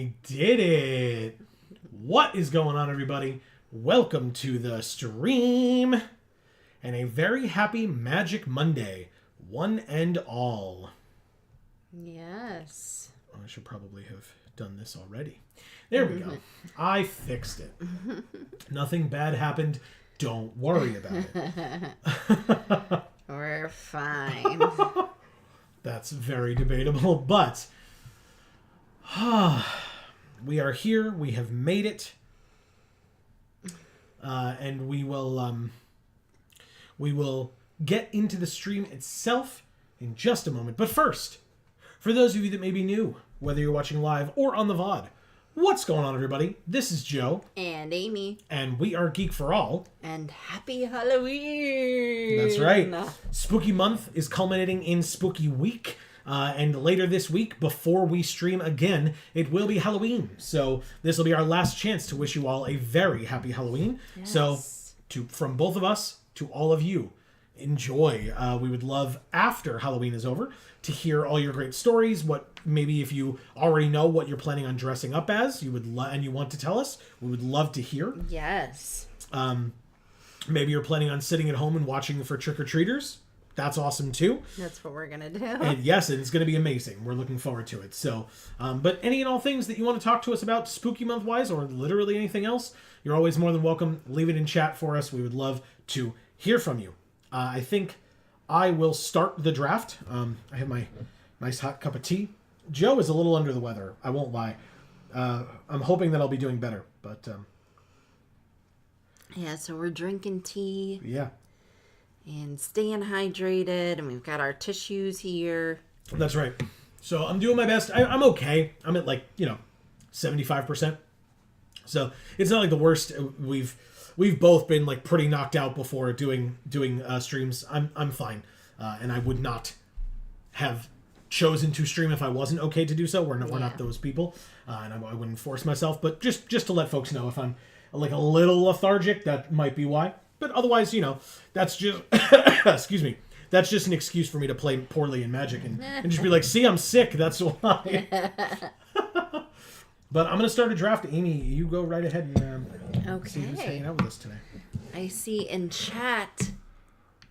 We did it! What is going on, everybody? Welcome to the stream, and a very happy Magic Monday, one and all. Yes. I should probably have done this already. There we go. I fixed it. Nothing bad happened. Don't worry about it. We're fine. That's very debatable, but we are here. We have made it, and we will get into the stream itself in just a moment. But first, for those of you that may be new, whether you're watching live or on the VOD, what's going on, everybody? This is Joe. And Amy. And we are Geek for All. And happy Halloween! That's right. Spooky month is culminating in Spooky Week. And later this week, before we stream again, it will be Halloween. So this will be our last chance to wish you all a very happy Halloween. Yes. So from both of us to all of you, enjoy. We would love, after Halloween is over, to hear all your great stories. What maybe if you already know what you're planning on dressing up as, you would and you want to tell us, we would love to hear. Yes. Maybe you're planning on sitting at home and watching for trick-or-treaters. That's awesome too. That's what we're gonna do. And yes, it's going to be amazing. We're looking forward to it. So, but any and all things that you want to talk to us about spooky month wise, or literally anything else, you're always more than welcome. Leave it in chat for us. We would love to hear from you. I think I will start the draft. I have my nice hot cup of tea. Joe is a little under the weather. I won't lie. I'm hoping that I'll be doing better, but yeah. So we're drinking tea. Yeah. And staying hydrated, and we've got our tissues here. That's right. So I'm doing my best. I'm okay. I'm at 75%. So it's not like the worst. We've both been pretty knocked out before doing streams. I'm fine, and I would not have chosen to stream if I wasn't okay to do so. We're not those people, and I wouldn't force myself. But just to let folks know, if I'm a little lethargic, that might be why. But otherwise, that's just excuse me. That's just an excuse for me to play poorly in Magic and just be like, see, I'm sick. That's why. But I'm gonna start a draft. Amy, you go right ahead and see who's hanging out with us today. I see in chat,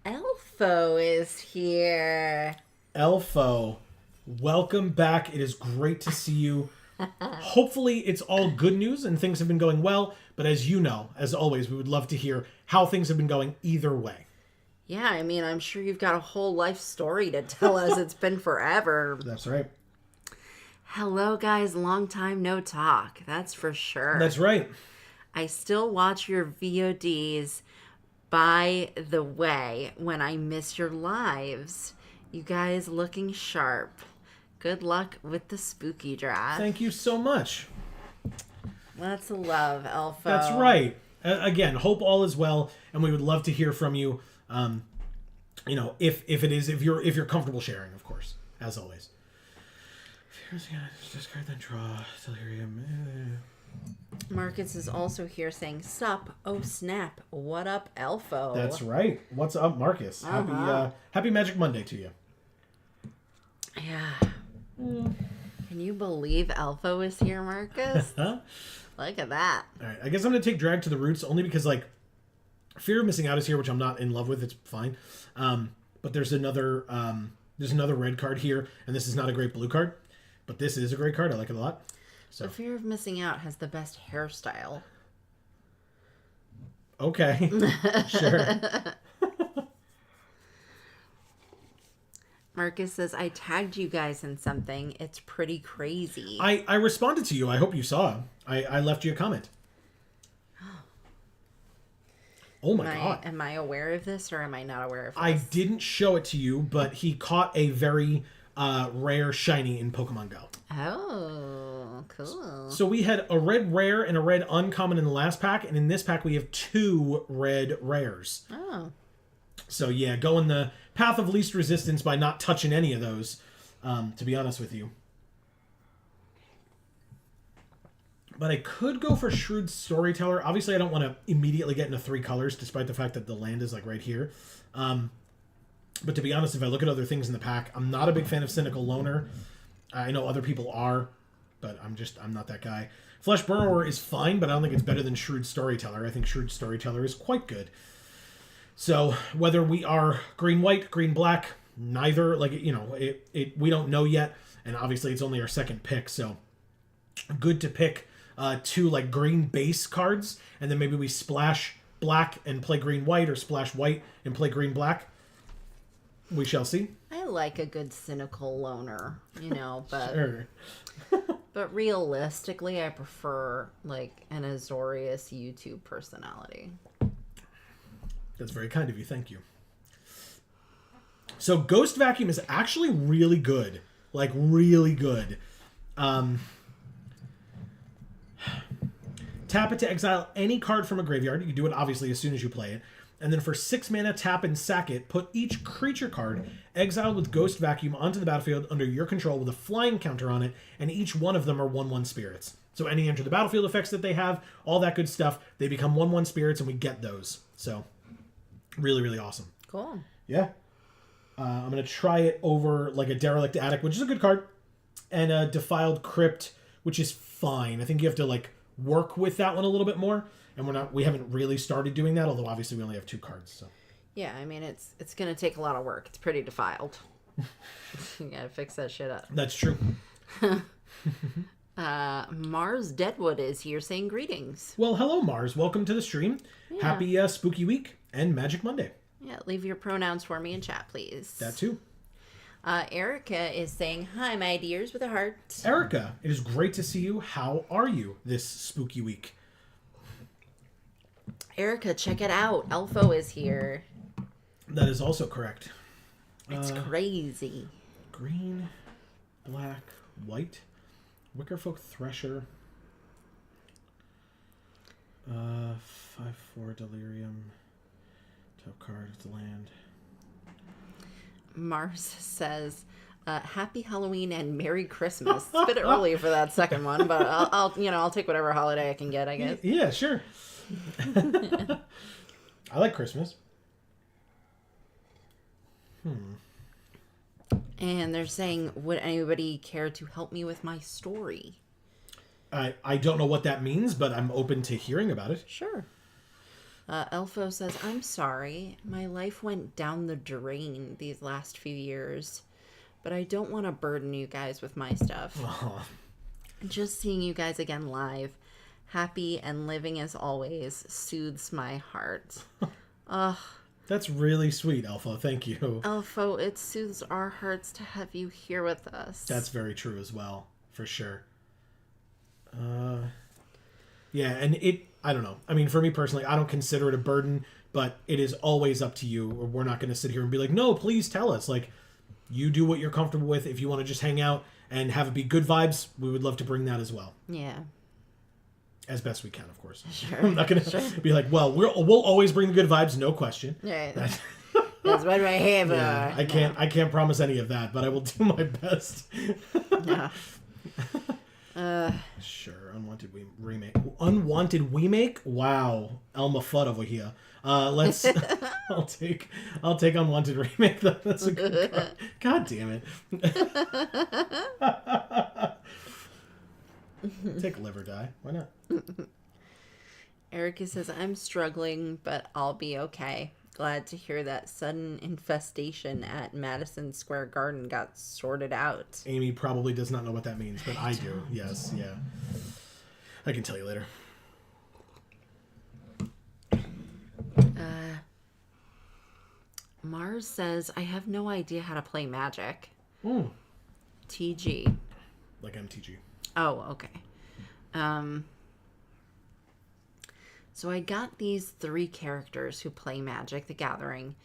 Elfo is here. Elfo, welcome back. It is great to see you. Hopefully it's all good news and things have been going well, but as you know, as always, we would love to hear how things have been going either way. Yeah, I mean, I'm sure you've got a whole life story to tell us. It's been forever. That's right. Hello, guys. Long time no talk. That's for sure. That's right. I still watch your VODs. By the way, when I miss your lives, you guys looking sharp. Good luck with the spooky draft. Thank you so much. Lots of love, Elfo. That's right. Again, hope all is well, and we would love to hear from you. If you're comfortable sharing, of course, as always. Discard then draw. Delirium. Marcus is also here saying, "Sup? Oh snap! What up, Elfo?" That's right. What's up, Marcus? Happy Magic Monday to you. Yeah. Can you believe Elfo is here, Marcus? Look at that. All right, I guess I'm gonna take Drag to the Roots only because Fear of Missing Out is here, which I'm not in love with. It's fine, but there's another red card here, and this is not a great blue card, but this is a great card. I like it a lot. So The Fear of Missing Out has the best hairstyle. Okay, sure. Marcus says, I tagged you guys in something. It's pretty crazy. I responded to you. I hope you saw. I left you a comment. Oh my God. Am I aware of this or am I not aware of this? I didn't show it to you, but he caught a very rare shiny in Pokemon Go. Oh, cool. So we had a red rare and a red uncommon in the last pack, and in this pack we have 2 red rares. Oh. So yeah, going the path of least resistance by not touching any of those, to be honest with you. But I could go for Shrewd Storyteller. Obviously, I don't want to immediately get into 3 colors, despite the fact that the land is right here. But to be honest, if I look at other things in the pack, I'm not a big fan of Cynical Loner. I know other people are, but I'm not that guy. Flesh Burrower is fine, but I don't think it's better than Shrewd Storyteller. I think Shrewd Storyteller is quite good. So whether we are green-white, green-black, neither, like, you know, we don't know yet, and obviously it's only our second pick, so good to pick 2 like green base cards, and then maybe we splash black and play green-white, or splash white and play green-black. We shall see. I like a good cynical loner, you know, but Sure. but realistically, I prefer like an Azorius YouTube personality. That's very kind of you. Thank you. So Ghost Vacuum is actually really good. Like, really good. Tap it to exile any card from a graveyard. You do it, obviously, as soon as you play it. And then for 6 mana, tap and sack it. Put each creature card exiled with Ghost Vacuum onto the battlefield under your control with a flying counter on it, and each one of them are 1/1 spirits. So any enter the battlefield effects that they have, all that good stuff, they become 1/1 spirits, and we get those. So, really, really awesome. Cool. Yeah. I'm going to try it over like a Derelict Attic, which is a good card, and a Defiled Crypt, which is fine. I think you have to like work with that one a little bit more, and we haven't really started doing that, although obviously we only have 2 cards. So Yeah, I mean it's gonna take a lot of work. It's pretty defiled. You gotta fix that shit up. that's true. Mars Deadwood is here saying greetings. Well, hello Mars. Welcome to the stream. Yeah. Happy Spooky Week and Magic Monday. Yeah, leave your pronouns for me in chat, please. That too. Erica is saying, hi, my dears, with a heart. Erica, it is great to see you. How are you this spooky week? Erica, check it out. Elfo is here. That is also correct. It's crazy. Green, black, white, Wickerfolk Thresher, 5/4 Delirium, top card of the land. Mars says, happy Halloween and Merry Christmas. It's a bit early for that second one, but I'll take whatever holiday I can get, I guess. Yeah, sure. I like Christmas. And they're saying, would anybody care to help me with my story? I don't know what that means, but I'm open to hearing about it. Sure. Elfo says, I'm sorry. My life went down the drain these last few years, but I don't want to burden you guys with my stuff. Aw. Just seeing you guys again live, happy and living as always, soothes my heart. Ugh. That's really sweet, Alpha. Thank you. Elfo, it soothes our hearts to have you here with us. That's very true as well, for sure. Yeah, and I don't know. I mean, for me personally, I don't consider it a burden, but it is always up to you. We're not going to sit here and be like, no, please tell us. Like, you do what you're comfortable with. If you want to just hang out and have it be good vibes, we would love to bring that as well. Yeah. As best we can, of course. Sure. I'm not going to be like, well, we'll always bring the good vibes, no question. Right. That's what I have. Yeah, I can't promise any of that, but I will do my best. No. Sure, unwanted remake. Wow, Elma Fudd over here. Let's. I'll take unwanted remake. That's a good card. God damn it. Take live or die. Why not? Erica says, I'm struggling, but I'll be okay. Glad to hear that sudden infestation at Madison Square Garden got sorted out. Amy probably does not know what that means, but I do. Yes, yeah. I can tell you later. Mars says, I have no idea how to play Magic. Mm. TG. Like MTG. Oh, okay. So I got these 3 characters who play Magic the Gathering,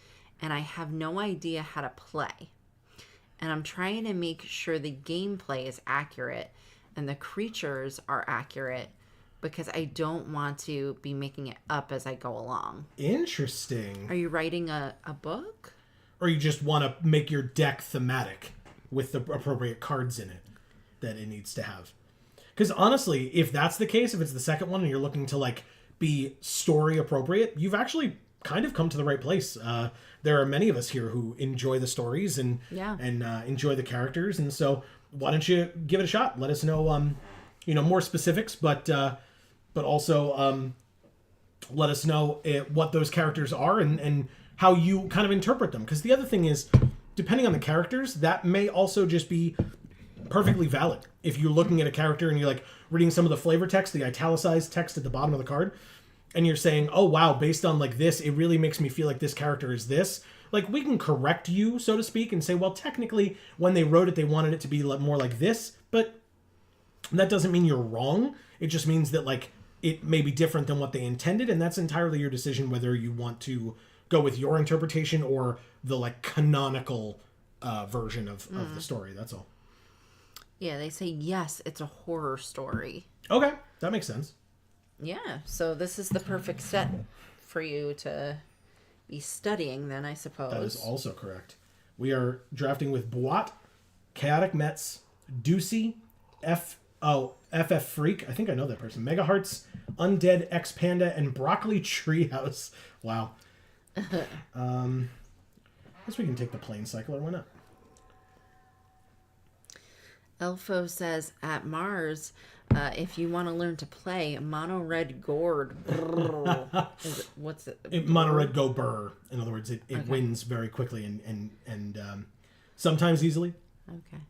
and I have no idea how to play. And I'm trying to make sure the gameplay is accurate and the creatures are accurate because I don't want to be making it up as I go along. Interesting. Are you writing a book? Or you just want to make your deck thematic with the appropriate cards in it that it needs to have. Because honestly, if that's the case, if it's the second one and you're looking to like be story appropriate, you've actually kind of come to the right place. There are many of us here who enjoy the stories and enjoy the characters, and so why don't you give it a shot? Let us know, more specifics, but also let us know what those characters are and how you kind of interpret them. Because the other thing is, depending on the characters, that may also just be perfectly valid. If you're looking at a character and you're like reading some of the flavor text, the italicized text at the bottom of the card, and you're saying, oh wow, based on like this, it really makes me feel like this character is this. Like, we can correct you, so to speak, and say, well, technically, when they wrote it, they wanted it to be more like this, but that doesn't mean you're wrong. It just means that, like, it may be different than what they intended, and that's entirely your decision whether you want to go with your interpretation or the, like, canonical version of the story. That's all. Yeah, they say, yes, it's a horror story. Okay, that makes sense. Yeah, so this is the perfect set for you to be studying then, I suppose. That is also correct. We are drafting with Boat, Chaotic Mets, Doocy, FF Freak, I think I know that person, Megahearts, Undead X Panda, and Broccoli Treehouse. Wow. I guess we can take the Plane Cycler, why not? Elfo says, at Mars, if you want to learn to play, Mono Red Gourd. What's it? Mono Red Go Burr. In other words, it wins very quickly and sometimes easily. Okay.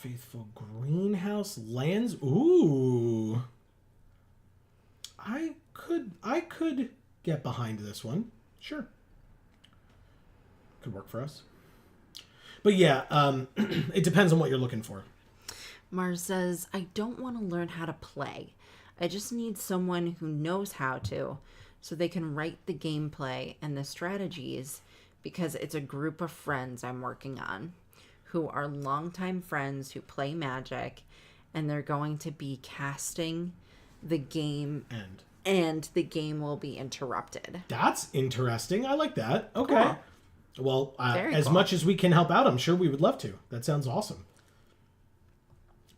Faithful Greenhouse Lands. Ooh. I could get behind this one. Sure. Could work for us. But yeah, it depends on what you're looking for. Mars says, I don't want to learn how to play. I just need someone who knows how to, so they can write the gameplay and the strategies, because it's a group of friends I'm working on who are longtime friends who play Magic, and they're going to be casting the game, and the game will be interrupted. That's interesting. I like that. Okay. Cool. Well, as cool. much as we can help out, I'm sure we would love to. That sounds awesome.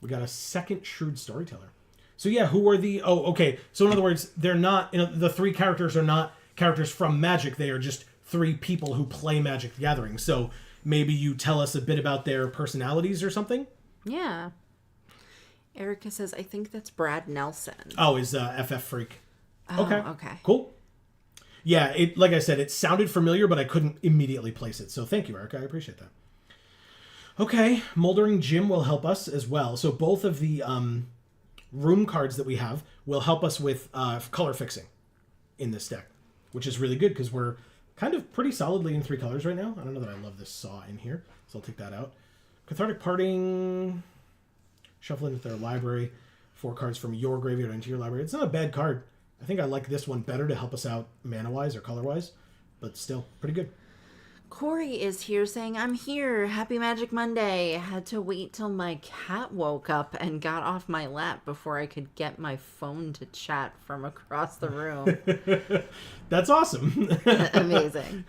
We got a second shrewd storyteller. So yeah, who are the... Oh, okay. So in other words, they're not... the three characters are not characters from Magic. They are just three people who play Magic the Gathering. So maybe you tell us a bit about their personalities or something? Yeah. Erica says, I think that's Brad Nelson. Oh, is FF Freak. Oh, okay. Cool. Yeah, like I said, it sounded familiar, but I couldn't immediately place it. So thank you, Erica. I appreciate that. Okay, Moldering Jim will help us as well. So both of the room cards that we have will help us with color fixing in this deck, which is really good because we're kind of pretty solidly in 3 colors right now. I don't know that I love this saw in here, so I'll take that out. Cathartic Parting, shuffle into their library, 4 cards from your graveyard into your library. It's not a bad card. I think I like this one better to help us out mana-wise or color-wise, but still, pretty good. Corey is here saying, I'm here. Happy Magic Monday. I had to wait till my cat woke up and got off my lap before I could get my phone to chat from across the room. That's awesome. Amazing.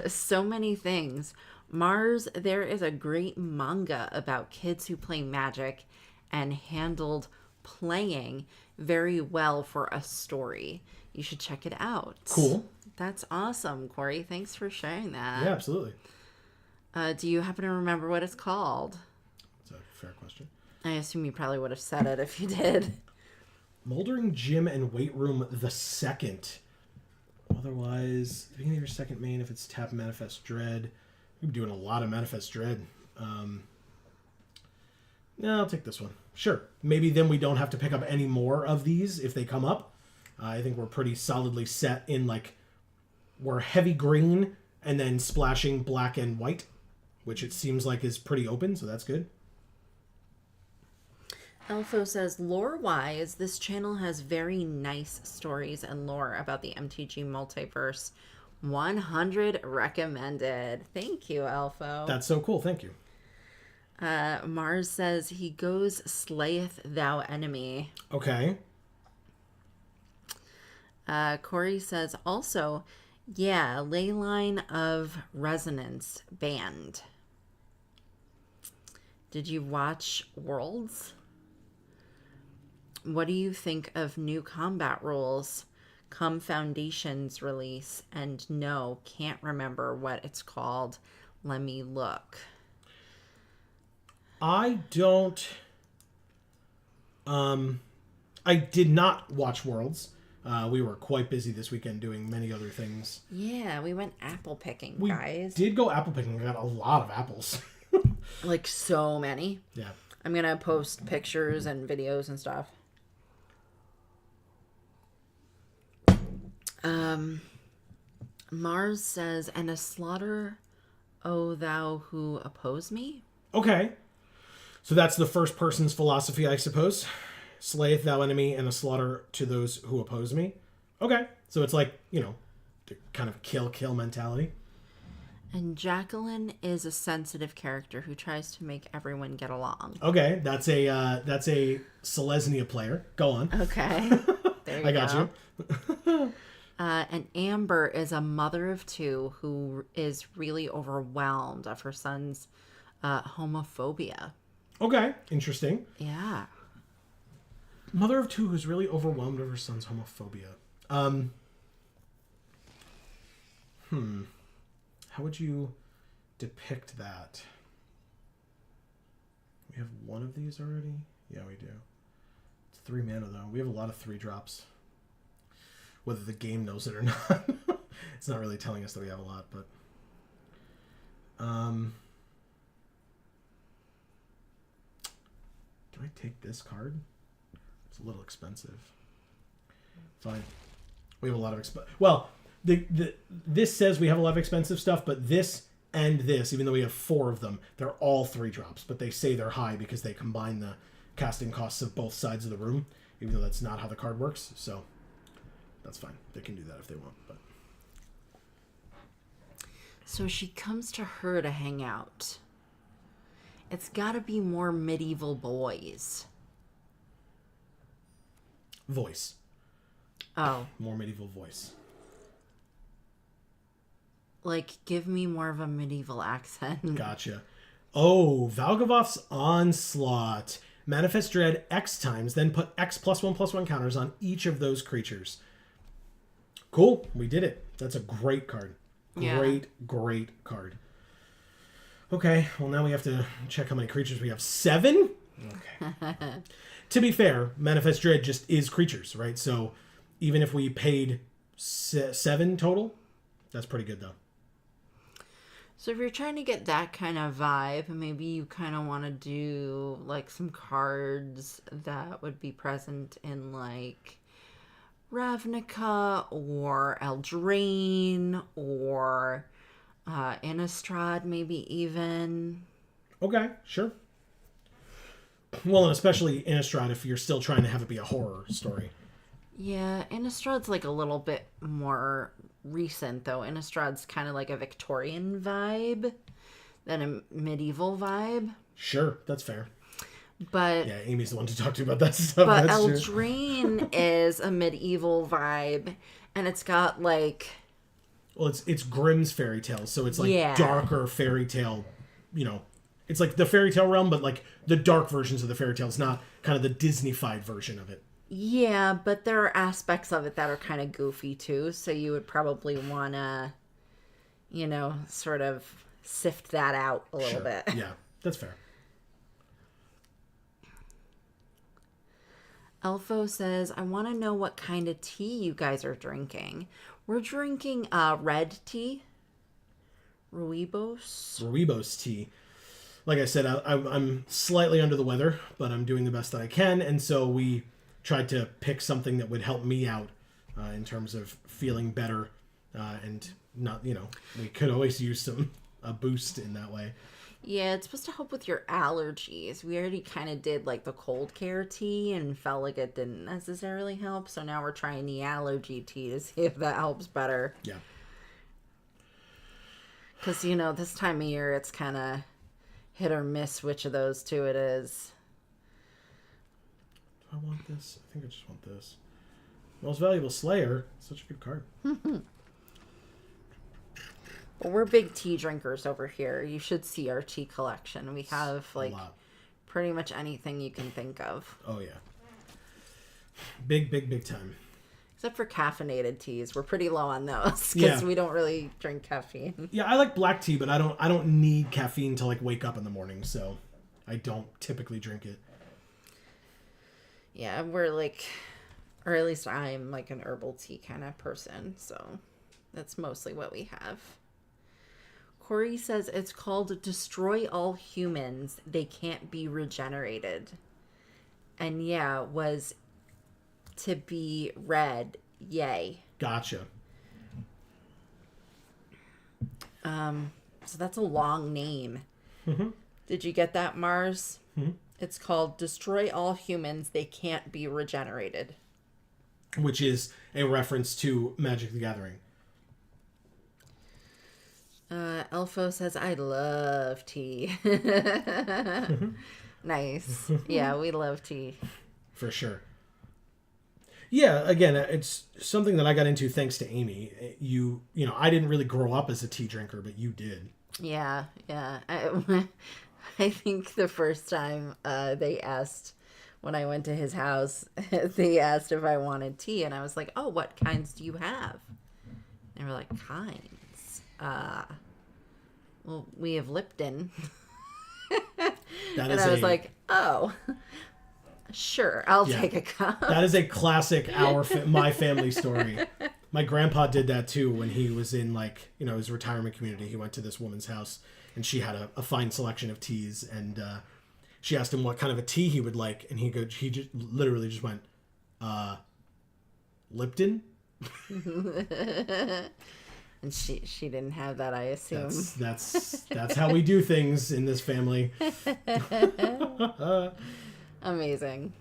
So many things. Mars, there is a great manga about kids who play Magic and handled playing very well for a story. You should check it out. Cool. That's awesome, Corey. Thanks for sharing that. Yeah, absolutely. Do you happen to remember what it's called? That's a fair question. I assume you probably would have said it if you did. Moldering Gym and Weight Room the Second. Otherwise, beginning of your second main, if it's tap Manifest Dread. We've been doing a lot of Manifest Dread. No, I'll take this one. Sure. Maybe then we don't have to pick up any more of these if they come up. I think we're pretty solidly set in, like, we're heavy green and then splashing black and white, which it seems like is pretty open, so that's good. Elfo says, lore-wise, this channel has very nice stories and lore about the MTG multiverse. 100 recommended. Thank you, Elfo. That's so cool. Thank you. Mars says, he goes slayeth thou enemy. Okay. Corey says, also, yeah, Leyline of Resonance banned. Did you watch Worlds? What do you think of new combat rules come Foundation's release? And no, can't remember what it's called. Let me look. I don't. I did not watch Worlds. We were quite busy this weekend doing many other things. Yeah, we went apple picking, We guys. did go apple picking. We got a lot of apples. Like so many. Yeah. I'm gonna post pictures and videos and stuff. Mars says, "And a slaughter, O thou who oppose me." Okay. So that's the first person's philosophy, I suppose. Slayeth thou enemy and a slaughter to those who oppose me. Okay. So it's like, the kind of kill mentality. And Jacqueline is a sensitive character who tries to make everyone get along. Okay. That's a Selesnya player. Go on. Okay. There you I got go. you. And Amber is a mother of two who is really overwhelmed of her son's homophobia. Okay. Interesting. Yeah. Mother of two who's really overwhelmed of her son's homophobia. How would you depict that? We have one of these already? Yeah, we do. It's 3 mana, though. We have a lot of 3 drops. Whether the game knows it or not. It's not really telling us that we have a lot, but... Do I take this card? It's a little expensive. Fine. We have a lot of well, this says we have a lot of expensive stuff, but this and this, even though we have 4 of them, they're all 3 drops, but they say they're high because they combine the casting costs of both sides of the room, even though that's not how the card works. So that's fine. They can do that if they want. But So she comes to her to hang out. It's got to be more medieval boys. voice. Oh. More medieval voice. Like, give me more of a medieval accent. Gotcha. Oh, Valgavoth's Onslaught. Manifest Dread X times, then put X +1/+1 counters on each of those creatures. Cool. We did it. That's a great card. Great card. Okay, well now we have to check how many creatures we have. 7? Okay. To be fair, Manifest Dread just is creatures, right? So even if we paid 7 total, that's pretty good though. So if you're trying to get that kind of vibe, maybe you kind of want to do like some cards that would be present in like Ravnica or Eldraine or Innistrad, maybe even. Okay, sure. Well, and especially Innistrad if you're still trying to have it be a horror story. Yeah, Innistrad's like a little bit more recent, though. Innistrad's kind of like a Victorian vibe than a medieval vibe. Sure, that's fair. But yeah, Amy's the one to talk to about that stuff. But that's Eldraine is a medieval vibe, and it's got like... Well, it's Grimm's fairy tales, so it's like darker fairy tale, it's like the fairy tale realm, but like the dark versions of the fairy tales, not kind of the Disney-fied version of it. Yeah, but there are aspects of it that are kind of goofy too, so you would probably want to, sort of sift that out a little bit. Yeah, that's fair. Elfo says, I want to know what kind of tea you guys are drinking. We're drinking red tea. Rooibos tea. Like I said, I'm slightly under the weather, but I'm doing the best that I can, and so we tried to pick something that would help me out in terms of feeling better and not, we could always use a boost in that way. Yeah, it's supposed to help with your allergies. We already kind of did like the cold care tea and felt like it didn't necessarily help. So now we're trying the allergy tea to see if that helps better. Yeah. Because, this time of year, it's kind of hit or miss which of those two it is. Do I want this? I think I just want this. Most Valuable Slayer. Such a good card. Well, we're big tea drinkers over here. You should see our tea collection. We have like pretty much anything you can think of. Oh yeah. Big time. Except for caffeinated teas. We're pretty low on those because we don't really drink caffeine. Yeah, I like black tea, but I don't need caffeine to like wake up in the morning, so I don't typically drink it. Yeah, we're like, or at least I'm like an herbal tea kind of person, so that's mostly what we have. Corey says it's called Destroy All Humans. They Can't Be Regenerated. And yeah, was to be read. Yay. Gotcha. So that's a long name. Mm-hmm. Did you get that, Mars? Mm-hmm. It's called Destroy All Humans. They Can't Be Regenerated. Which is a reference to Magic the Gathering. Elfo says, I love tea. Nice. Yeah, we love tea. For sure. Yeah, again, it's something that I got into thanks to Amy. You know, I didn't really grow up as a tea drinker, but you did. Yeah. I think the first time they asked, when I went to his house, they asked if I wanted tea, and I was like, oh, what kinds do you have? They were like, kinds? Well, we have Lipton. And I was like, oh, sure, I'll take a cup. That is a classic my family story. My grandpa did that too when he was in like, you know, his retirement community. He went to this woman's house and she had a fine selection of teas, and she asked him what kind of a tea he would like, and he just literally just went, Lipton? And she didn't have that, I assume. That's how we do things in this family. Amazing.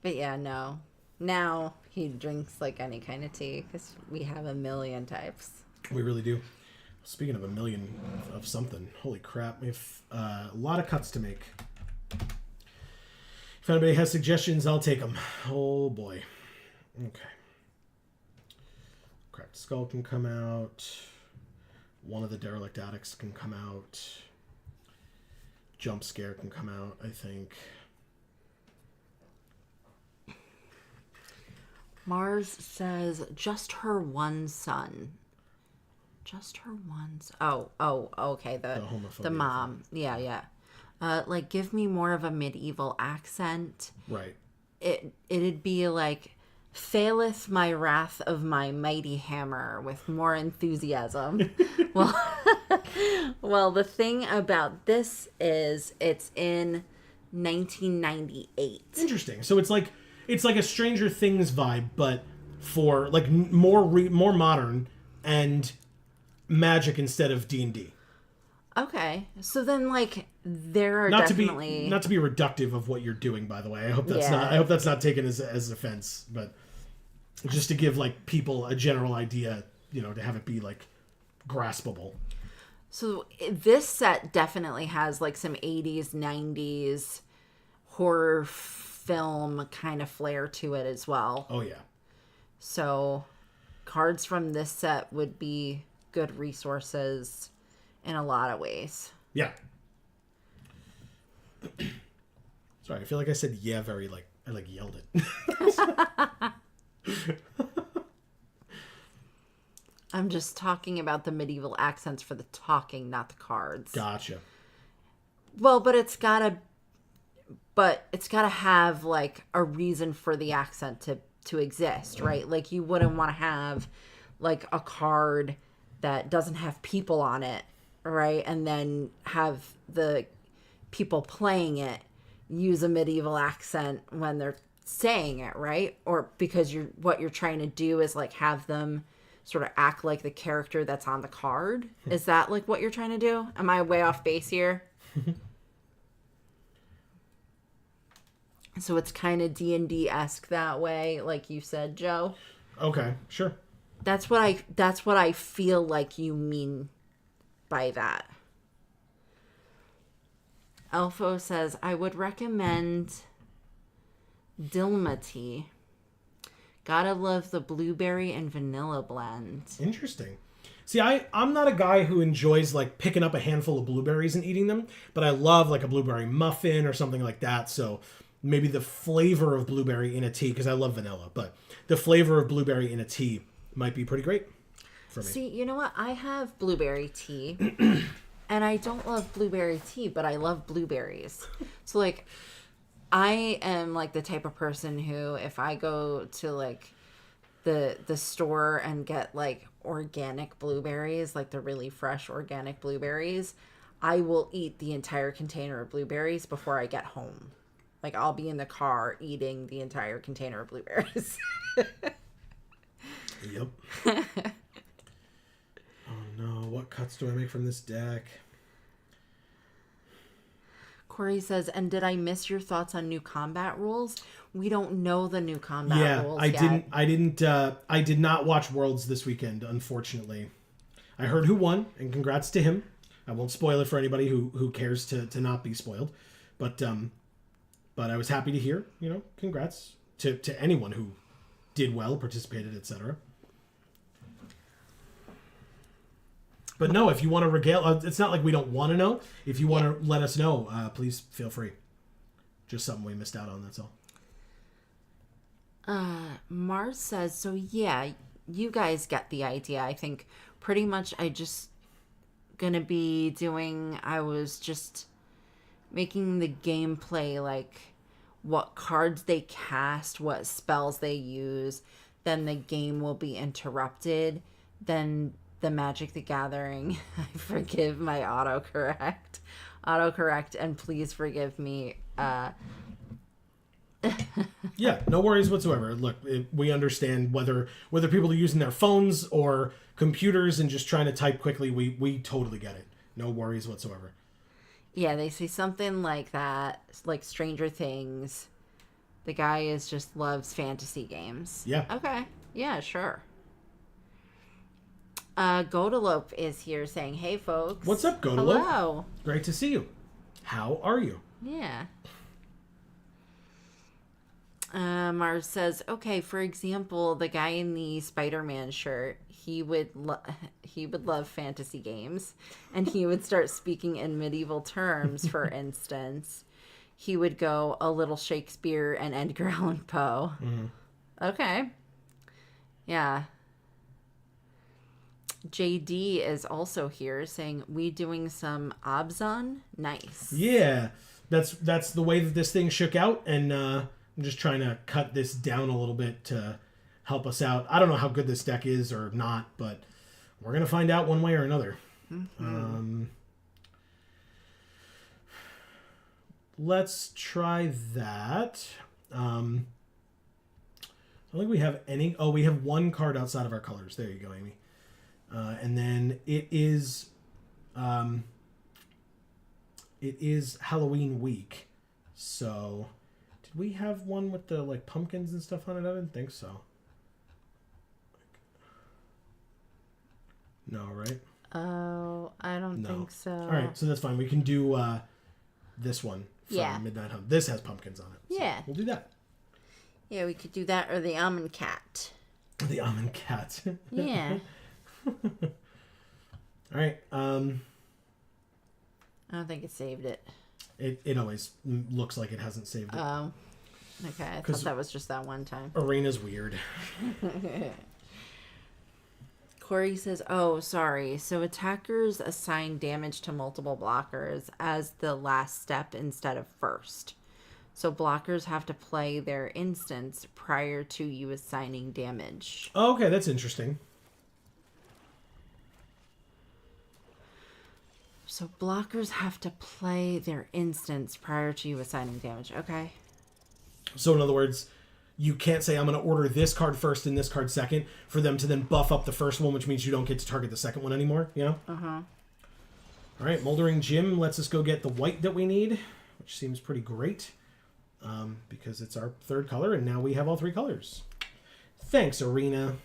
But yeah, no. Now he drinks like any kind of tea because we have a million types. We really do. Speaking of a million of something, holy crap, we have a lot of cuts to make. If anybody has suggestions, I'll take them. Oh boy. Okay. Cracked Skull can come out. One of the Derelict Addicts can come out. Jump Scare can come out, I think. Mars says, just her one son. Just her one son. Oh, okay. The mom. Thing. Yeah. Like, give me more of a medieval accent. Right. It'd be like, faileth my wrath of my mighty hammer with more enthusiasm. Well, the thing about this is it's in 1998. Interesting. So it's like a Stranger Things vibe, but for like more modern and magic instead of D&D. Okay, so then like there are not definitely not to be reductive of what you're doing. By the way, I hope that's not taken as offense, but just to give like people a general idea, you know, to have it be like graspable. So this set definitely has like some 80s, 90s horror film kind of flair to it as well. Oh yeah. So cards from this set would be good resources in a lot of ways. Yeah. Sorry, I feel like I said yeah very like I like yelled it. I'm just talking about the medieval accents for the talking, not the cards. Gotcha. Well, but it's gotta have like a reason for the accent to exist, right? Like you wouldn't want to have like a card that doesn't have people on it, right? And then have the people playing it use a medieval accent when they're saying it, right? Or because what you're trying to do is like have them sort of act like the character that's on the card. Is that like what you're trying to do? Am I way off base here? So it's kind of D&D-esque that way, like you said, Joe. Okay, sure. That's what I feel like you mean by that. Elfo says, I would recommend Dilma tea. Gotta love the blueberry and vanilla blend. Interesting. See, I'm not a guy who enjoys like picking up a handful of blueberries and eating them, but I love like a blueberry muffin or something like that. So maybe the flavor of blueberry in a tea, because I love vanilla, but the flavor of blueberry in a tea might be pretty great for me. See, you know what? I have blueberry tea. And I don't love blueberry tea, but I love blueberries. So, like, I am, like, the type of person who, if I go to, like, the store and get, like, organic blueberries, like the really fresh organic blueberries, I will eat the entire container of blueberries before I get home. Like, I'll be in the car eating the entire container of blueberries. Yep. Oh no, what cuts do I make from this deck? Corey says, and did I miss your thoughts on new combat rules? We don't know the new combat rules yet. I did not watch Worlds this weekend, unfortunately. I heard who won, and congrats to him. I won't spoil it for anybody who cares to not be spoiled. But I was happy to hear, congrats to anyone who did well, participated, etc. But no, if you want to regale, it's not like we don't want to know. If you want to let us know, please feel free. Just something we missed out on, that's all. Mars says, so yeah, you guys get the idea. I think pretty much I was just making the gameplay like what cards they cast, what spells they use, then the game will be interrupted, then the Magic the Gathering, I forgive my autocorrect, and please forgive me. Yeah, no worries whatsoever. Look, we understand whether people are using their phones or computers and just trying to type quickly, we totally get it. No worries whatsoever. Yeah, they say something like that, like Stranger Things. The guy just loves fantasy games. Yeah. Okay. Yeah, sure. Godalope is here saying, hey, folks. What's up, Godalope? Hello. Great to see you. How are you? Yeah. Mars says, okay, for example, the guy in the Spider-Man shirt, he would love fantasy games, and he would start speaking in medieval terms. For instance, he would go a little Shakespeare and Edgar Allan Poe. Mm-hmm. Okay. Yeah. JD is also here saying, we doing some Abzan? Nice. Yeah. That's the way that this thing shook out, and I'm just trying to cut this down a little bit to help us out. I don't know how good this deck is or not, but we're going to find out one way or another. Mm-hmm. Let's try that. I don't think we have any... Oh, we have one card outside of our colors. There you go, Amy. And then it is Halloween week. So... Did we have one with the pumpkins and stuff on it? I didn't think so. No, right? Oh, I don't think so. All right, so that's fine. We can do this one from Midnight Hunt. This has pumpkins on it. So yeah. We'll do that. Yeah, we could do that or the almond cat. The almond cat. Yeah. All right. I don't think it saved it. It always looks like it hasn't saved it. Oh. Okay, I thought that was just that one time. Arena's weird. Corey says, oh, sorry. So attackers assign damage to multiple blockers as the last step instead of first. So blockers have to play their instance prior to you assigning damage. Oh, okay, that's interesting. So blockers have to play their instance prior to you assigning damage. Okay. So in other words, you can't say I'm going to order this card first and this card second for them to then buff up the first one, which means you don't get to target the second one anymore, Uh-huh. All right, Moldering Gym lets us go get the white that we need, which seems pretty great because it's our third color, and now we have all three colors. Thanks, Arena/deck.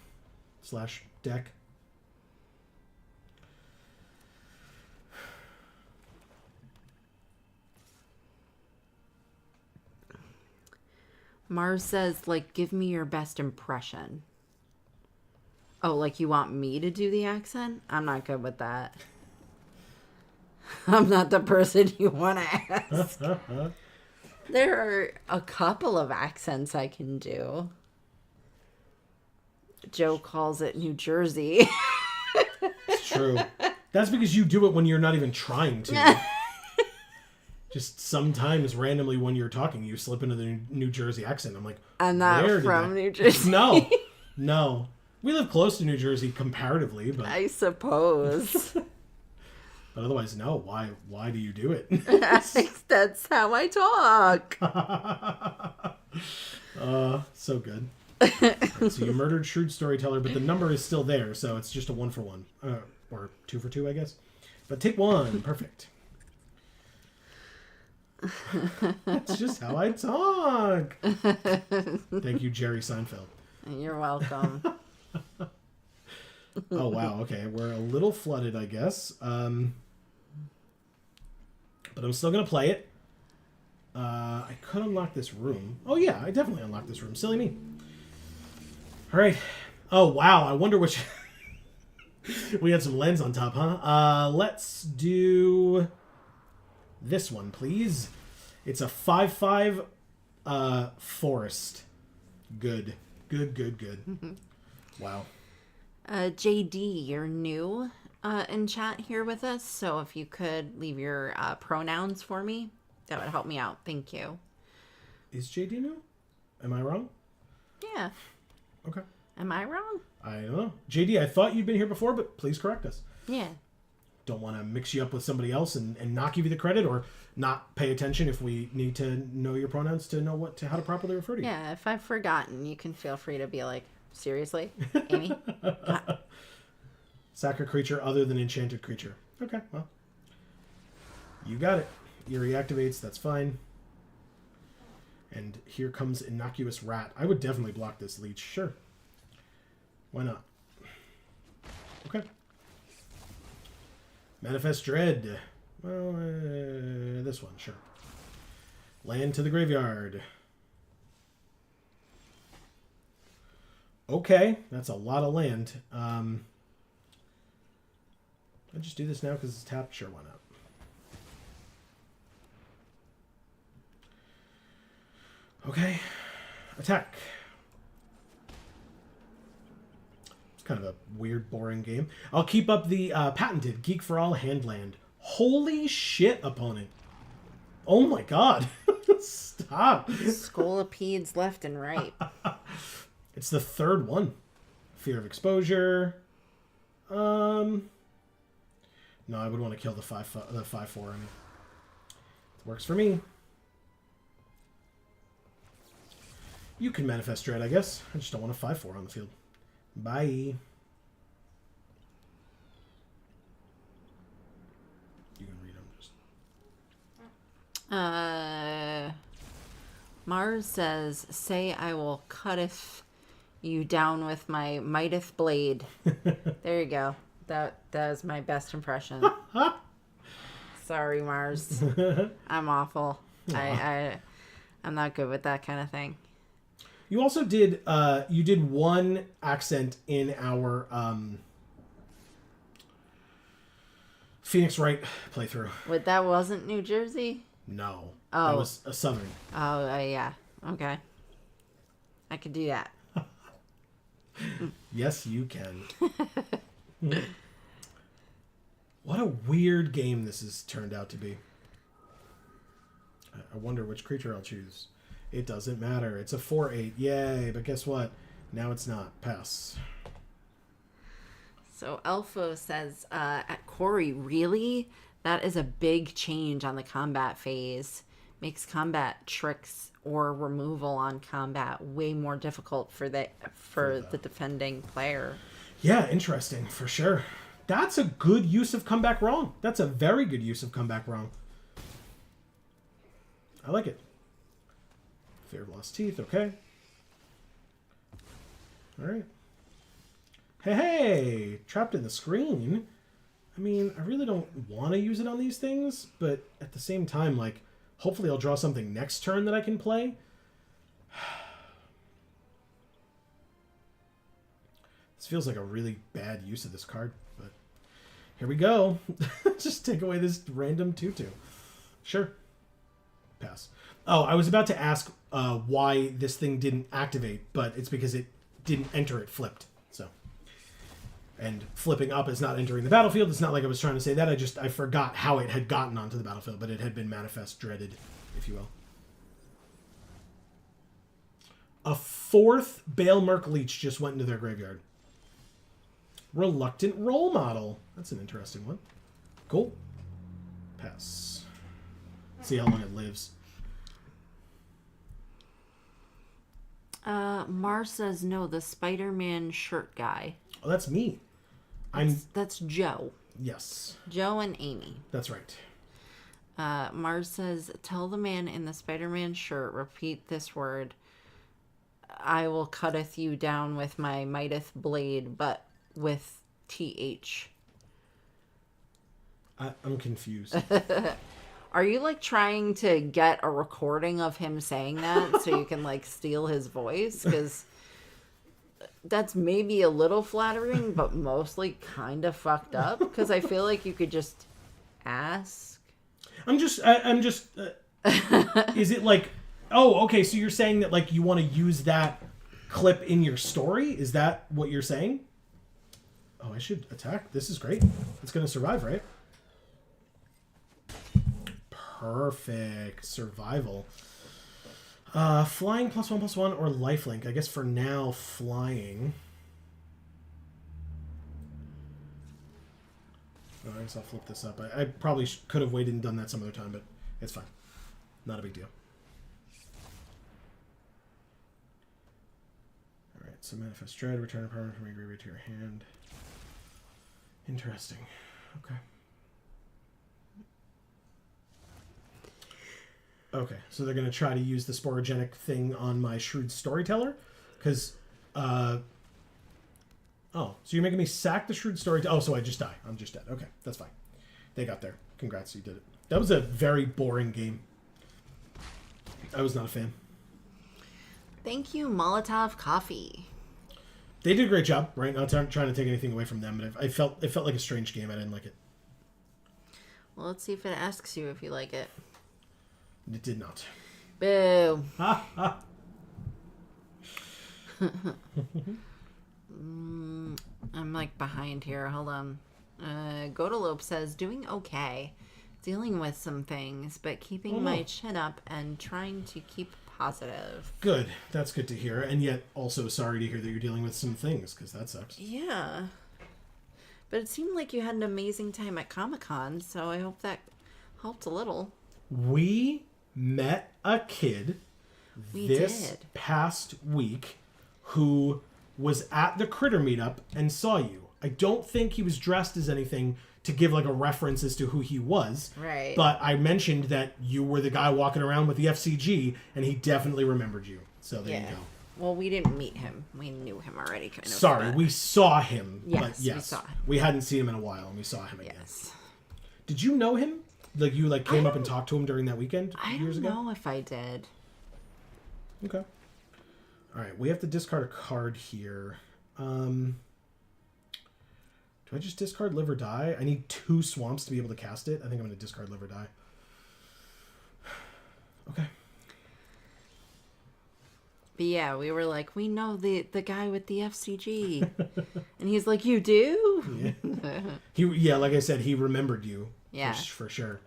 Mars says, give me your best impression. Oh, you want me to do the accent? I'm not good with that. I'm not the person you want to ask. There are a couple of accents I can do. Joe calls it New Jersey. It's true. That's because you do it when you're not even trying to. Just sometimes randomly when you're talking, you slip into the New Jersey accent. I'm like, I'm not from New Jersey. No. We live close to New Jersey comparatively, but I suppose. But otherwise, no. Why do you do it? That's how I talk. So good. Right, so you murdered Shrewd Storyteller, but the number is still there, so it's just a 1 for 1. Or 2 for 2, I guess. But take 1. Perfect. That's just how I talk. Thank you, Jerry Seinfeld. You're welcome. Oh, wow. Okay, we're a little flooded, I guess. But I'm still going to play it. I could unlock this room. Oh, yeah, I definitely unlocked this room. Silly me. All right. Oh, wow. I wonder which... We had some lens on top, huh? Let's do this one, please. It's a 5/5 forest. Good. Wow. JD, you're new in chat here with us, so if you could leave your pronouns for me, that would help me out. Thank you. Is JD new? Am I wrong? Yeah. Okay. Am I wrong? I don't know. JD, I thought you'd been here before, but please correct us. Yeah. Don't want to mix you up with somebody else and not give you the credit or not pay attention if we need to know your pronouns to know how to properly refer to you. Yeah, if I've forgotten, you can feel free to be like, seriously, Amy? Sack a creature other than enchanted creature. Okay, well. You got it. Eerie activates, that's fine. And here comes Innocuous Rat. I would definitely block this leech, sure. Why not? Okay. Manifest Dread. Well, this one, sure. Land to the graveyard. Okay, that's a lot of land. I'll just do this now because it's tapped. Sure, why not? Okay. Attack. Kind of a weird, boring game. I'll keep up the patented Geek for All Handland. Holy shit, opponent. Oh my god. Stop. Scolopedes left and right. It's the third one. Fear of Exposure. No, I would want to kill the 5/4. I mean, it works for me. You can Manifest Dread, I guess. I just don't want a 5/4 on the field. Bye. You can read them. Just. Mars says, "Say I will cutteth you down with my mighteth blade." There you go. That is my best impression. Sorry, Mars. I'm awful. I'm not good with that kind of thing. You also did you did one accent in our Phoenix Wright playthrough. Wait, that wasn't New Jersey? No. Oh. That was a Southern. Oh, yeah. Okay. I could do that. Yes, you can. What a weird game this has turned out to be. I wonder which creature I'll choose. It doesn't matter. It's a 4/8. Yay. But guess what? Now it's not. Pass. So Elfo says, at Corey, really? That is a big change on the combat phase. Makes combat tricks or removal on combat way more difficult for the defending player. Yeah, interesting. For sure. That's a good use of Comeback Wrong. That's a very good use of Comeback Wrong. I like it. Fear of Lost Teeth, okay. Alright. Hey! Trapped in the Screen. I mean, I really don't want to use it on these things, but at the same time, like, hopefully I'll draw something next turn that I can play. This feels like a really bad use of this card, but here we go. Just take away this random 2/2. Sure. Pass. Oh, I was about to ask why this thing didn't activate, but it's because it didn't enter, it flipped. So, And flipping up is not entering the battlefield. It's not like I was trying to say that. I forgot how it had gotten onto the battlefield, but it had been manifest dreaded, if you will. A 4th Bale Merc Leech just went into their graveyard. Reluctant Role Model. That's an interesting one. Cool. Pass. See how long it lives. Mars says no, the Spider-Man shirt guy. Oh, that's me. That's Joe. Yes. Joe and Amy. That's right. Mars says, tell the man in the Spider-Man shirt, repeat this word. I will cutteth you down with my mighteth blade, but with TH. I'm confused. Are you, like, trying to get a recording of him saying that so you can, like, steal his voice? Because that's maybe a little flattering, but mostly kind of fucked up. Because I feel like you could just ask. I'm just is it like, oh, okay, so you're saying that, like, you want to use that clip in your story? Is that what you're saying? Oh, I should attack. This is great. It's going to survive, right? Perfect. Survival. Flying +1/+1 or lifelink. I guess for now, flying. Oh, I guess I'll flip this up. I probably could have waited and done that some other time, but it's fine. Not a big deal. Alright, so Manifest Dread. Return a permanent from your graveyard to your hand. Interesting. Okay. Okay, so they're going to try to use the sporogenic thing on my Shrewd Storyteller? Because, oh, so you're making me sack the Shrewd Storyteller? Oh, so I just die. I'm just dead. Okay, that's fine. They got there. Congrats, you did it. That was a very boring game. I was not a fan. Thank you, Molotov Coffee. They did a great job, right? Not trying to take anything away from them, but it felt like a strange game. I didn't like it. Well, let's see if it asks you if you like it. It did not. Boo. I'm like behind here. Hold on. Godalope says, doing okay. Dealing with some things, but keeping my chin up and trying to keep positive. Good. That's good to hear. And yet also sorry to hear that you're dealing with some things, because that sucks. Yeah. But it seemed like you had an amazing time at Comic-Con, so I hope that helped a little. We met a kid this past week who was at the Critter meetup and saw you. I don't think he was dressed as anything to give like a reference as to who he was. Right. But I mentioned that you were the guy walking around with the FCG, and he definitely remembered you. So there you go. Well, we didn't meet him. We knew him already, kind of. Sorry, we saw him. Yes, but yes, we saw him. We hadn't seen him in a while, and we saw him again. Yes. Did you know him? Like, you like came up and talked to him during that weekend years ago? I don't know if I did. Okay. All right, we have to discard a card here. Do I just discard Live or Die? I need 2 swamps to be able to cast it. I think I'm going to discard Live or Die. Okay. But yeah, we were like, we know the guy with the FCG. And he's like, you do? Yeah. Like I said, he remembered you. Yeah. For sure.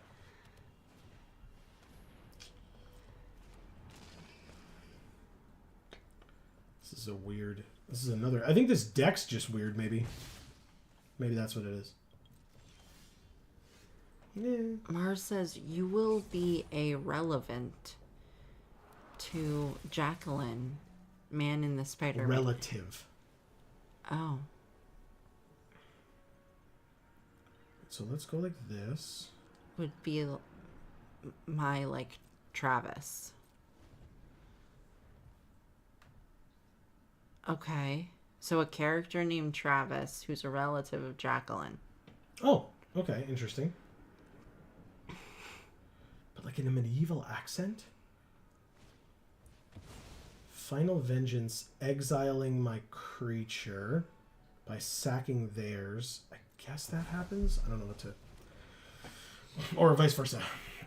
This is another... I think this deck's just weird, maybe. Maybe that's what it is. Yeah. Mars says, you will be irrelevant to Jacqueline, man in the Spider-Man. Relative. Oh. So let's go like this. Would be my, like, Travis. Okay. So a character named Travis who's a relative of Jacqueline. Oh, okay. Interesting. But like in a medieval accent? Final Vengeance, exiling my creature by sacking theirs. I guess that happens? I don't know what to... Or vice versa.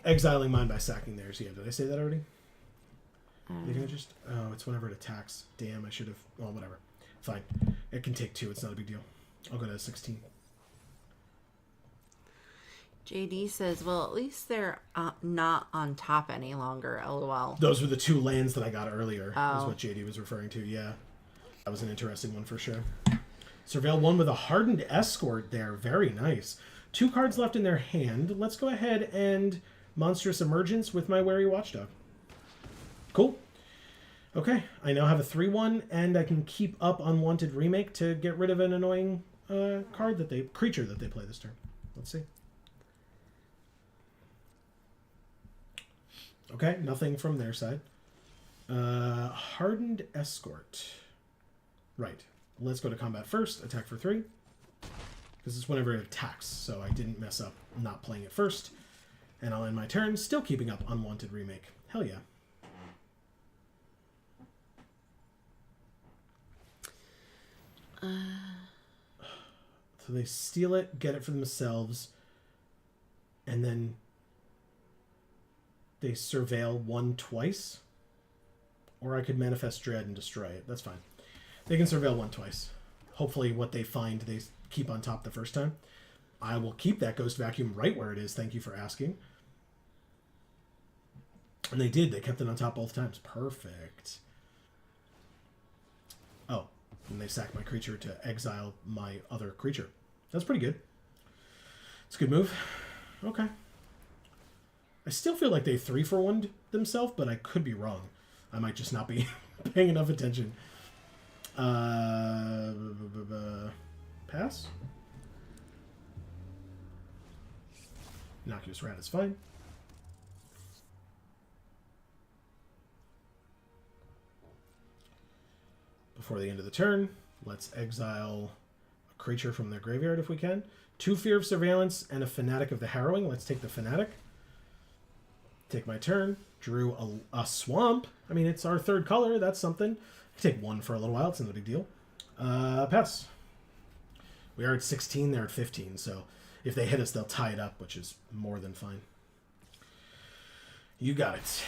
Exiling mine by sacking theirs. Yeah, did I say that already? You can just... Oh, it's whenever it attacks. Damn, I should have... Well, whatever. Fine. It can take 2. It's not a big deal. I'll go to 16. JD says, well, at least they're not on top any longer, lol. Those were the 2 lands that I got earlier, is Oh. what JD was referring to, yeah. That was an interesting one for sure. Surveil 1 with a Hardened Escort there. Very nice. 2 cards left in their hand. Let's go ahead and Monstrous Emergence with my Wary Watchdog. Cool. Okay, I now have a 3/1, and I can keep up Unwanted Remake to get rid of an annoying creature that they play this turn. Let's see. Okay, nothing from their side. Hardened Escort. Right. Let's go to combat first. Attack for 3. Because it's whenever it attacks, so I didn't mess up not playing it first. And I'll end my turn, still keeping up Unwanted Remake. Hell yeah. So they steal it, get it for themselves, and then they surveil 1 twice. Or I could Manifest Dread and destroy it. That's fine. They can surveil 1 twice. Hopefully what they find they keep on top the first time. I will keep that Ghost Vacuum right where it is. Thank you for asking. And they did. They kept it on top both times. Perfect. Oh, and they sacked my creature to exile my other creature. That's pretty good. It's a good move. Okay. I still feel like they 3-for-1'd themselves, but I could be wrong. I might just not be paying enough attention. Pass? Innocuous Rat is fine. Before the end of the turn, let's exile a creature from their graveyard if we can. 2 Fear of Surveillance and a Fanatic of the Harrowing. Let's take the Fanatic. Take my turn. Drew a Swamp. I mean, it's our 3rd color. That's something. I can take 1 for a little while. It's not a big deal. Pass. We are at 16. They're at 15. So if they hit us, they'll tie it up, which is more than fine. You got it.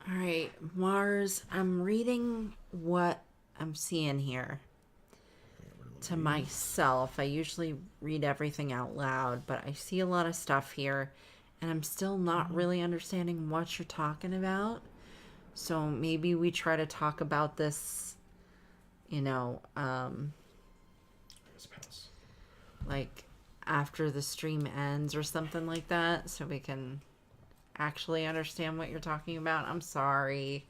All right, Mars, I'm reading what I'm seeing here to myself. I usually read everything out loud, but I see a lot of stuff here, and I'm still not really understanding what you're talking about. So maybe we try to talk about this, like after the stream ends or something like that, so we can actually understand what you're talking about. I'm sorry.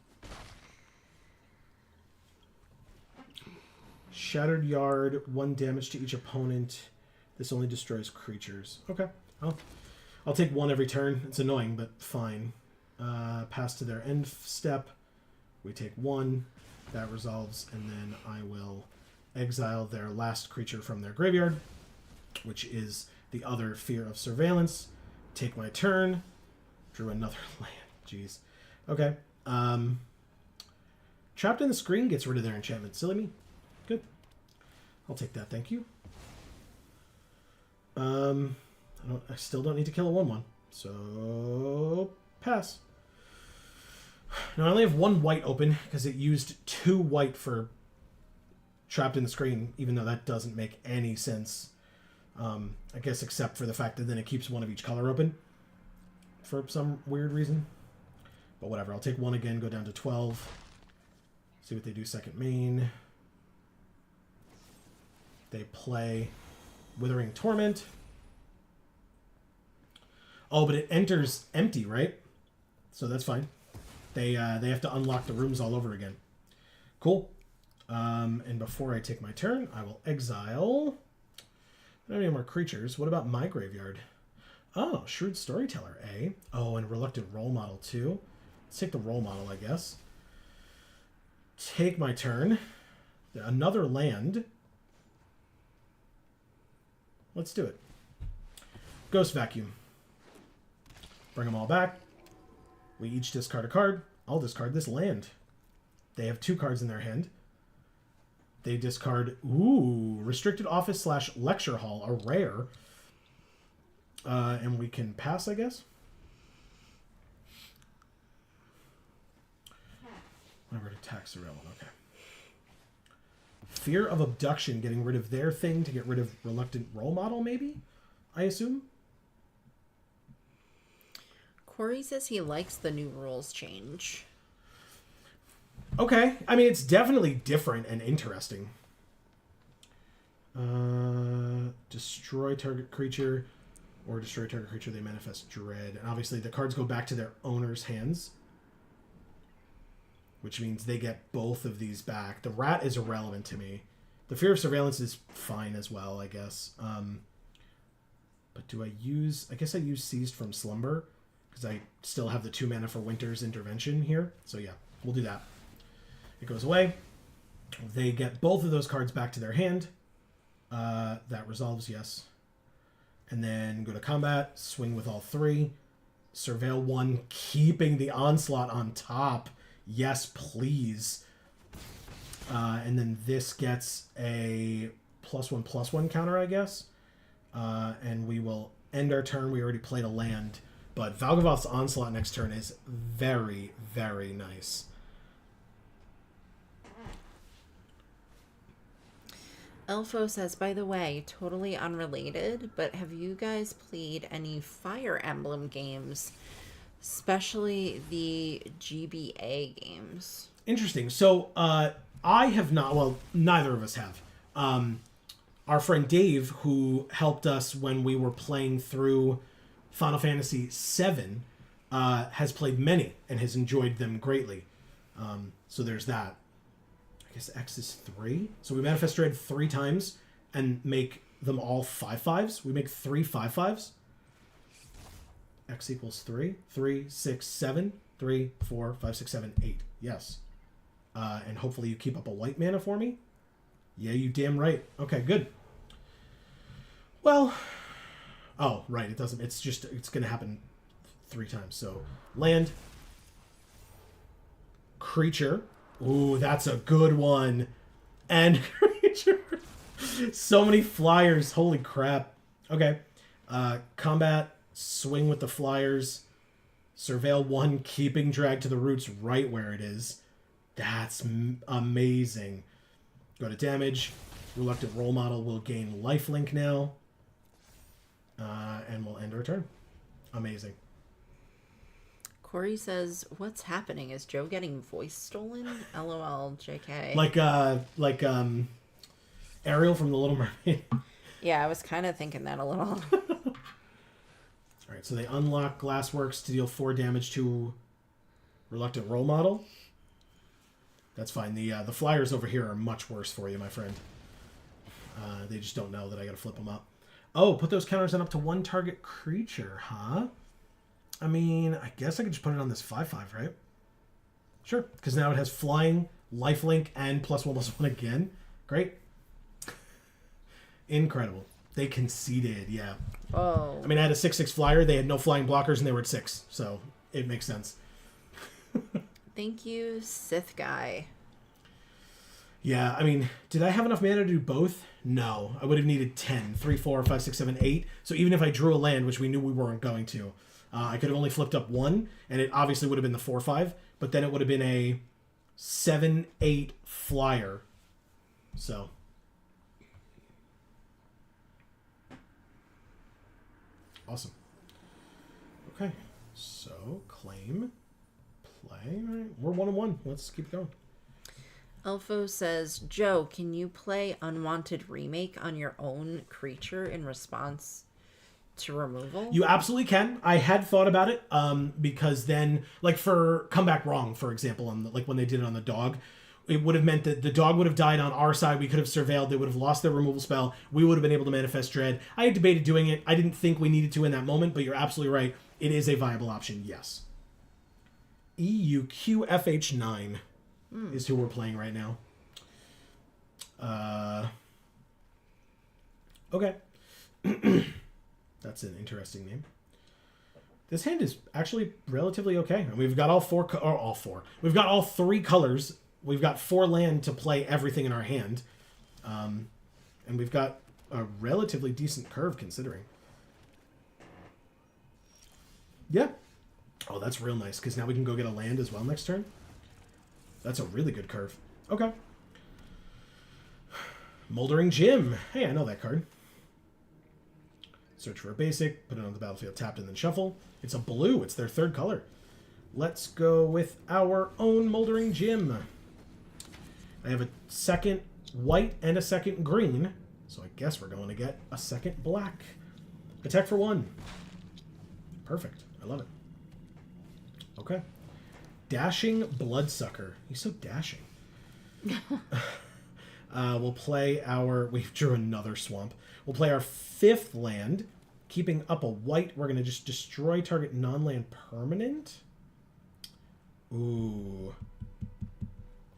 Shattered Yard, 1 damage to each opponent. This only destroys creatures. Okay. I'll take 1 every turn. It's annoying, but fine. Pass to their end step. We take 1. That resolves, and then I will exile their last creature from their graveyard, which is the other Fear of Surveillance. Take my turn. Drew another land. Jeez. Okay. Trapped in the Screen gets rid of their enchantment. Silly me. Good. I'll take that. Thank you. I still don't need to kill a 1/1. So pass. Now I only have 1 white open because it used 2 white for Trapped in the Screen, even though that doesn't make any sense. I guess except for the fact that then it keeps 1 of each color open for some weird reason. But whatever, I'll take 1 again, go down to 12. See what they do second main. They play Withering Torment. Oh, but it enters empty, right? So that's fine. They have to unlock the rooms all over again. Cool. And before I take my turn, I will exile. I don't have any more creatures. What about my graveyard? Oh, Shrewd Storyteller, eh? Oh, and Reluctant Role Model, too. Let's take the Role Model, I guess. Take my turn. Another land. Let's do it. Ghost Vacuum. Bring them all back. We each discard a card. I'll discard this land. They have 2 cards in their hand. They discard, Restricted Office / Lecture Hall, a rare. And we can pass, I guess. Remember to tax the real one, okay. Fear of Abduction, getting rid of their thing to get rid of Reluctant Role Model, maybe? I assume? Corey says he likes the new rules change. Okay. I mean, it's definitely different and interesting. Destroy target creature or destroy target creature they manifest dread. And obviously the cards go back to their owner's hands, which means they get both of these back. The rat is irrelevant to me. The Fear of Surveillance is fine as well, I guess. But do I use... I guess I use Seized from Slumber, because I still have the 2 mana for Winter's Intervention here. So yeah, we'll do that. It goes away. They get both of those cards back to their hand. That resolves, yes. And then go to combat, swing with all 3. Surveil 1, keeping the Onslaught on top. Yes, please. And then this gets a +1/+1 counter, I guess. And we will end our turn. We already played a land. But Valgavoth's Onslaught next turn is very, very nice. Elfo says, by the way, totally unrelated, but have you guys played any Fire Emblem games? Especially the GBA games. Interesting. So, I have not... Well, neither of us have. Our friend Dave, who helped us when we were playing through Final Fantasy VII, has played many and has enjoyed them greatly. So there's that. I guess X is 3. So we manifest dread 3 times and make them all 5/5s. We make 3 5/5s. X equals 3. 3, 6, 7. 3, 4, 5, 6, 7, 8. Yes. And hopefully you keep up a white mana for me. Yeah, you damn right. Okay, good. Well... Oh, right. It doesn't... It's just... It's going to happen 3 times. So, land. Creature. Ooh, that's a good one. And creature. So many flyers. Holy crap. Okay. Combat. Swing with the flyers. Surveil 1. Keeping drag to the roots right where it is. That's amazing. Go to damage. Reluctant Role Model will gain lifelink now. And we'll end our turn. Amazing. Corey says, what's happening? Is Joe getting voice stolen? LOL, JK. Like Ariel from The Little Mermaid. Yeah, I was kind of thinking that a little. Alright, so they unlock Glassworks to deal 4 damage to Reluctant Role Model. That's fine. The flyers over here are much worse for you, my friend. They just don't know that I gotta flip them up. Oh, put those counters on up to 1 target creature, huh? I mean, I guess I could just put it on this 5/5, right? Sure, because now it has flying, lifelink, and +1/+1 again. Great. Incredible. They conceded, yeah. Oh. I mean, I had a 6/6 flyer. They had no flying blockers, and they were at 6. So it makes sense. Thank you, Sith guy. Yeah, I mean, did I have enough mana to do both? No. I would have needed 10. 3, 4, 5, 6, 7, 8. So even if I drew a land, which we knew we weren't going to, I could have only flipped up 1, and it obviously would have been the 4/5, but then it would have been a 7/8 flyer. So. Awesome. Okay. So, claim, play. All right. We're 1-1. Let's keep going. Elfo says, Joe, can you play Unwanted Remake on your own creature in response to removal? You absolutely can. I had thought about it because then, like for Come Back Wrong, for example, like when they did it on the dog, it would have meant that the dog would have died on our side. We could have surveilled. They would have lost their removal spell. We would have been able to manifest dread. I had debated doing it. I didn't think we needed to in that moment, but you're absolutely right. It is a viable option, yes. EUQFH9 is who we're playing right now. Okay. That's an interesting name. This hand is actually relatively okay. And we've got all 4. We've got all 3 colors. We've got 4 land to play everything in our hand. And we've got a relatively decent curve considering. Yeah. Oh, that's real nice, because now we can go get a land as well next turn. That's a really good curve. Okay. Moldering Gym. Hey, I know that card. Search for a basic, put it on the battlefield, tapped, and then shuffle. It's a blue. It's their third color. Let's go with our own Moldering Gym. I have a second white and a second green, so I guess we're going to get a second black. Attack for 1. Perfect. I love it. Okay. Dashing Bloodsucker. He's so dashing. We'll play our... We drew another swamp. We'll play our 5th land. Keeping up a white, we're going to just destroy target non-land permanent. Ooh.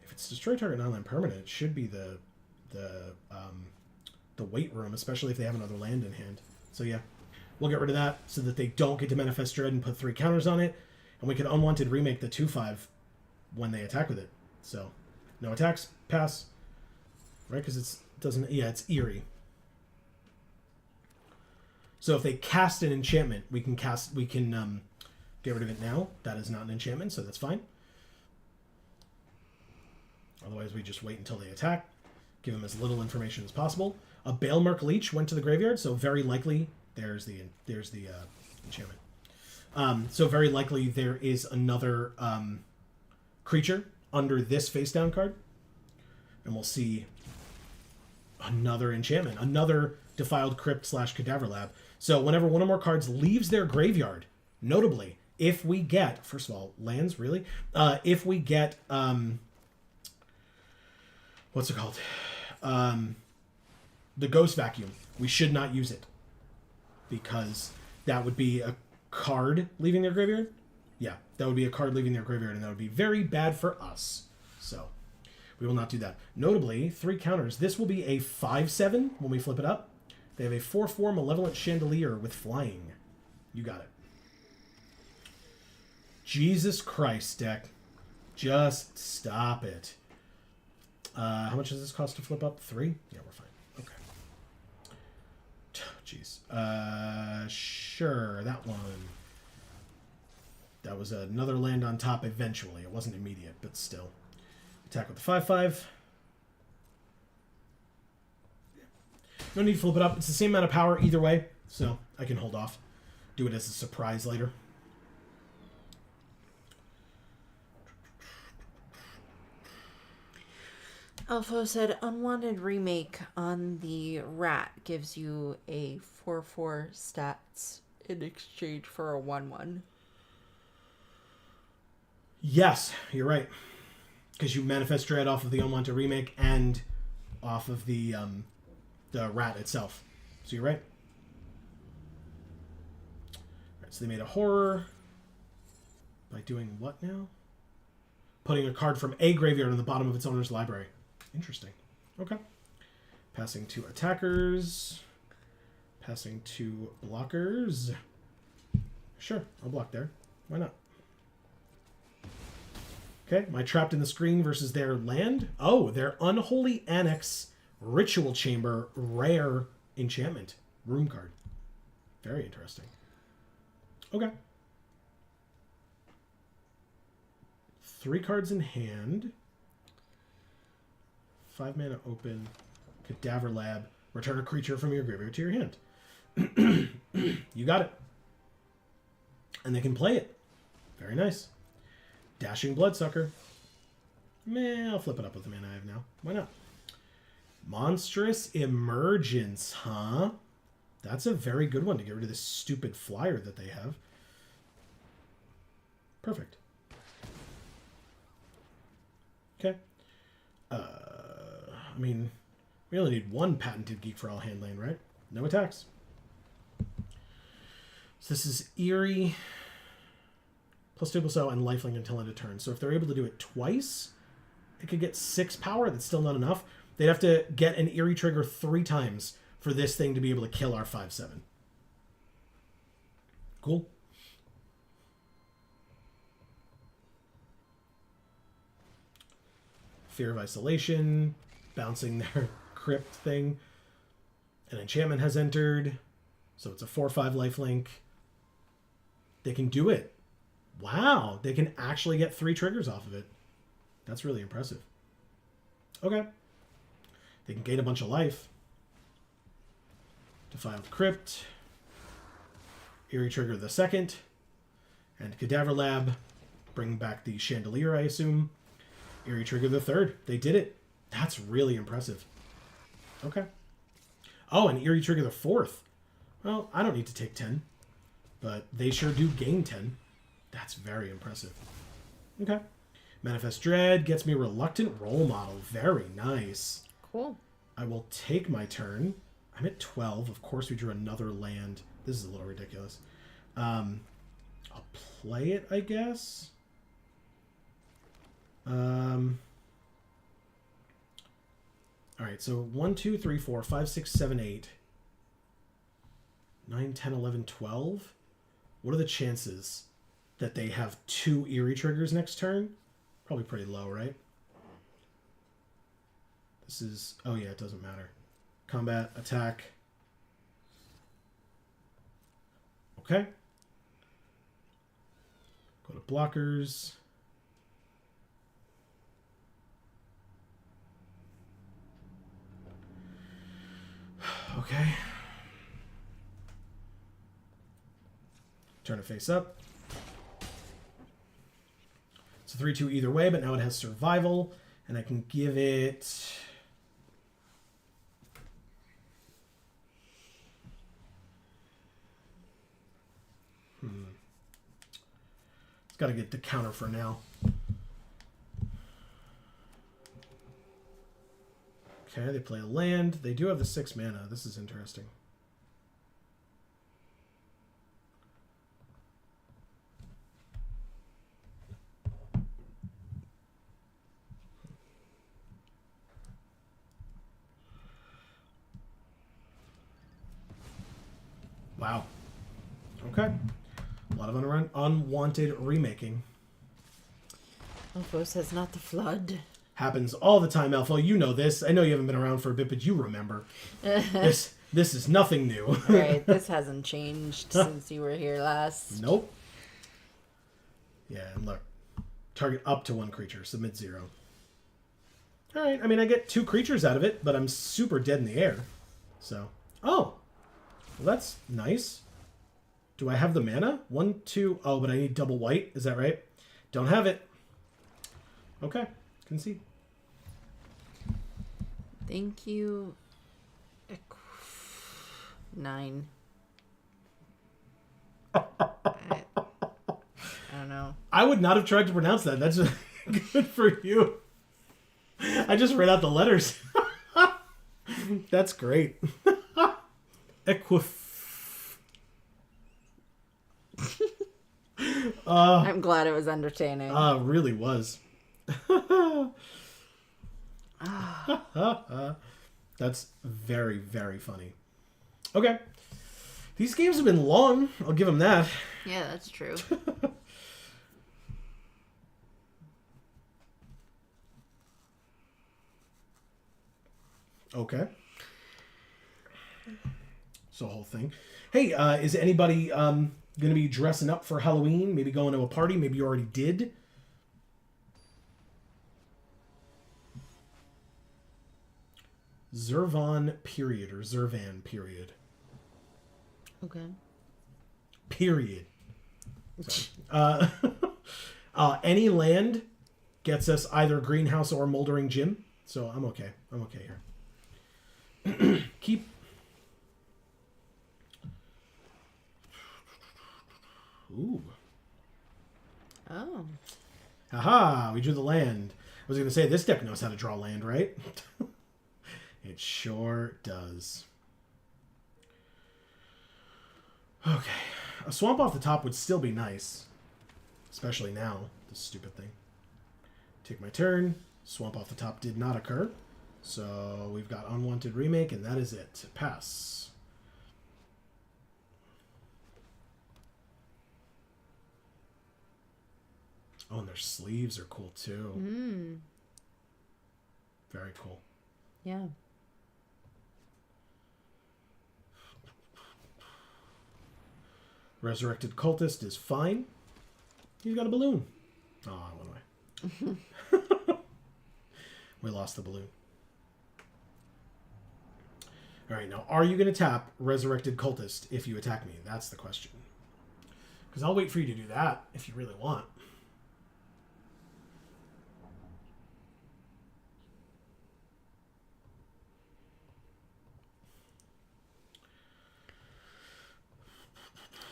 If it's destroy target non-land permanent, it should be the weight room, especially if they have another land in hand. So yeah, we'll get rid of that so that they don't get to Manifest Dread and put 3 counters on it. And we can unwanted remake the 2/5 when they attack with it. So, no attacks, pass. Right, because it's doesn't... Yeah, it's eerie. So if they cast an enchantment, we can get rid of it now. That is not an enchantment, so that's fine. Otherwise, we just wait until they attack. Give them as little information as possible. A Baelmerk Leech went to the graveyard, so very likely there's the enchantment. So very likely there is another creature under this face down card, and we'll see another enchantment, another Defiled Crypt / Cadaver Lab. So whenever one or more cards leaves their graveyard, notably, if we get, first of all, lands, really? If we get, what's it called? The Ghost Vacuum, we should not use it. Because that would be a card leaving their graveyard. Yeah, that would be a card leaving their graveyard, and that would be very bad for us. So, we will not do that. Notably, 3 counters. This will be a 5/7 when we flip it up. They have a 4/4 Malevolent Chandelier with flying. You got it. Jesus Christ, deck. Just stop it. How much does this cost to flip up? 3? Yeah, we're fine. Okay. Jeez. Sure, that one. That was another land on top eventually. It wasn't immediate, but still. Attack with the 5/5. No need to flip it up. It's the same amount of power either way, so I can hold off. Do it as a surprise later. Alpha said, unwanted remake on the rat gives you a 4/4 stats in exchange for a 1/1. Yes, you're right. Because you manifest dread off of the unwanted remake and off of the rat itself. So you're right. Alright, so they made a horror by doing what now? Putting a card from a graveyard on the bottom of its owner's library. Interesting. Okay. Passing to attackers. Passing to blockers. Sure, I'll block there. Why not? Okay, my Trapped in the Screen versus their land. Oh, their Unholy Annex Ritual Chamber rare enchantment. Room card. Very interesting. Okay. 3 cards in hand. 5 mana open. Cadaver Lab. Return a creature from your graveyard to your hand. You got it. And they can play it. Very nice. Dashing Bloodsucker. Meh, I'll flip it up with the mana I have now. Why not? Monstrous Emergence, huh? That's a very good one to get rid of this stupid flyer that they have. Perfect. Okay. I mean, we only need 1 patented Geek for all hand lane, right? No attacks. So this is Eerie, plus Table Cell, and Lifelink until end of turn. So if they're able to do it twice, they could get 6 power. That's still not enough. They'd have to get an Eerie trigger 3 times for this thing to be able to kill our 5/7. Cool. Fear of Isolation, bouncing their crypt thing. An enchantment has entered, so it's a 4/5 lifelink. They can do it. Wow, they can actually get 3 triggers off of it. That's really impressive. Okay. They can gain a bunch of life. Defiled Crypt. Eerie Trigger the second. And Cadaver Lab. Bring back the Chandelier, I assume. Eerie Trigger the third. They did it. That's really impressive. Okay. Oh, and Eerie Trigger the fourth. Well, I don't need to take 10. But they sure do gain 10. That's very impressive. Okay. Manifest Dread gets me Reluctant Role Model. Very nice. Cool. I will take my turn. I'm at 12. Of course, we drew another land. This is a little ridiculous. I'll play it, I guess. All right, so 1, 2, 3, 4, 5, 6, 7, 8, 9, 10, 11, 12. What are the chances that they have 2 Eerie Triggers next turn? Probably pretty low, right? This is... Oh, yeah, it doesn't matter. Combat, attack. Okay. Go to blockers. Okay. Turn it face up. It's a 3-2 either way, but now it has survival, and I can give it... It's got to get the counter for now. Okay, they play a land. They do have the 6 mana. This is interesting. Wow. Okay. A lot of unwanted remaking. Elfo says not the flood. Happens all the time, Elfo. You know this. I know you haven't been around for a bit, but you remember. This is nothing new. Right, this hasn't changed since you were here last. Nope. Yeah, and look. Target up to 1 creature. Submit 0. Alright, I mean, I get 2 creatures out of it, but I'm super dead in the air. So, oh. Well, that's nice. Do I have the mana? 1, 2... Oh, but I need double white. Is that right? Don't have it. Okay. Concede. Thank you. 9. I don't know. I would not have tried to pronounce that. That's good for you. I just read out the letters. That's great. I'm glad it was entertaining. Really was. That's very, very funny. Okay. These games have been long. I'll give them that. Yeah, that's true. Okay. So, whole thing. Hey, is anybody going to be dressing up for Halloween? Maybe going to a party? Maybe you already did? Zervan period or Zervan period. Okay. Period. Any land gets us either Greenhouse or Moldering Gym. So I'm okay. I'm okay here. Keep. Ooh. Oh. Haha, we drew the land. I was going to say, this deck knows how to draw land, right? It sure does. Okay. A swamp off the top would still be nice. Especially now. This stupid thing. Take my turn. Swamp off the top did not occur. So we've got Unwanted Remake, and that is it. Pass. Oh, and their sleeves are cool, too. Mm. Very cool. Yeah. Resurrected Cultist is fine. He's got a balloon. Oh, I went away. We lost the balloon. All right, now, are you going to tap Resurrected Cultist if you attack me? That's the question. Because I'll wait for you to do that if you really want.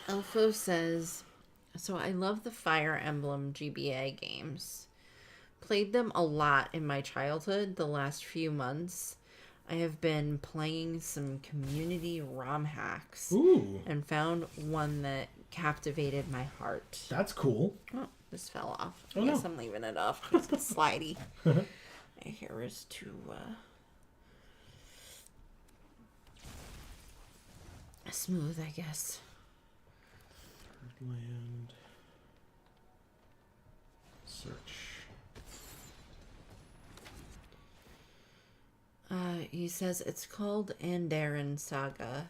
Elfo says, so I love the Fire Emblem GBA games. Played them a lot in my childhood the last few months. I have been playing some community ROM hacks. Ooh. And found one that captivated my heart. That's cool. Oh, this fell off. Oh, I guess no. I'm leaving it off because it's slidey. Here is too smooth, I guess. Land. Search. He says it's called Andarin Saga.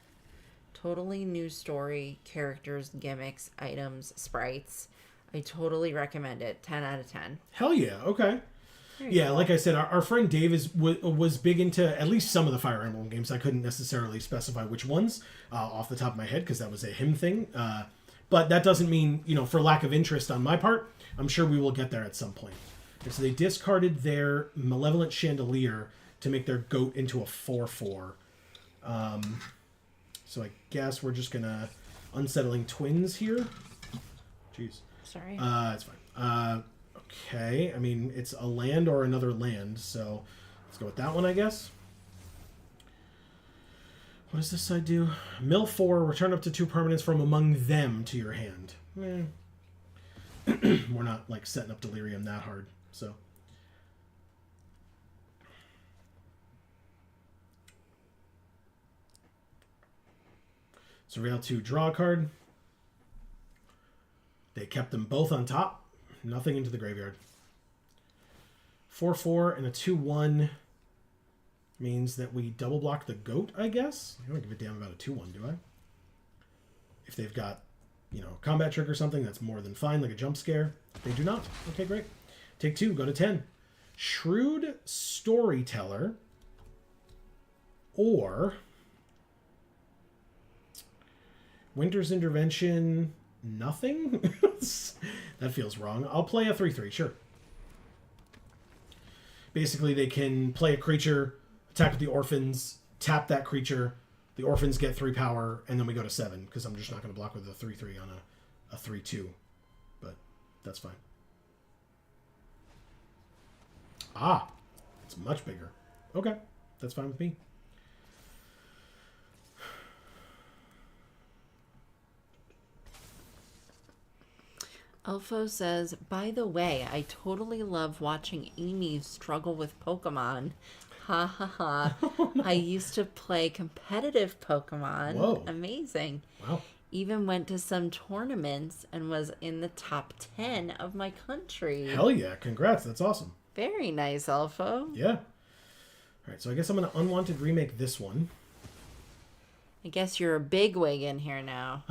Totally new story, characters, gimmicks, items, sprites. I totally recommend it. 10 out of 10. Hell yeah. Okay. Yeah, like I said, our friend Dave was big into at least some of the Fire Emblem games. I couldn't necessarily specify which ones off the top of my head because that was a him thing. But that doesn't mean, for lack of interest on my part. I'm sure we will get there at some point. And so they discarded their Malevolent Chandelier to make their goat into a 4/4. So I guess we're just going to Unsettling Twins here. Jeez. Sorry. It's fine. Okay. I mean, it's a land or another land, so let's go with that one, I guess. What does this side do? Mill 4, return up to 2 permanents from among them to your hand. We're not, setting up Delirium that hard, so... Surveil 2, draw a card. They kept them both on top. Nothing into the graveyard. 4/4 and a 2/1 means that we double block the goat, I guess. I don't give a damn about a 2/1, do I? If they've got, combat trick or something, that's more than fine, like a jump scare. They do not. Okay, great. Take 2, go to 10. Shrewd Storyteller or Winter's Intervention, nothing? That feels wrong. I'll play a 3/3, sure. Basically, they can play a creature, attack with the orphans, tap that creature, the orphans get 3 power, and then we go to 7, because I'm just not going to block with a 3/3 on a 3/2. But that's fine. Ah, it's much bigger. Okay, that's fine with me. Elfo says, by the way, I totally love watching Amy struggle with Pokemon. Ha ha ha. Oh, no. I used to play competitive Pokemon. Whoa. Amazing. Wow. Even went to some tournaments and was in the top 10 of my country. Hell yeah. Congrats. That's awesome. Very nice, Elfo. Yeah. All right, so I guess I'm going to Unwanted Remake this one. I guess you're a bigwig in here now.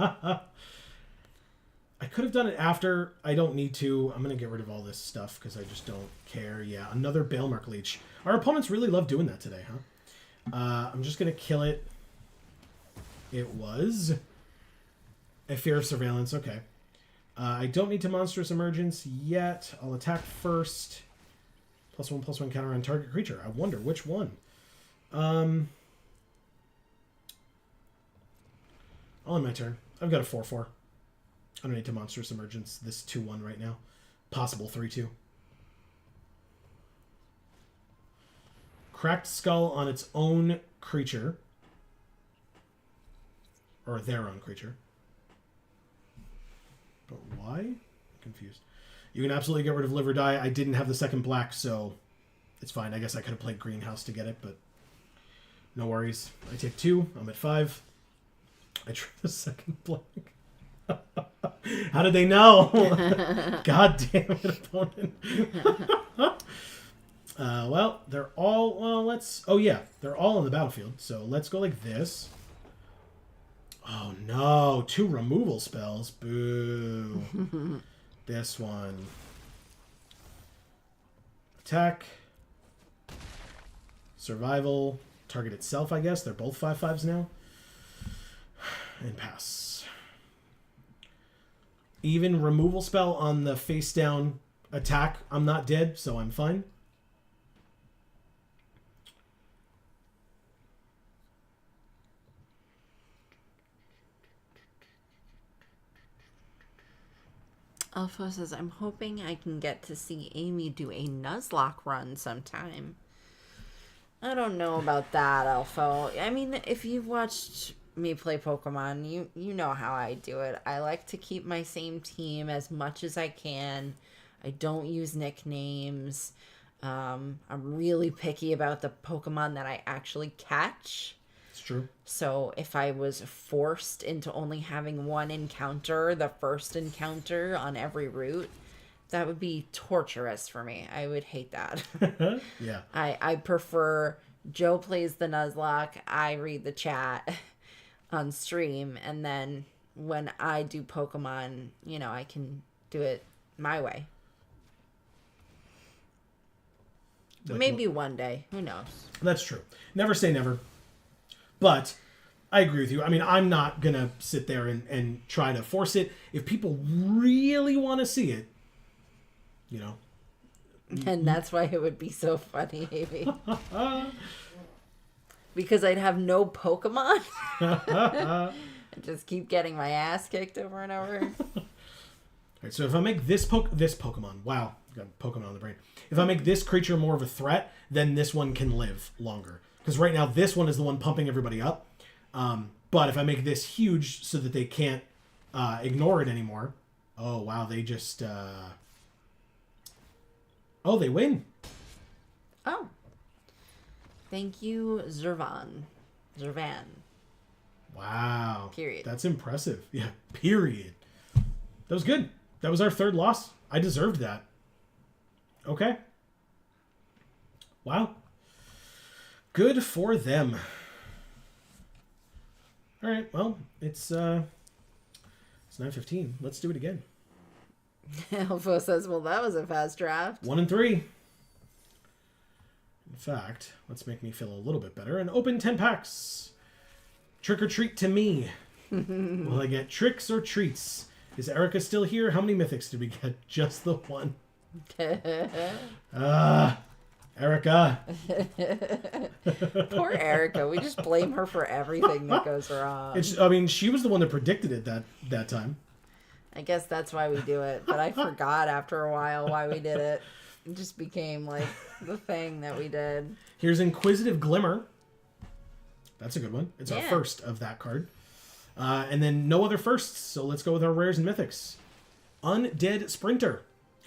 I could have done it after. I don't need to. I'm going to get rid of all this stuff because I just don't care. Yeah, another Balemark Leech. Our opponents really love doing that today, huh? I'm just going to kill it. It was a Fear of Surveillance. Okay. I don't need to Monstrous Emergence yet. I'll attack first. +1/+1 counter on target creature. I wonder which one. All in my turn. I've got a 4/4. I don't need to Monstrous Emergence this 2/1 right now. Possible 3/2. Cracked Skull on its own creature. Or their own creature. But why? I'm confused. You can absolutely get rid of Live or Die. I didn't have the second black, so it's fine. I guess I could have played Greenhouse to get it, but no worries. I take 2. I'm at 5. I try the second black. How did they know? God damn it, opponent. Well, they're all... Well, let's... Oh, yeah. They're all on the battlefield. So let's go like this. Oh, no. 2 removal spells. Boo. This one. Attack. Survival. target itself, I guess. They're both 5/5s now. And pass. Even removal spell on the face down attack. I'm not dead, so I'm fine. Alpha says, I'm hoping I can get to see Amy do a Nuzlocke run sometime. I don't know about that, Alpha. I mean, if you've watched me play Pokemon, you know how I do it. I like to keep my same team as much as I can. I don't use nicknames. I'm really picky about the Pokemon that I actually catch. It's true. So if I was forced into only having one encounter, the first encounter on every route, that would be torturous for me. I would hate that. Yeah. I prefer Joe plays the Nuzlocke, I read the chat on stream, and then when I do Pokemon, I can do it my way. Like maybe one day. Who knows? That's true. Never say never. But I agree with you. I mean, I'm not going to sit there and try to force it. If people really want to see it, And that's why it would be so funny, Amy. Because I'd have no Pokemon. I just keep getting my ass kicked over and over. All right, so if I make this Pokemon, wow, got Pokemon on the brain. If I make this creature more of a threat, then this one can live longer. Because right now, this one is the one pumping everybody up. But if I make this huge so that they can't ignore it anymore, oh, wow, they just... Oh, they win. Oh. Thank you, Zervan. Wow. Period. That's impressive. Yeah, period. That was good. That was our third loss. I deserved that. Okay. Wow. Good for them. All right. Well, it's 9:15. Let's do it again. Alpha says, well, that was a fast draft. 1 and 3. In fact, let's make me feel a little bit better and open 10 packs. Trick or treat to me. Will I get tricks or treats? Is Erica still here? How many mythics did we get? Just the one. Erica. Poor Erica. We just blame her for everything that goes wrong. She was the one that predicted it that time. I guess that's why we do it. But I forgot after a while why we did it. It just became like the thing that we did. Here's Inquisitive Glimmer. That's a good one. It's our first of that card. And then no other firsts, so let's go with our rares and mythics. Undead Sprinter.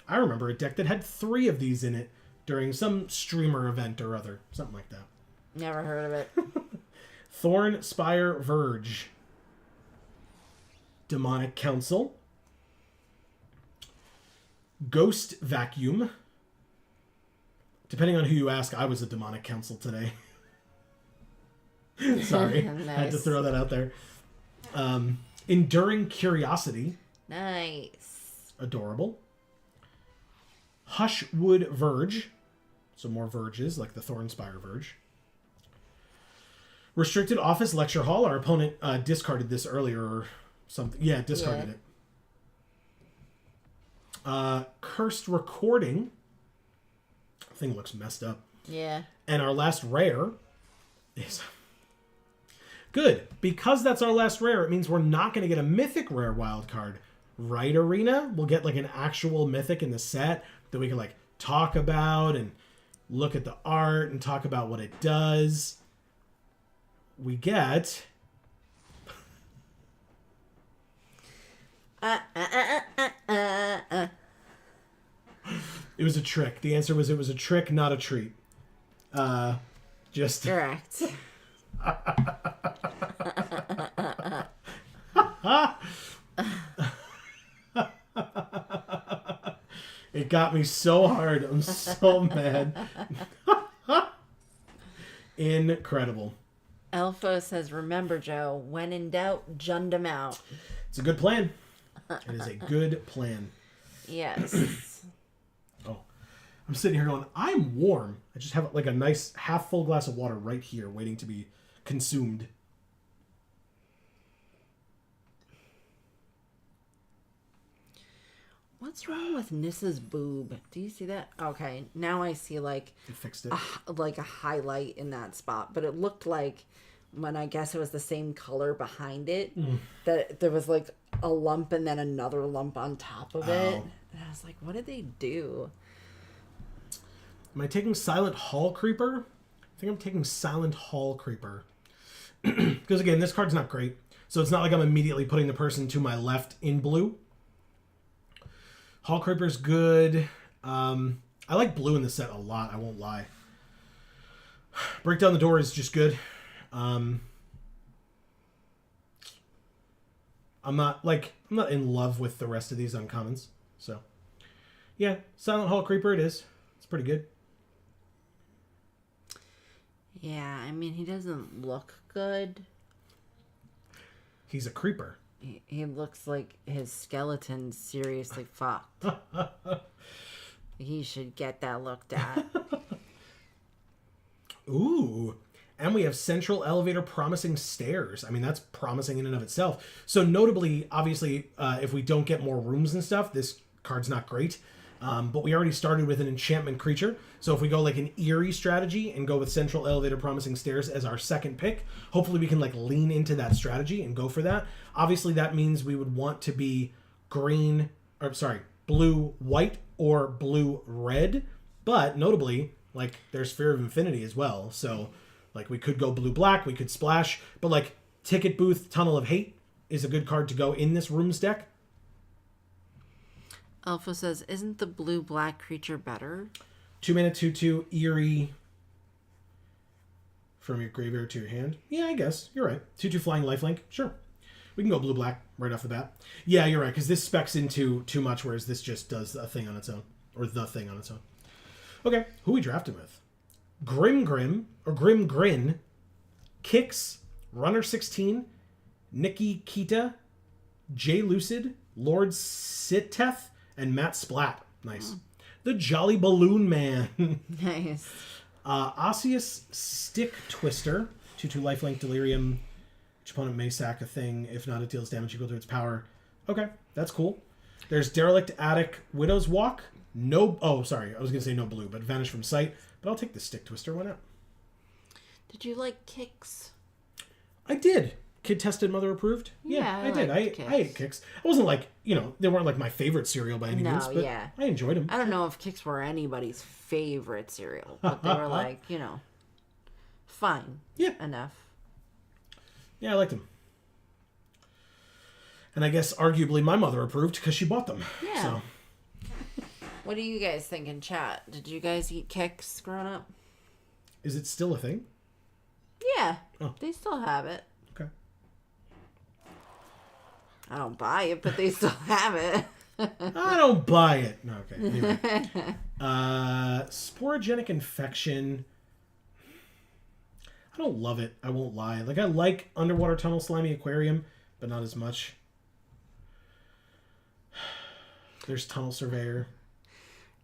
I remember a deck that had 3 of these in it during some streamer event or other. Something like that. Never heard of it. Thorn Spire Verge. Demonic Council. Ghost Vacuum. Depending on who you ask, I was a Demonic Council today. Sorry. Nice. I had to throw that out there. Enduring Curiosity. Nice. Adorable. Hushwood Verge. So more Verges, like the Thornspire Verge. Restricted Office Lecture Hall. Our opponent discarded this earlier or something. Yeah, discarded it. Cursed Recording. Thing looks messed up. Yeah. And our last rare is... Good. Because that's our last rare, it means we're not going to get a mythic rare wild card. Right, Arena? We'll get like an actual mythic in the set that we can like talk about and look at the art and talk about what it does. We get... It was a trick. The answer was it was a trick, not a treat. Just... Correct. It got me so hard. I'm so mad. Incredible. Elfo says, remember, Joe, when in doubt, jund them out. It's a good plan. It is a good plan. Yes. Oh. I'm sitting here going, I'm warm. I just have like a nice half full glass of water right here waiting to be consumed. What's wrong with Nissa's boob? Do you see that? Okay, now I see like It fixed it. like a highlight in that spot, but it looked like when I guess it was the same color behind it that there was like a lump and then another lump on top of it. And I was like, what did they do? Am I taking Silent Hall Creeper? I think I'm taking Silent Hall Creeper. Because again, this card's not great. So it's not like I'm immediately putting the person to my left in blue. Hall Creeper's good. I like blue in the set a lot, I won't lie. Break Down the Door is just good. I'm not in love with the rest of these uncommons. So yeah, Silent Hall Creeper it is. It's pretty good. Yeah, I mean, he doesn't look good. He's a creeper. He looks like his skeleton's seriously fucked. He should get that looked at. Ooh. And we have Central Elevator Promising Stairs. I mean, that's promising in and of itself. So notably, obviously, if we don't get more rooms and stuff, this card's not great. But we already started with an enchantment creature. So if we go like an eerie strategy and go with Central Elevator Promising Stairs as our second pick, hopefully we can like lean into that strategy and go for that. Obviously that means we would want to be blue white or blue red. But notably, like there's Fear of Infinity as well. So like we could go blue black, we could splash, but like Ticket Booth Tunnel of Hate is a good card to go in this rooms deck. Alpha says, isn't the blue-black creature better? 2-mana 2/2 eerie from your graveyard to your hand. Yeah, I guess. You're right. 2/2 flying lifelink. Sure. We can go blue-black right off the bat. Yeah, you're right, because this specs into too much, whereas this just does a thing on its own. Or the thing on its own. Okay, who we drafted with? Grim Grin, Kix, Runner 16, Nikki Kita, Jay Lucid, Lord Siteth, and Matt Splat. Nice. The Jolly Balloon Man. Nice. Osseous Stick Twister. 2/2 lifelink delirium. Each opponent may sack a thing. If not, it deals damage equal to its power. Okay, that's cool. There's Derelict Attic Widow's Walk. No. Oh, sorry. I was going to say no blue, but Vanish from Sight. But I'll take the Stick Twister. Why not? Did you like Kix? I did. Kid tested, mother approved. Yeah, I did. I ate Kix. I wasn't like, they weren't like my favorite cereal by any means, but yeah. I enjoyed them. I don't know if Kix were anybody's favorite cereal, but they were like, fine. Yeah. Enough. Yeah, I liked them. And I guess arguably my mother approved because she bought them. Yeah. So. What do you guys think in chat? Did you guys eat Kix growing up? Is it still a thing? Yeah. Oh. They still have it. Okay. I don't buy it, but they still have it. I don't buy it. No, okay. Anyway. Sporogenic Infection. I don't love it. I won't lie. Like, I like Underwater Tunnel Slimy Aquarium, but not as much. There's Tunnel Surveyor.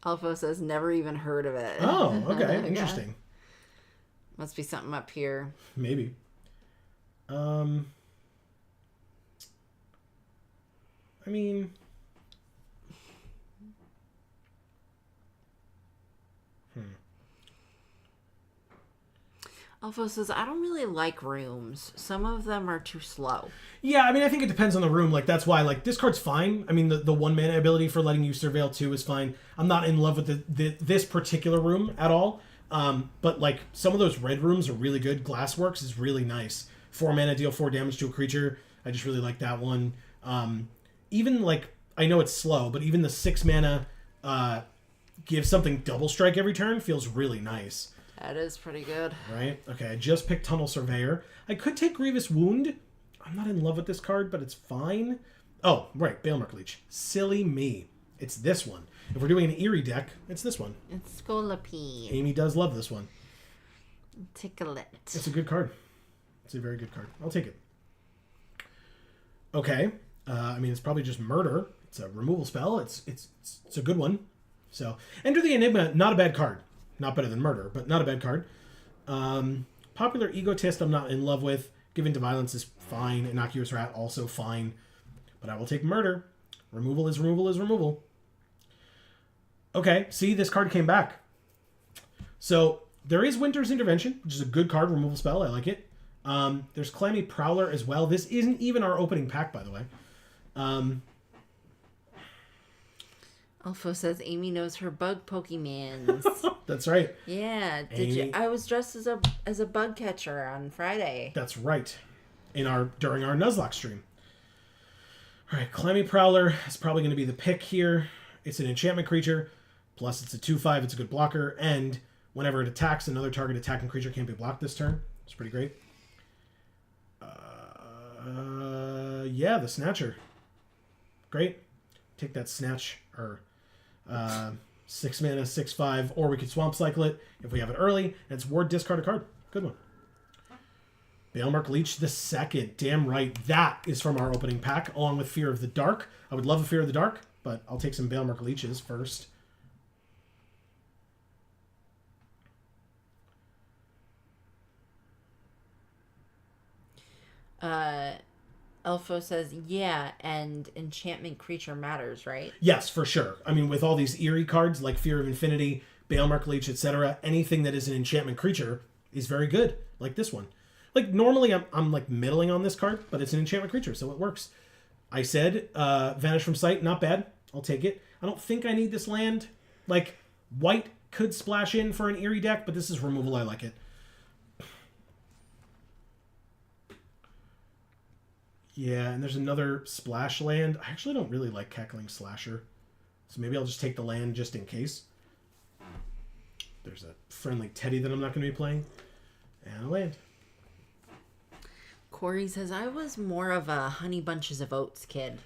Alpha says, never even heard of it. Oh, okay. Interesting. Yeah. Must be something up here. Maybe. I mean... Alpha says, I don't really like rooms. Some of them are too slow. Yeah, I mean, I think it depends on the room. Like, that's why, like, this card's fine. I mean, the 1 mana ability for letting you Surveil 2 is fine. I'm not in love with this particular room at all. But, like, some of those red rooms are really good. Glassworks is really nice. 4 mana, deal 4 damage to a creature. I just really like that one. Even, like, I know it's slow, but even the 6 mana give something double strike every turn feels really nice. That is pretty good. Right? Okay, I just picked Tunnel Surveyor. I could take Grievous Wound. I'm not in love with this card, but it's fine. Oh, right, Balemark Leech. Silly me. It's this one. If we're doing an Eerie deck, it's this one. It's Scolipede. Amy does love this one. Tickle it. It's a good card. It's a very good card. I'll take it. Okay. I mean, it's probably just Murder. It's a removal spell. It's a good one. So, Enter the Enigma, not a bad card. Not better than Murder, but not a bad card. Popular Egotist, I'm not in love with. Given to Violence is fine. Innocuous Rat, also fine. But I will take Murder. Removal is removal is removal. Okay, see, this card came back. So, there is Winter's Intervention, which is a good card, removal spell. I like it. There's Clammy Prowler as well. This isn't even our opening pack, by the way. Alpha says Amy knows her bug Pokemans. That's right. Yeah. Amy. I was dressed as a bug catcher on Friday. That's right. During our Nuzlocke stream. Alright, Clammy Prowler is probably going to be the pick here. It's an enchantment creature. Plus it's a 2/5, it's a good blocker, and whenever it attacks, another target attacking creature can't be blocked this turn. It's pretty great. Yeah, the Snatcher. Great. Take that Snatch, or 6 mana, 6/5, or we could Swamp Cycle it if we have it early, and it's Ward, discard a card. Good one. Balemark Leech the second. Damn right. That is from our opening pack, along with Fear of the Dark. I would love a Fear of the Dark, but I'll take some Balemark Leeches first. Elfo says, yeah, and enchantment creature matters, right? Yes, for sure. I mean, with all these eerie cards like Fear of Infinity, Balemark Leech, etc., anything that is an enchantment creature is very good, like this one. Like, normally I'm like middling on this card, but it's an enchantment creature, so it works. I said, Vanish from Sight, not bad. I'll take it. I don't think I need this land. Like, white could splash in for an eerie deck, but this is removal. I like it. Yeah, and there's another splash land. I actually don't really like Cackling Slasher, so maybe I'll just take the land just in case. There's a friendly Teddy that I'm not going to be playing. And a land. Corey says, I was more of a Honey Bunches of Oats kid.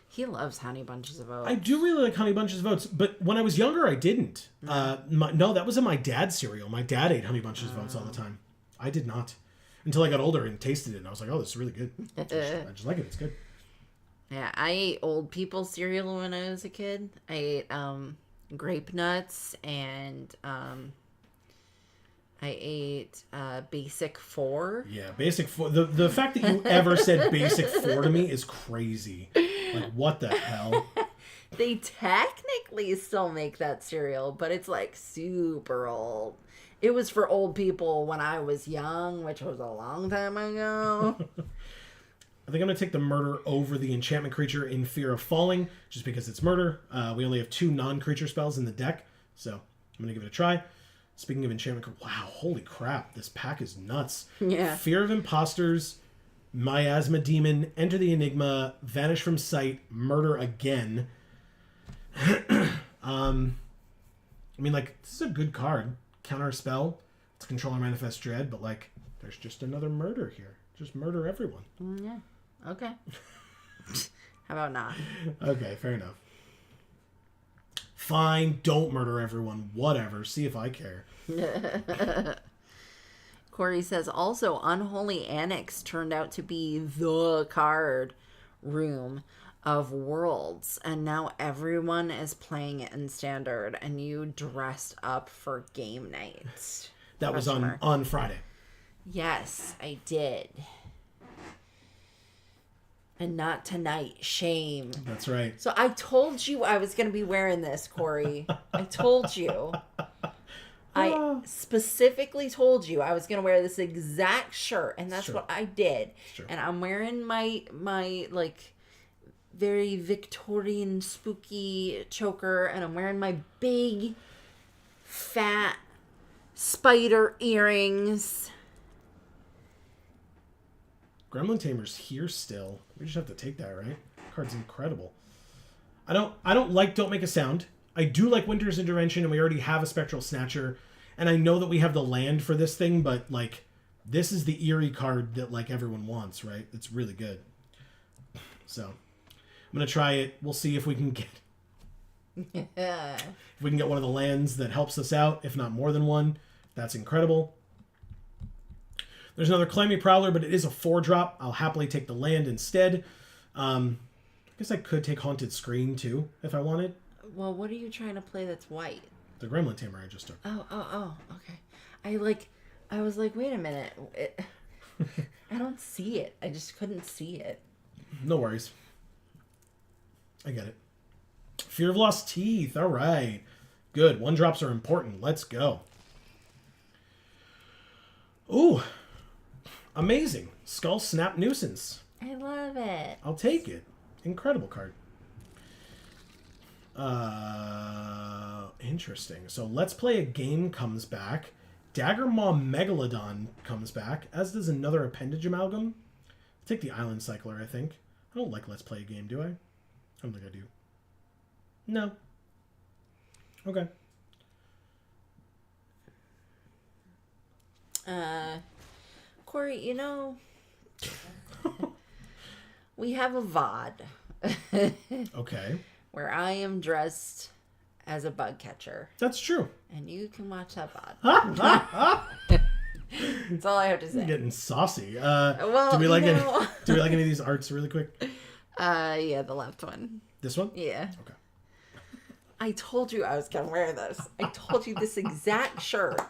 He loves Honey Bunches of Oats. I do really like Honey Bunches of Oats, but when I was younger, I didn't. No, that was in my dad's cereal. My dad ate Honey Bunches of Oats all the time. I did not. Until I got older and tasted it, and I was like, oh, this is really good. I just like it. It's good. Yeah, I ate Old People cereal when I was a kid. I ate Grape Nuts, and I ate Basic 4. Yeah, Basic 4. The fact that you ever said Basic 4 to me is crazy. Like, what the hell? They technically still make that cereal, but it's like super old. It was for old people when I was young, which was a long time ago. I think I'm going to take the Murder over the enchantment creature in Fear of Falling, just because it's Murder. We only have 2 non-creature spells in the deck, so I'm going to give it a try. Speaking of enchantment, wow, holy crap, this pack is nuts. Yeah. Fear of Imposters, Miasma Demon, Enter the Enigma, Vanish from Sight, Murder again. I mean, like, this is a good card. Counter spell. It's Control or Manifest Dread, but, like, there's just another murder here. Just murder everyone. Yeah. Okay. How about not? Okay, fair enough. Fine, don't murder everyone. Whatever. See if I care. Corey says, also, Unholy Annex turned out to be the card room of Worlds, and now everyone is playing it in Standard, and you dressed up for game night. That was on Friday. Yes, I did. And not tonight. Shame. That's right. So I told you I was going to be wearing this, Corey. I told you. I specifically told you I was going to wear this exact shirt, and that's what I did. And I'm wearing my like very Victorian spooky choker, and I'm wearing my big fat spider earrings. Gremlin Tamer's here still. We just have to take that, right? Card's incredible. I don't like Don't Make a Sound. I do like Winter's Intervention, and we already have a Spectral Snatcher, and I know that we have the land for this thing, but like this is the eerie card that like everyone wants, right? It's really good. So I'm gonna try it. We'll see if we can get if we can get one of the lands that helps us out. If not more than one, that's incredible. There's another Clammy Prowler, but it is a 4-drop. I'll happily take the land instead. I guess I could take Haunted Screen too if I wanted. Well, what are you trying to play that's white? The Gremlin Tamer I just took. Oh, okay. I was like, wait a minute. I don't see it. I just couldn't see it. No worries. I get it. Fear of Lost Teeth. All right. Good. 1-drops are important. Let's go. Ooh. Amazing. Skull Snap Nuisance. I love it. I'll take it. Incredible card. Interesting. So Let's Play a Game comes back. Daggermaw Megalodon comes back, as does another Appendage Amalgam. I'll take the Island Cycler, I think. I don't like Let's Play a Game, do I? I don't think I do. No. Okay. Corey, you know, we have a VOD. Okay. Where I am dressed as a bug catcher. That's true. And you can watch that VOD. That's all I have to say. You're getting saucy. Well, do we like any of these arts really quick? Yeah, the left one. This one? Yeah. Okay. I told you I was gonna wear this. I told you this exact shirt.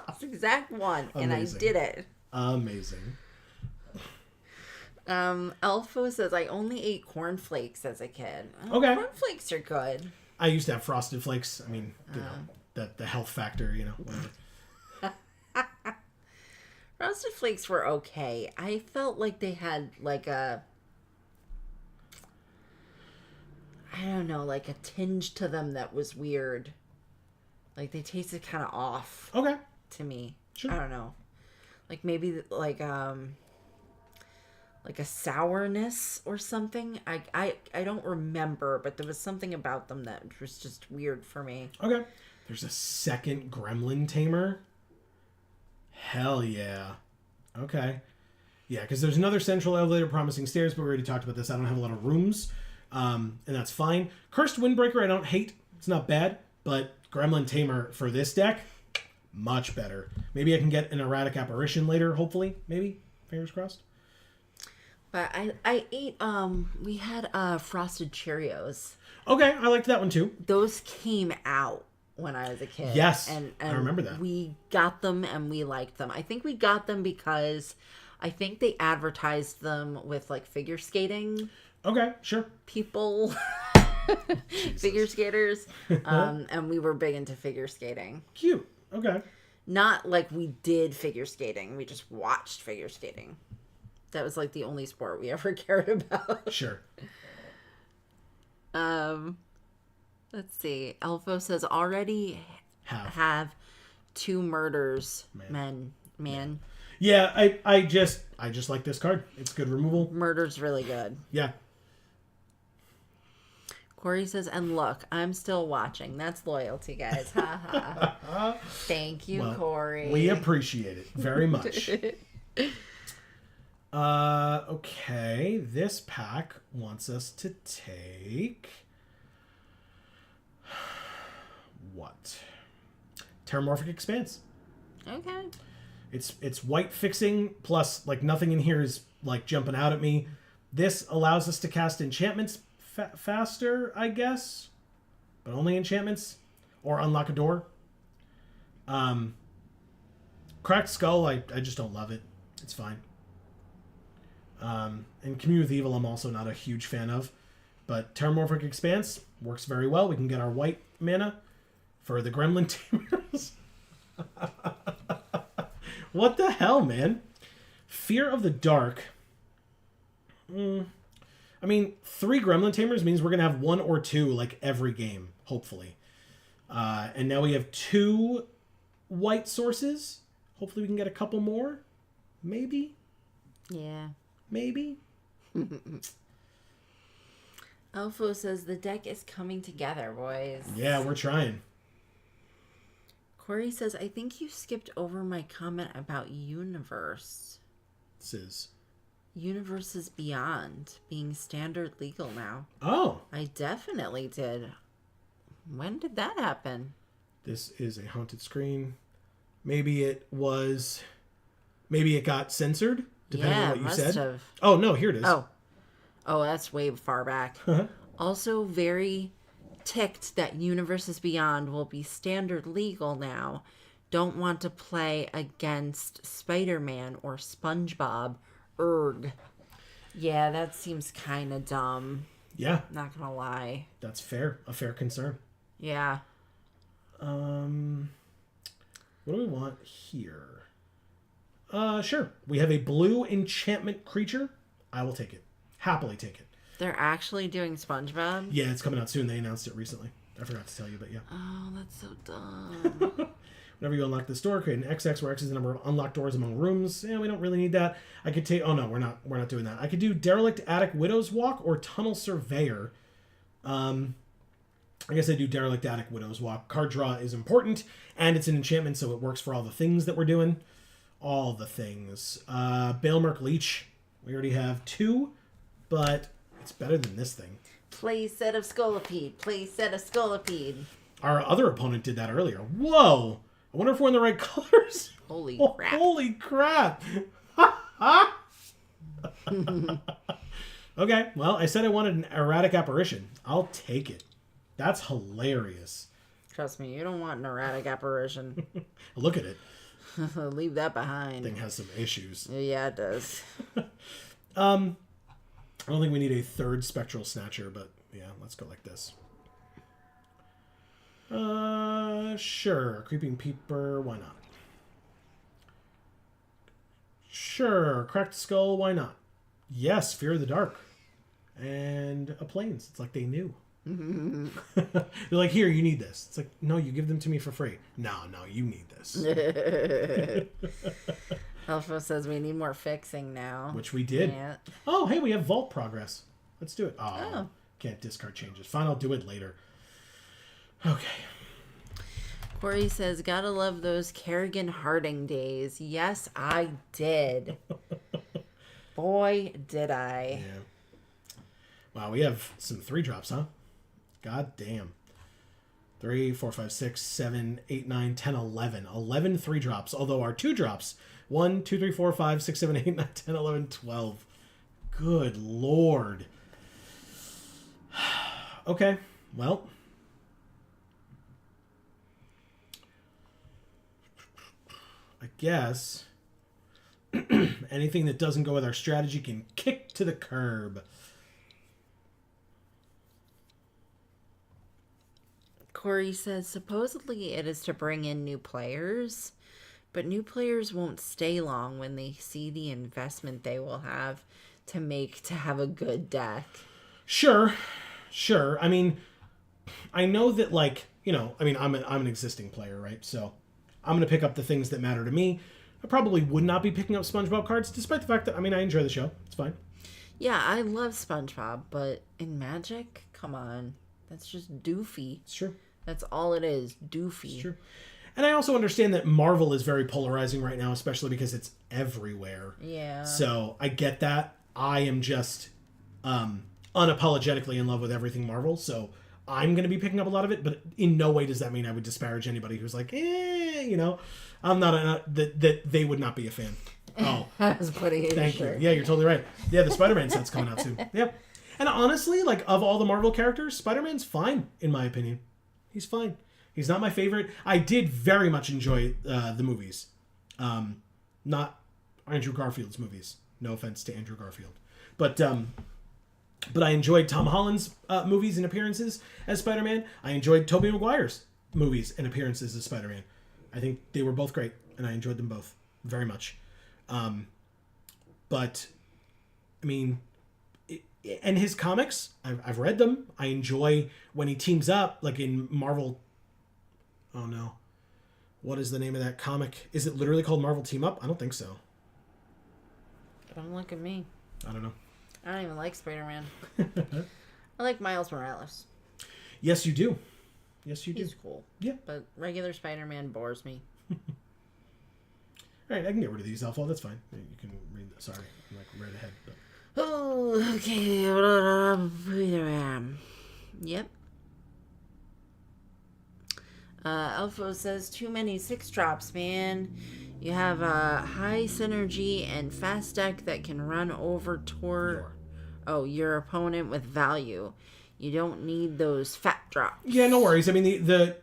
This exact one. Amazing. And I did it. Amazing. Elfo says, I only ate cornflakes as a kid. Okay. Cornflakes are good. I used to have Frosted Flakes. I mean, you know, the health factor, you know. Whatever. Frosted Flakes were okay. I felt like they had like a, I don't know, like a tinge to them that was weird. Like they tasted kind of off. Okay. To me. Sure. I don't know. Like maybe like a sourness or something. I don't remember, but there was something about them that was just weird for me. Okay. There's a second Gremlin Tamer. Hell yeah. Okay. Yeah, because there's another central elevator promising stairs, but we already talked about this. I don't have a lot of rooms, and that's fine. Cursed Windbreaker I don't hate. It's not bad, but Gremlin Tamer for this deck, much better. Maybe I can get an Erratic Apparition later, hopefully. Maybe. Fingers crossed. But I ate, we had Frosted Cheerios. Okay, I liked that one too. Those came out when I was a kid. Yes, and I remember that. We got them and we liked them. I think we got them because I think they advertised them with like figure skating. Okay, sure. People. Figure skaters. And we were big into figure skating. Cute. Okay. Not like we did figure skating. We just watched figure skating. That was like the only sport we ever cared about. Sure. Let's see. Elfo says already have 2 murders. Man. Yeah, I just like this card. It's good removal. Murder's really good. Yeah. Corey says, and look, I'm still watching. That's loyalty, guys. Ha ha. Thank you, well, Corey. We appreciate it very much. Okay. This pack wants us to take what? Terramorphic Expanse. Okay. It's white fixing plus like nothing in here is like jumping out at me. This allows us to cast enchantments faster, I guess, but only enchantments or unlock a door. Cracked Skull, I just don't love it. It's fine. And Commune with Evil, I'm also not a huge fan of, but Terramorphic Expanse works very well. We can get our white mana for the Gremlin Tamers. What the hell, man? Fear of the Dark. I mean, 3 Gremlin Tamers means we're going to have 1 or 2 like every game, hopefully. And now we have 2 white sources. Hopefully we can get a couple more. Maybe. Yeah. Maybe. Elfo says the deck is coming together, boys. Yeah, we're trying. Corey says, I think you skipped over my comment about Universe. Universes Beyond being standard legal now. Oh. I definitely did. When did that happen? This is a haunted screen. Maybe it got censored, depending on what you said. Have. Oh, no, here it is. Oh, that's way far back. Also, very ticked that Universes Beyond will be standard legal now. Don't want to play against Spider-Man or SpongeBob. Erg. Yeah, that seems kind of dumb. Yeah. Not gonna lie. That's fair. A fair concern. Yeah. What do we want here? Sure. We have a blue enchantment creature. I will take it. Happily take it. They're actually doing SpongeBob? Yeah, it's coming out soon. They announced it recently. I forgot to tell you, but yeah. Oh, that's so dumb. Whenever you unlock this door, create an XX where X is the number of unlocked doors among rooms. Yeah, we don't really need that. I could take... Oh, no, we're not doing that. I could do Derelict Attic Widow's Walk or Tunnel Surveyor. I guess I do Derelict Attic Widow's Walk. Card draw is important, and it's an enchantment, so it works for all the things that we're doing. All the things. Balemerk Leech. We already have 2, but it's better than this thing. Play set of Scolipede. Play set of Scolipede. Our other opponent did that earlier. Whoa! I wonder if we're in the right colors. Holy crap. Holy crap. Okay, well, I said I wanted an erratic apparition. I'll take it. That's hilarious. Trust me, you don't want an erratic apparition. Look at it. Leave that behind. Thing has some issues. Yeah, it does. I don't think we need a third Spectral Snatcher, but yeah, let's go like this. Sure. Creeping Peeper, why not? Sure. Cracked Skull, why not? Yes, Fear of the Dark. And a Plains. It's like they knew. They're like, here, you need this. It's like, no, you give them to me for free. No, you need this. Alpha says we need more fixing now. Which we did. Yeah. Oh, hey, we have Vault Progress. Let's do it. Oh. Can't discard changes. Fine, I'll do it later. Okay. Corey says, gotta love those Kerrigan Harding days. Yes, I did. Boy, did I. Yeah. Wow, we have some 3-drops, huh? God damn. 3, 4, 5, 6, 7, 8, 9, 10, 11. 11 3-drops, although our 2-drops. 1, 2, 3, 4, 5, 6, 7, 8, 9, 10, 11, 12. Good Lord. Okay, well. I guess anything that doesn't go with our strategy can kick to the curb. Corey says, supposedly it is to bring in new players, but new players won't stay long when they see the investment they will have to make to have a good deck. Sure. I mean, I know that, like, you know, I mean, I'm an existing player, right? So I'm going to pick up the things that matter to me. I probably would not be picking up SpongeBob cards, despite the fact that, I mean, I enjoy the show. It's fine. Yeah, I love SpongeBob, but in Magic, come on. That's just doofy. It's true. That's all it is, doofy. It's true. And I also understand that Marvel is very polarizing right now, especially because it's everywhere. Yeah. So I get that. I am just unapologetically in love with everything Marvel, so I'm going to be picking up a lot of it, but in no way does that mean I would disparage anybody who's like, you know, I'm not that they would not be a fan. Oh, I was putting it thank you. Yeah, you're totally right. Yeah, the Spider-Man set's coming out soon. Yeah. And honestly, like, of all the Marvel characters, Spider-Man's fine, in my opinion. He's fine. He's not my favorite. I did very much enjoy the movies. Not Andrew Garfield's movies. No offense to Andrew Garfield. But I enjoyed Tom Holland's movies and appearances as Spider-Man. I enjoyed Tobey Maguire's movies and appearances as Spider-Man. I think they were both great, and I enjoyed them both very much. But, I mean... And his comics, I've read them. I enjoy when he teams up, like in Marvel. Oh no. What is the name of that comic? Is it literally called Marvel Team Up? I don't think so. Don't look at me. I don't know. I don't even like Spider-Man. I like Miles Morales. Yes, you do. Yes, you do. He's cool. Yeah. But regular Spider-Man bores me. All right, I can get rid of these, Alpha. That's fine. You can read that. Sorry, I'm like right ahead. But... Oh, okay. Yep. Alpha says, too many 6-drops, man. You have a high synergy and fast deck that can run over your opponent with value. You don't need those fat drops. Yeah, no worries. I mean, the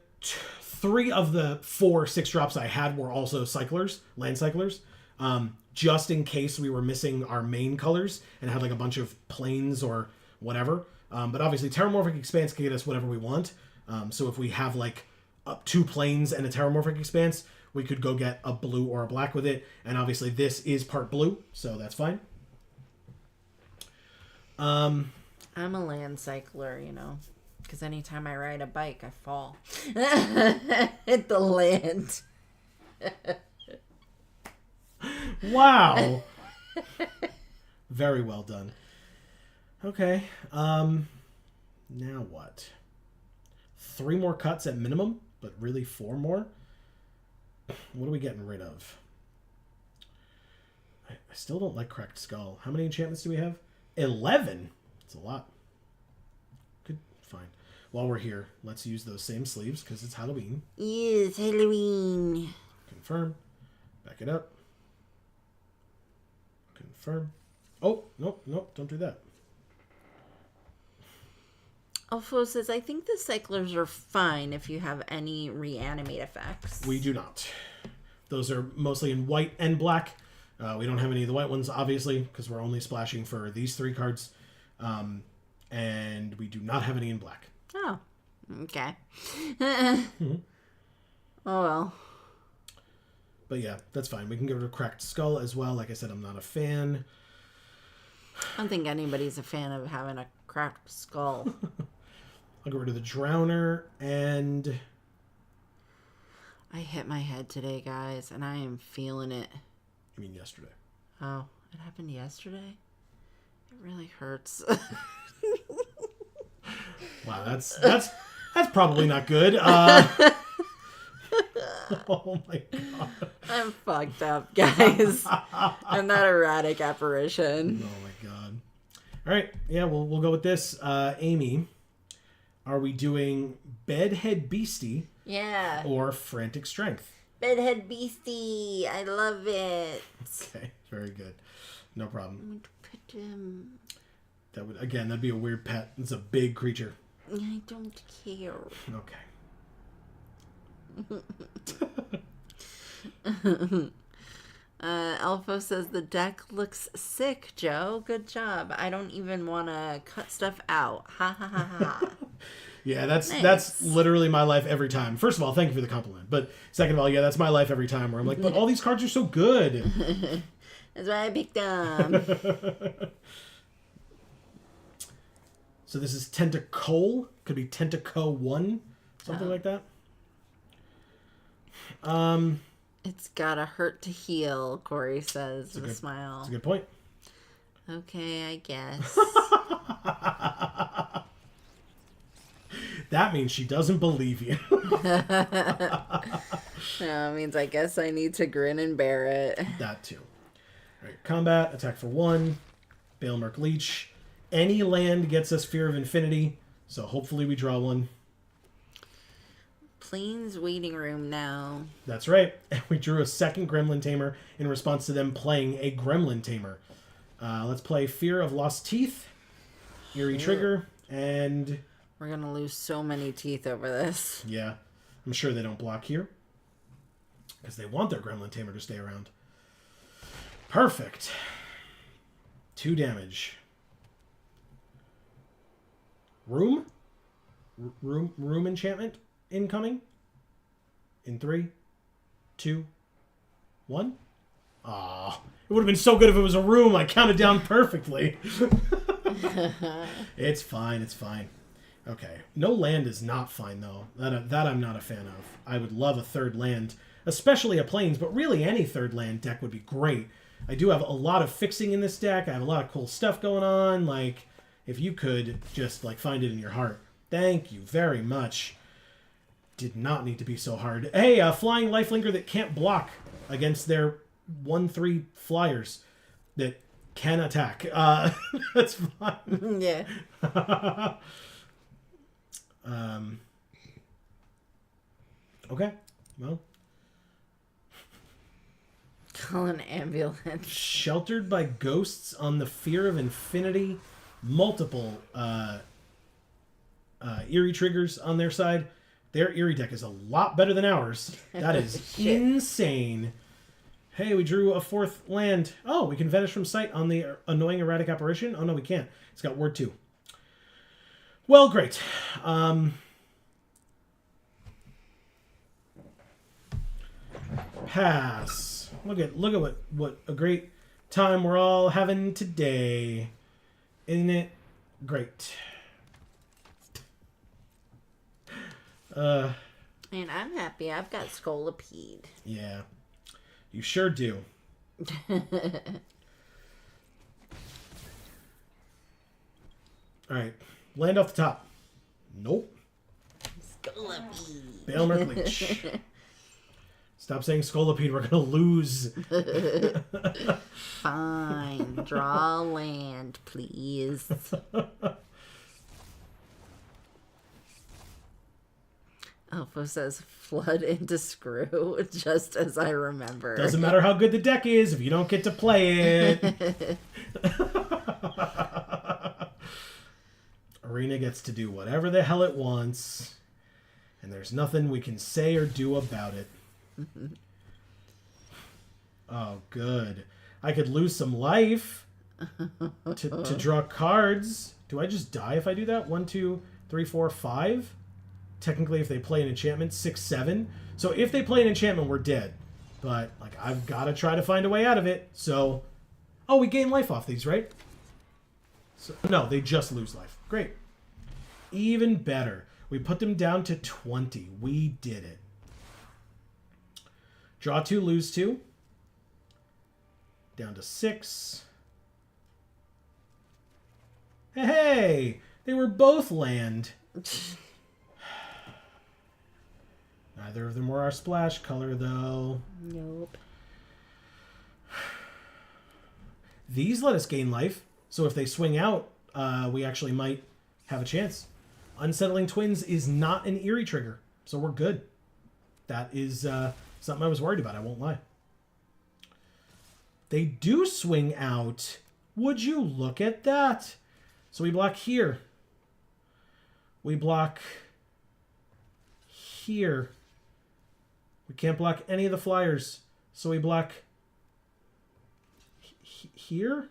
3 of the 4 6-drops I had were also cyclers, land cyclers. Just in case we were missing our main colors and had like a bunch of planes or whatever. But obviously, Terramorphic Expanse can get us whatever we want. So if we have like up 2 planes and a Terramorphic Expanse, we could go get a blue or a black with it. And obviously, this is part blue, so that's fine. I'm a land cycler, you know, because anytime I ride a bike, I fall. Hit the land. Wow. Very well done. Okay. Now what? 3 more cuts at minimum, but really 4 more? What are we getting rid of? I still don't like Cracked Skull. How many enchantments do we have? 11. That's a lot. Good. Fine. While we're here, let's use those same sleeves because it's Halloween. Yes, Halloween. Confirm. Back it up. Confirm. Oh, nope, don't do that. Alpho says, I think the cyclers are fine if you have any reanimate effects. We do not. Those are mostly in white and black. We don't have any of the white ones, obviously, because we're only splashing for these 3 cards. And we do not have any in black. Oh, okay. Oh, well. But yeah, that's fine. We can get rid of Cracked Skull as well. Like I said, I'm not a fan. I don't think anybody's a fan of having a cracked skull. I'll get rid of the Drowner and... I hit my head today, guys, and I am feeling it. You mean yesterday? Oh, it happened yesterday? It really hurts. Wow, that's probably not good. Oh my god. I'm fucked up, guys. I'm that erratic apparition. Oh my god. All right, yeah, we'll go with this. Amy, are we doing Bedhead Beastie? Yeah. Or Frantic Strength? Bedhead Beastie. I love it. Okay, very good. No problem. I'm going to put him... That'd be a weird pet. It's a big creature. I don't care. Okay. Elfo says the deck looks sick, Joe. Good job. I don't even want to cut stuff out. Ha ha ha ha. Yeah, that's literally my life every time. First of all, thank you for the compliment. But second of all, yeah, that's my life every time where I'm like, but all these cards are so good. That's why I picked them. So this is Tentacole. Could be Tentaco 1. Something like that. It's gotta hurt to heal, Corey says with a smile. That's a good point. Okay, I guess. That means she doesn't believe you. No, it means I guess I need to grin and bear it. That too. All right, combat, attack for 1. Balemerk Leech. Any land gets us Fear of Infinity, so hopefully we draw one. Plains waiting room now. That's right. We drew a second Gremlin Tamer in response to them playing a Gremlin Tamer. Let's play Fear of Lost Teeth, Eerie Trigger, and... We're going to lose so many teeth over this. Yeah. I'm sure they don't block here. Because they want their Gremlin Tamer to stay around. Perfect. 2 damage. Room enchantment incoming. In 3, 2, 1. Ah, it would have been so good if it was a room. I counted down perfectly. It's fine. It's fine. Okay. No land is not fine though. That I'm not a fan of. I would love a 3rd land, especially a plains, but really any 3rd land deck would be great. I do have a lot of fixing in this deck. I have a lot of cool stuff going on. Like, if you could just like find it in your heart. Thank you very much. Did not need to be so hard. Hey, a flying lifelinker that can't block against their 1/3 flyers that can attack. That's fine. Yeah. Okay. Well. Call an ambulance. Sheltered by ghosts on the Fear of Infinity. Multiple Eerie triggers on their side. Their Eerie deck is a lot better than ours. That is insane. Hey, we drew a 4th land. Oh, we can vanish from sight on the annoying erratic apparition? Oh, no, we can't. It's got word 2. Well, great. Pass. Look at what a great time we're all having today. Isn't it great? And I'm happy I've got Scolipede. Yeah. You sure do. Alright. Land off the top. Nope. Scolipede. Bale Merkleach. Stop saying Scolipede. We're going to lose. Fine. Draw land, please. Alpha says flood into screw, just as I remember. Doesn't matter how good the deck is if you don't get to play it. Arena gets to do whatever the hell it wants, and there's nothing we can say or do about it. Oh, good. I could lose some life to draw cards. Do I just die if I do that? 1, 2, 3, 4, 5? Technically, if they play an enchantment, 6, 7. So if they play an enchantment, we're dead. But like, I've got to try to find a way out of it. So, oh, we gain life off these, right? So, no, they just lose life. Great. Even better. We put them down to 20. We did it. Draw 2, lose 2. Down to 6. Hey, they were both land. Neither of them were our splash color, though. Nope. These let us gain life, so if they swing out, we actually might have a chance. Unsettling Twins is not an Eerie trigger, so we're good. That is something I was worried about, I won't lie. They do swing out. Would you look at that? So we block here. We block here. We can't block any of the flyers. So we block here.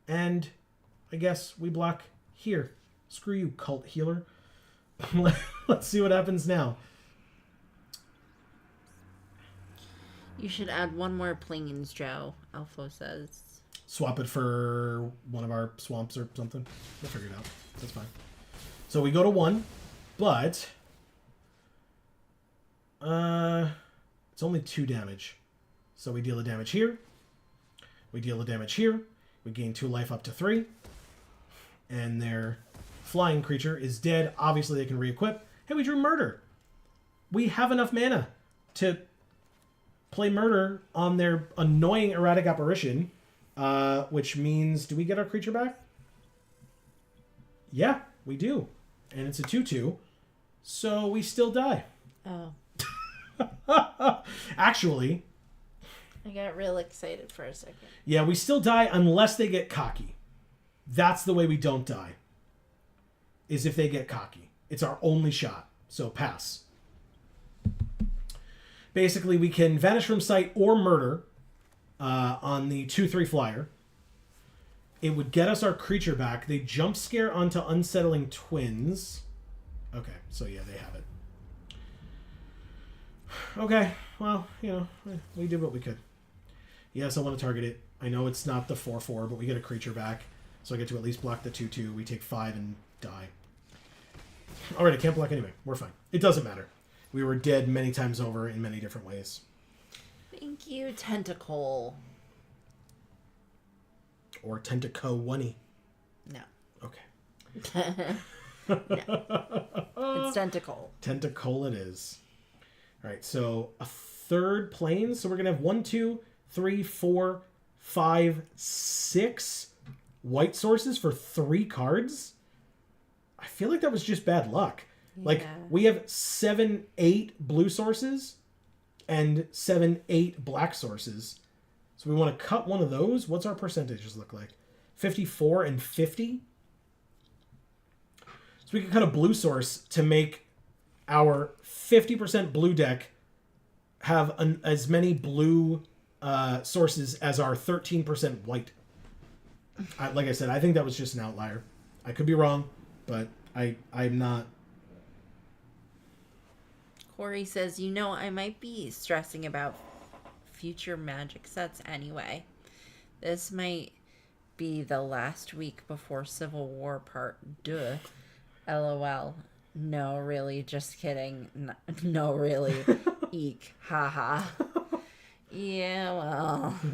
And I guess we block here. Screw you, cult healer. Let's see what happens now. You should add one more plains, Joe, Alpha says. Swap it for one of our swamps or something. We'll figure it out. That's fine. So we go to 1, but it's only 2 damage. So we deal the damage here. We deal the damage here. We gain 2 life up to 3. And their flying creature is dead. Obviously, they can re-equip. Hey, we drew Murder. We have enough mana to play Murder on their annoying erratic apparition, which means, do we get our creature back? Yeah, we do. And it's a 2/2, so we still die. Oh. Actually, I got real excited for a second. yeah, we still die unless they get cocky. That's the way we don't die, is if they get cocky. It's our only shot, so pass. Basically, we can vanish from sight or Murder on the 2/3 flyer. It would get us our creature back. They jump scare onto Unsettling Twins. Okay, so yeah, they have it. Okay, well, you know, we did what we could. Yes, I want to target it. I know it's not the 4/4, but we get a creature back. So I get to at least block the 2/2. We take 5 and die. Alright, I can't block anyway. We're fine. It doesn't matter. We were dead many times over in many different ways. Thank you, Tentacle. Or Tentaco-1-y. No. Okay. It's Tentacle. Tentacle it is. Alright, so a 3rd plane. So we're going to have 1, 2, 3, 4, 5, 6 white sources for 3 cards. I feel like that was just bad luck. Like, Yeah. we have 7, 8 blue sources and 7, 8 black sources. So we want to cut one of those. What's our percentages look like? 54 and 50? we can cut a blue source to make our 50% blue deck have as many blue sources as our 13% white. Like I said, I think that was just an outlier. I could be wrong, but I'm not. Corey says, I might be stressing about future Magic sets anyway. This might be the last week before Civil War part. Duh. LOL. No, really, just kidding. No, really. Eek. Haha. Yeah, well. All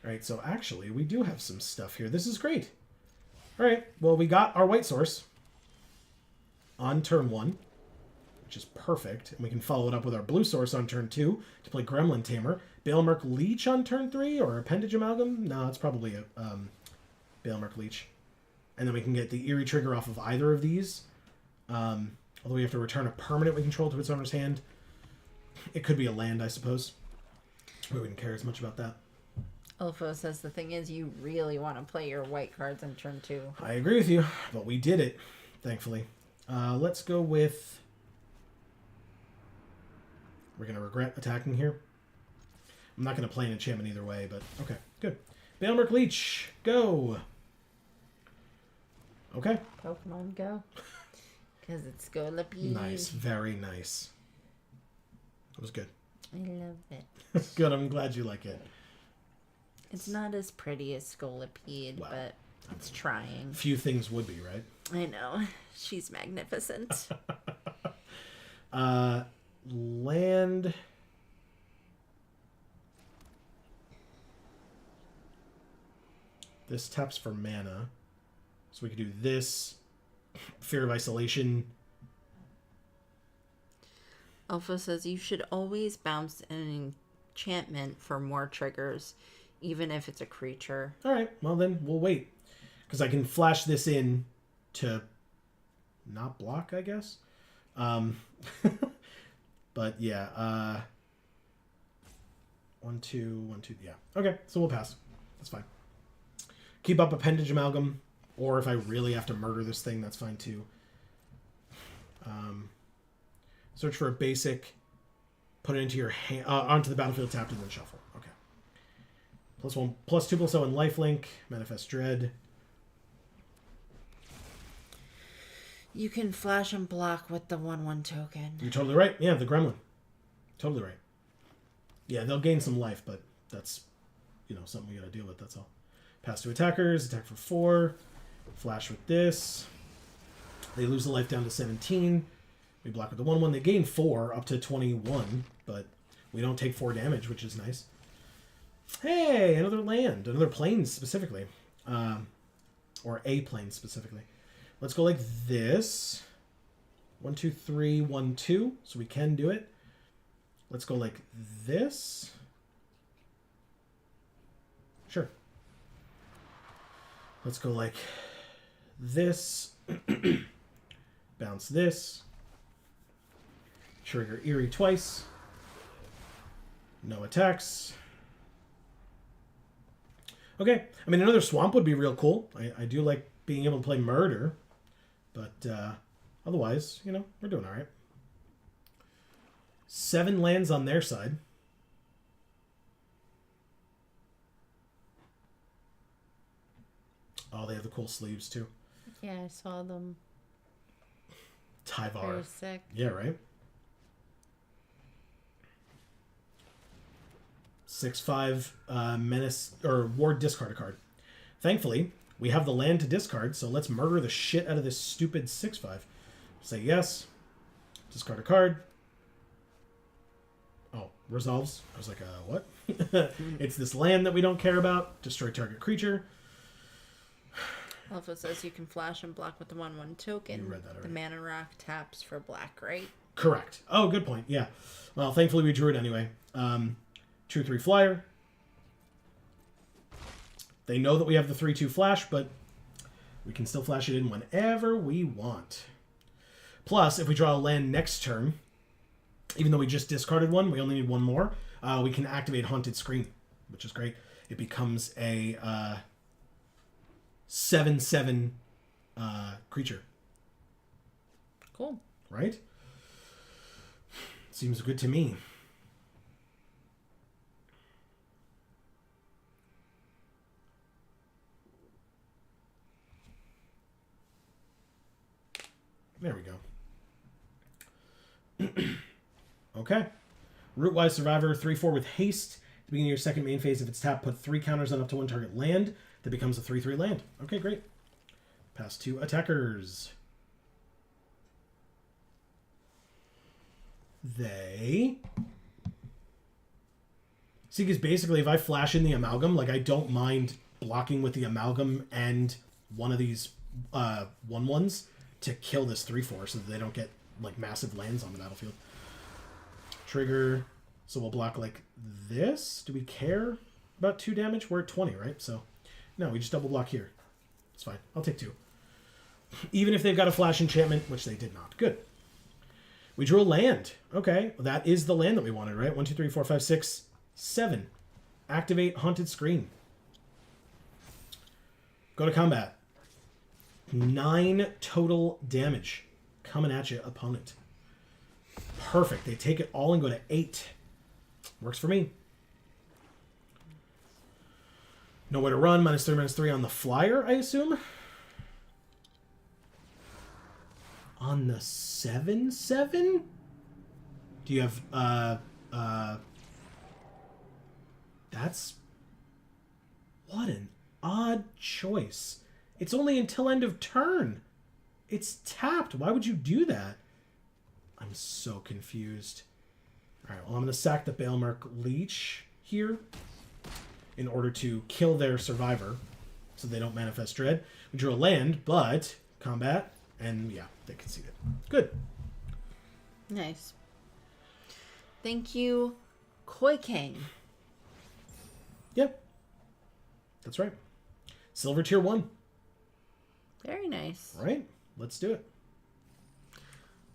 right, so actually, we do have some stuff here. This is great. All right, well, we got our white source on turn 1, which is perfect. And we can follow it up with our blue source on turn 2 to play Gremlin Tamer. Balemerk Leech on turn 3, or Appendage Amalgam? No, it's probably a Balemerk Leech. And then we can get the Eerie trigger off of either of these. Although we have to return a permanent we control to its owner's hand. It could be a land, I suppose. We wouldn't care as much about that. Ulfo says the thing is you really want to play your white cards on turn 2. I agree with you, but we did it, thankfully. Let's go with... We're going to regret attacking here. I'm not going to play an enchantment either way, but okay, good. Balemerk Leech, go! Okay. Pokemon Go. Because it's Scolipede. Nice, very nice. It was good. I love it. Good, I'm glad you like it. It's not as pretty as Scolipede, Wow. but it's trying. Few things would be, right? I know. She's magnificent. Land... This taps for mana. So we could do this. Fear of Isolation. Alpha says you should always bounce an enchantment for more triggers, even if it's a creature. Alright, well then, we'll wait. Because I can flash this in to not block, I guess. But yeah, 1, 2, 1, 2, yeah. Okay, so we'll pass. That's fine. Keep up Appendage Amalgam, or if I really have to murder this thing, that's fine too. Search for a basic, put it into your hand, onto the battlefield, tapped, and then shuffle. Okay. +1, +2, +0 lifelink, Manifest Dread. You can flash and block with the 1/1 token. You're totally right. Yeah, the Gremlin. Totally right. Yeah, they'll gain some life, but that's, something we gotta deal with, that's all. Pass to attackers, attack for 4. Flash with this. They lose the life down to 17. We block with the 1/1. They gain 4 up to 21, but we don't take 4 damage, which is nice. Hey, another land. Another plane specifically. Or a plane specifically. Let's go like this. 1, 2, 3, 1, 2. So we can do it. Let's go like this. Sure. Let's go like this. Bounce this. Trigger Eerie twice. No attacks. Okay. I mean, another swamp would be real cool. I do like being able to play Murder. But otherwise, we're doing all right. 7 lands on their side. Oh, they have the cool sleeves, too. Yeah, I saw them. Tyvar. Very sick. Yeah, right? 6/5 menace or ward discard a card. Thankfully, we have the land to discard, so let's murder the shit out of this stupid 6/5. Say yes. Discard a card. Oh, resolves. I was like, what? It's this land that we don't care about. Destroy target creature. Alpha says you can flash and block with the 1/1 token. You read that already. The mana rock taps for black, right? Correct. Oh, good point. Yeah. Well, thankfully we drew it anyway. 2/3 flyer. They know that we have the 3/2 flash, but we can still flash it in whenever we want. Plus, if we draw a land next turn, even though we just discarded one, we only need one more, we can activate Haunted Scream, which is great. It becomes a 7/7 creature. Cool. Right? Seems good to me. There we go. Okay. Rootwise Survivor, 3/4 with haste. At the beginning of your second main phase, if it's tapped, put 3 counters on up to 1 target land. That becomes a 3/3 land. Okay, great. Pass to attackers. They... See, because basically if I flash in the Amalgam, like I don't mind blocking with the Amalgam and one of these 1/1s to kill this 3/4 so that they don't get like massive lands on the battlefield. Trigger. So we'll block like this. Do we care about 2 damage? We're at 20, right? So no, we just double block here. It's fine. I'll take 2. Even if they've got a flash enchantment, which they did not. Good. We drew a land. Okay. Well, that is the land that we wanted, right? 1, 2, 3, 4, 5, 6, 7. Activate Haunted Screen. Go to combat. 9 total damage coming at you, opponent. Perfect. They take it all and go to 8. Works for me. Nowhere to run. -3/-3 on the flyer, I assume. On the 7/7? Do you have that's... What an odd choice. It's only until end of turn. It's tapped. Why would you do that? I'm so confused. Alright, well I'm going to sack the Baelmerk Leech here in order to kill their survivor so they don't manifest dread. We drew a land, but combat, and yeah, they conceded. Good. Nice. Thank you, Koi King. Yep. That's right. Silver tier 1. Very nice. Right? Let's do it.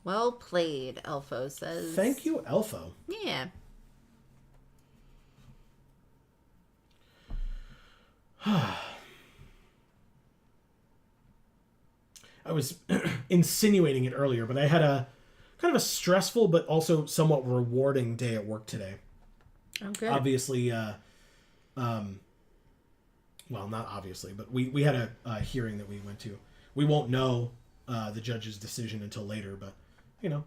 Well played, Elfo says. Thank you, Elfo. Yeah. I was insinuating it earlier, but I had a kind of a stressful but also somewhat rewarding day at work today. Oh, good. Obviously, well, not obviously, but we had a hearing that we went to. We won't know the judge's decision until later, but, you know,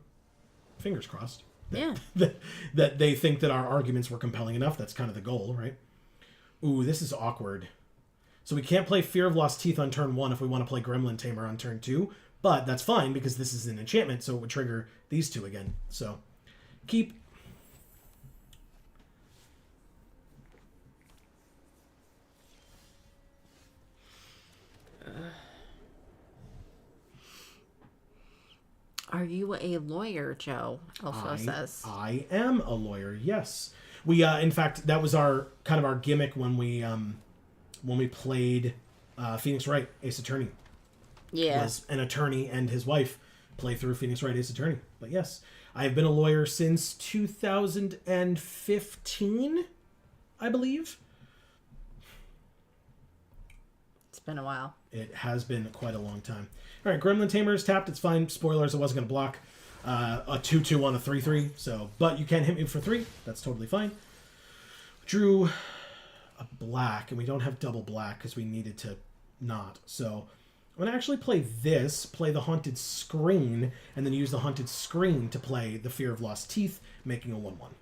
fingers crossed. Yeah. That they think that our arguments were compelling enough. That's kind of the goal, right? Ooh, this is awkward. So we can't play Fear of Lost Teeth on turn 1 if we want to play Gremlin Tamer on turn 2, but that's fine because this is an enchantment, so it would trigger these 2 again. So, keep... Are you a lawyer, Joe? Elfo says. I am a lawyer, yes. We, in fact, that was our kind of our gimmick when we played Phoenix Wright, Ace Attorney. Yeah. Was an attorney and his wife play through Phoenix Wright, Ace Attorney. But yes, I have been a lawyer since 2015, I believe. It's been a while. It has been quite a long time. All right, Gremlin Tamer is tapped. It's fine. Spoilers, I wasn't going to block a 2/2 on a 3/3. So, but you can hit me for 3. That's totally fine. Drew a black, and we don't have double black because we needed to not. So I'm going to actually play this, play the Haunted Screen, and then use the Haunted Screen to play the Fear of Lost Teeth, making a 1/1.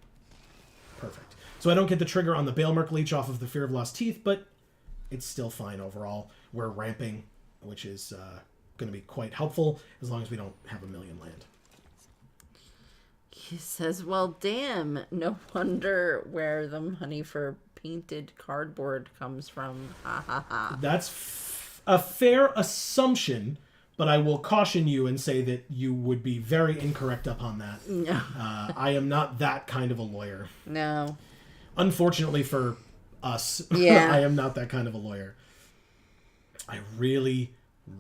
Perfect. So I don't get the trigger on the Baelmerk Leech off of the Fear of Lost Teeth, but it's still fine overall. We're ramping, which is going to be quite helpful as long as we don't have a million land. He says, well, damn, no wonder where the money for painted cardboard comes from. Ha ha ha. That's a fair assumption, but I will caution you and say that you would be very incorrect upon that. No. I am not that kind of a lawyer. No. Unfortunately for us, Yeah. I am not that kind of a lawyer. I really,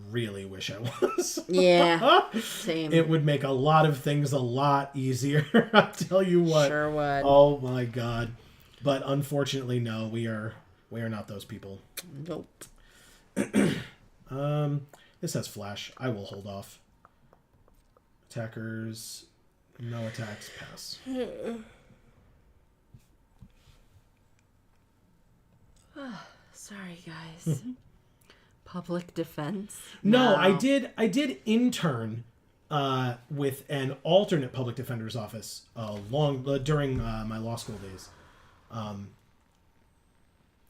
really wish I was. Yeah. Same. It would make a lot of things a lot easier. I'll tell you what. Sure would. Oh my god. But unfortunately, no, we are not those people. Nope. This has flash. I will hold off. Attackers, no attacks, pass. Sorry, guys. Public defense? No, I did intern with an alternate public defender's office during my law school days.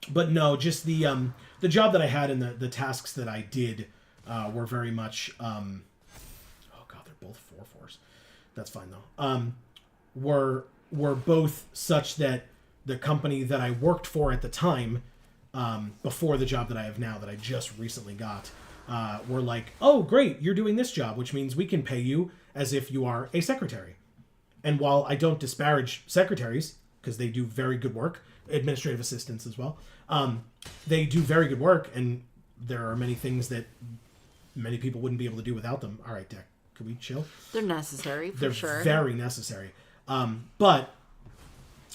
But no, just the job that I had and the tasks that I did were very much oh god, they're both 4/4s. That's fine though. Were both such that the company that I worked for at the time, before the job that I have now that I just recently got, were like, oh great, you're doing this job, which means we can pay you as if you are a secretary. And while I don't disparage secretaries, because they do very good work, administrative assistants as well, they do very good work, and there are many things that many people wouldn't be able to do without them. All right, Deck, can we chill? They're necessary, for sure. They're very necessary. But,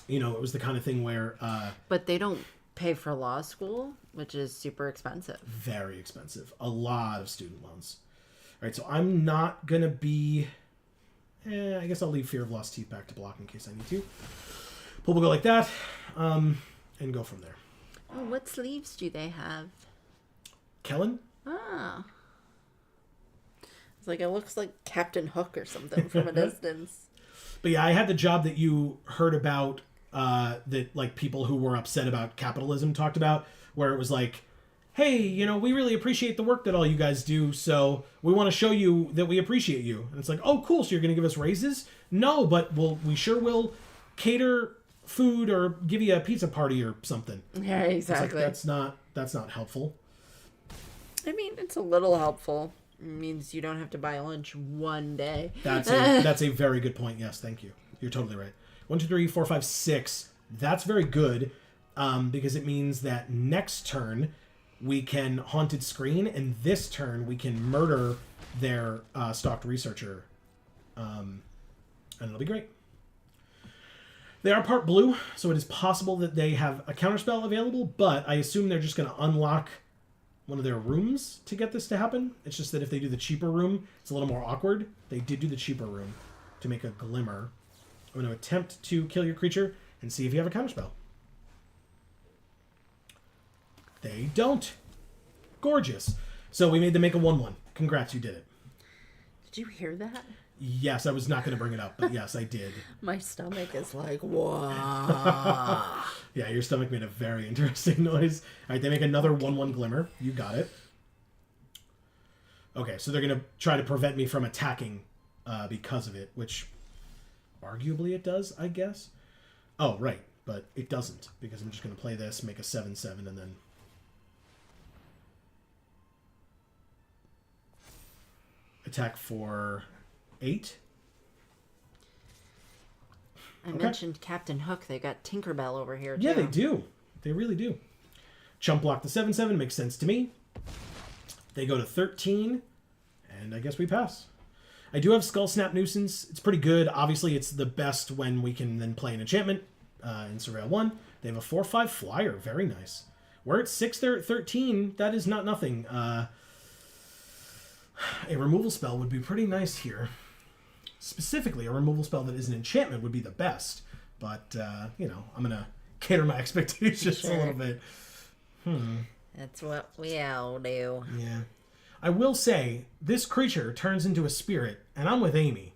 it was the kind of thing where... but they don't pay for law school, which is super expensive. Very expensive. A lot of student loans. All right, so I'm not going to be... I guess I'll leave Fear of Lost Teeth back to block in case I need to. But we'll go like that, and go from there. Oh, what sleeves do they have? Kellen? Ah. It's like, it looks like Captain Hook or something from a distance. But yeah, I had the job that you heard about, that like people who were upset about capitalism talked about, where it was like, hey, we really appreciate the work that all you guys do, so we want to show you that we appreciate you. And it's like, oh, cool, so you're going to give us raises? No, but we sure will cater food or give you a pizza party or something. Yeah, exactly. It's like, that's not helpful. I mean, it's a little helpful. It means you don't have to buy lunch one day. That's a very good point. Yes, thank you. You're totally right. 1, 2, 3, 4, 5, 6. That's very good, because it means that next turn we can haunted screen, and this turn we can murder their stalked researcher, and it'll be great. They are part blue, so it is possible that they have a counterspell available, but I assume they're just going to unlock one of their rooms to get this to happen. It's just that if they do the cheaper room, it's a little more awkward. They did do the cheaper room to make a glimmer. I'm going to attempt to kill your creature and see if you have a counterspell. They don't. Gorgeous. So we made them make a 1/1. Congrats, you did it. Did you hear that? Yes, I was not going to bring it up, but yes, I did. My stomach is like, whoa. Yeah, your stomach made a very interesting noise. All right, they make another 1/1 glimmer. You got it. Okay, so they're going to try to prevent me from attacking because of it, which arguably it does, I guess. Oh, right, but it doesn't, because I'm just going to play this, make a 7/7, and then... attack for 8. I mentioned Captain Hook. They got Tinkerbell over here, too. Yeah, they do. They really do. Chump block the 7/7. Makes sense to me. They go to 13. And I guess we pass. I do have Skull Snap Nuisance. It's pretty good. Obviously, it's the best when we can then play an enchantment in Surveil 1. They have a 4/5 flyer. Very nice. We're at 6. They're at 13. That is not nothing. A removal spell would be pretty nice here. Specifically, a removal spell that is an enchantment would be the best. But, I'm going to cater my expectations a little bit. That's what we all do. Yeah. I will say, this creature turns into a spirit, and I'm with Amy.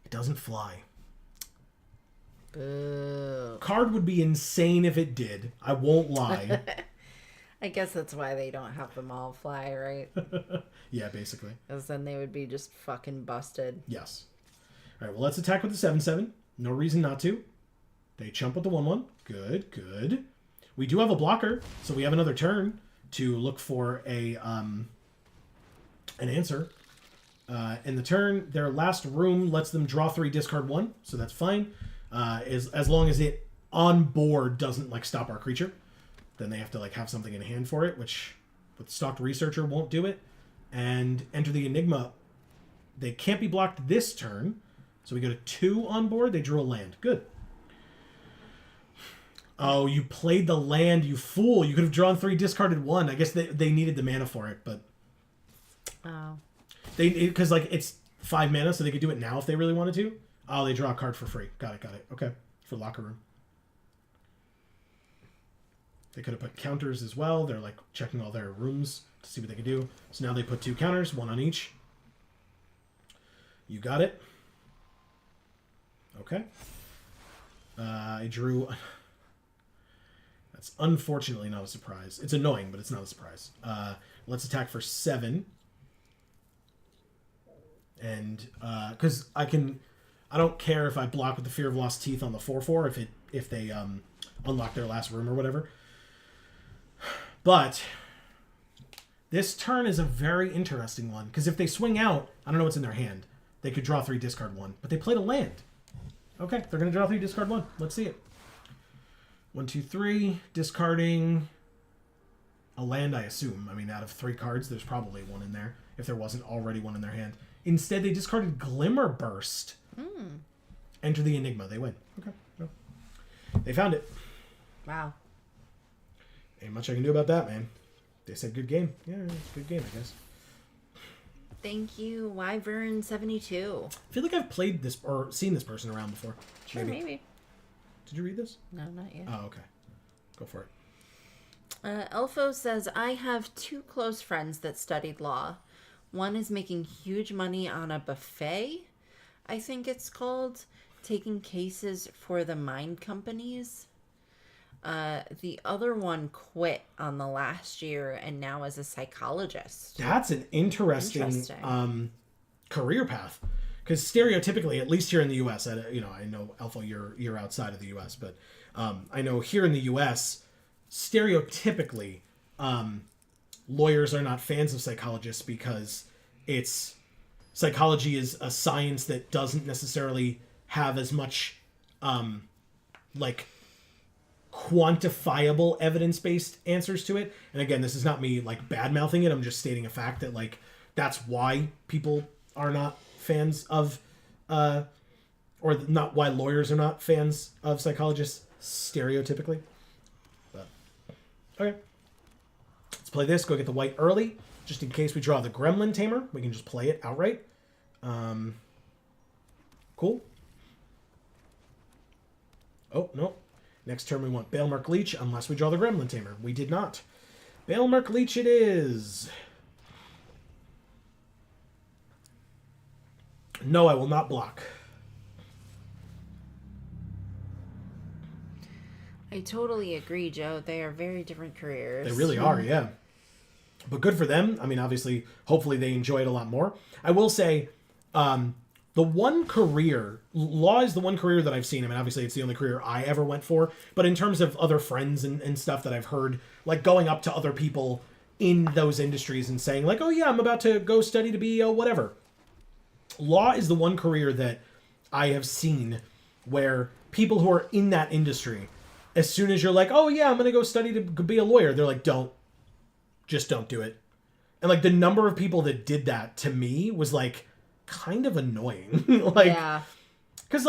It doesn't fly. Boo. Card would be insane if it did. I won't lie. I guess that's why they don't have them all fly, right? Yeah, basically. Because then they would be just fucking busted. Yes. All right, well, let's attack with the 7/7. No reason not to. They chump with the 1/1. Good, good. We do have a blocker, so we have another turn to look for an answer. In the turn, their last room lets them draw 3, discard 1, so that's fine. As long as it on board doesn't stop our creature, then they have to have something in hand for it, which with Stalked Researcher won't do it. And enter the Enigma. They can't be blocked this turn, so we go to 2 on board. They drew a land. Good. Oh, you played the land, you fool. You could have drawn 3, discarded 1. I guess they needed the mana for it, but... Oh. Because, it's 5 mana, so they could do it now if they really wanted to. Oh, they draw a card for free. Got it. Okay. For locker room. They could have put counters as well. They're like checking all their rooms to see what they can do. So now they put 2 counters, 1 on each. You got it. Okay. I drew... That's unfortunately not a surprise. It's annoying, but it's not a surprise. Let's attack for 7. And, because I don't care if I block with the Fear of Lost Teeth on the 4/4 if they unlock their last room or whatever. But this turn is a very interesting one, because if they swing out, I don't know what's in their hand. They could draw 3, discard 1, but they played a land. Okay, they're going to draw 3, discard 1. Let's see it. 1, 2, 3, discarding a land, I assume. I mean, out of 3 cards, there's probably 1 in there, if there wasn't already 1 in their hand. Instead, they discarded Glimmer Burst. Enter the Enigma. They win. Okay. No. They found it. Wow. Ain't much I can do about that, man. They said good game. Yeah, good game, I guess. Thank you, Wyvern72. I feel like I've played this or seen this person around before. Sure, maybe. Did you read this? No, not yet. Oh, okay. Go for it. Elfo says, I have 2 close friends that studied law. One is making huge money on a buffet, I think it's called, taking cases for the mine companies. The other one quit on the last year and now is a psychologist. That's an interesting. Career path. Because stereotypically, at least here in the U.S., I know, Alpha, you're outside of the U.S., but I know here in the U.S., stereotypically, lawyers are not fans of psychologists because psychology is a science that doesn't necessarily have as much, quantifiable evidence-based answers to it. And again, this is not me bad-mouthing it. I'm just stating a fact that that's why people are not fans of or not why lawyers are not fans of psychologists stereotypically. But okay. Let's play this. Go get the white early. Just in case we draw the Gremlin Tamer, we can just play it outright. Cool. Oh, no. Next turn we want Balemark Leech, unless we draw the Gremlin Tamer. We did not. Balemark Leech it is. No, I will not block. I totally agree, Joe. They are very different careers. They really are, yeah. But good for them. I mean, obviously, hopefully they enjoy it a lot more. I will say, the one career, law is the one career that I've seen. I mean, obviously it's the only career I ever went for. But in terms of other friends and stuff that I've heard, going up to other people in those industries and saying oh yeah, I'm about to go study to be whatever. Law is the one career that I have seen where people who are in that industry, as soon as you're oh yeah, I'm going to go study to be a lawyer, they're don't do it. And the number of people that did that to me was kind of annoying. Yeah. Because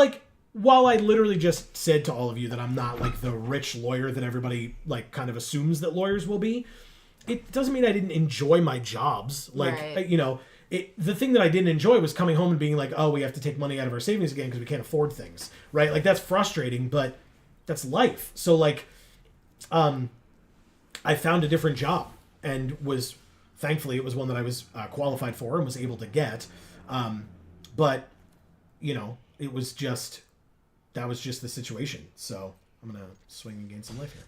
while I literally just said to all of you that I'm not the rich lawyer that everybody kind of assumes that lawyers will be, it doesn't mean I didn't enjoy my jobs. Right. The thing that I didn't enjoy was coming home and being oh, we have to take money out of our savings again because we can't afford things, right? That's frustrating, but that's life. So I found a different job and thankfully it was one that I was qualified for and was able to get. But it was that was just the situation. So I'm going to swing and gain some life here.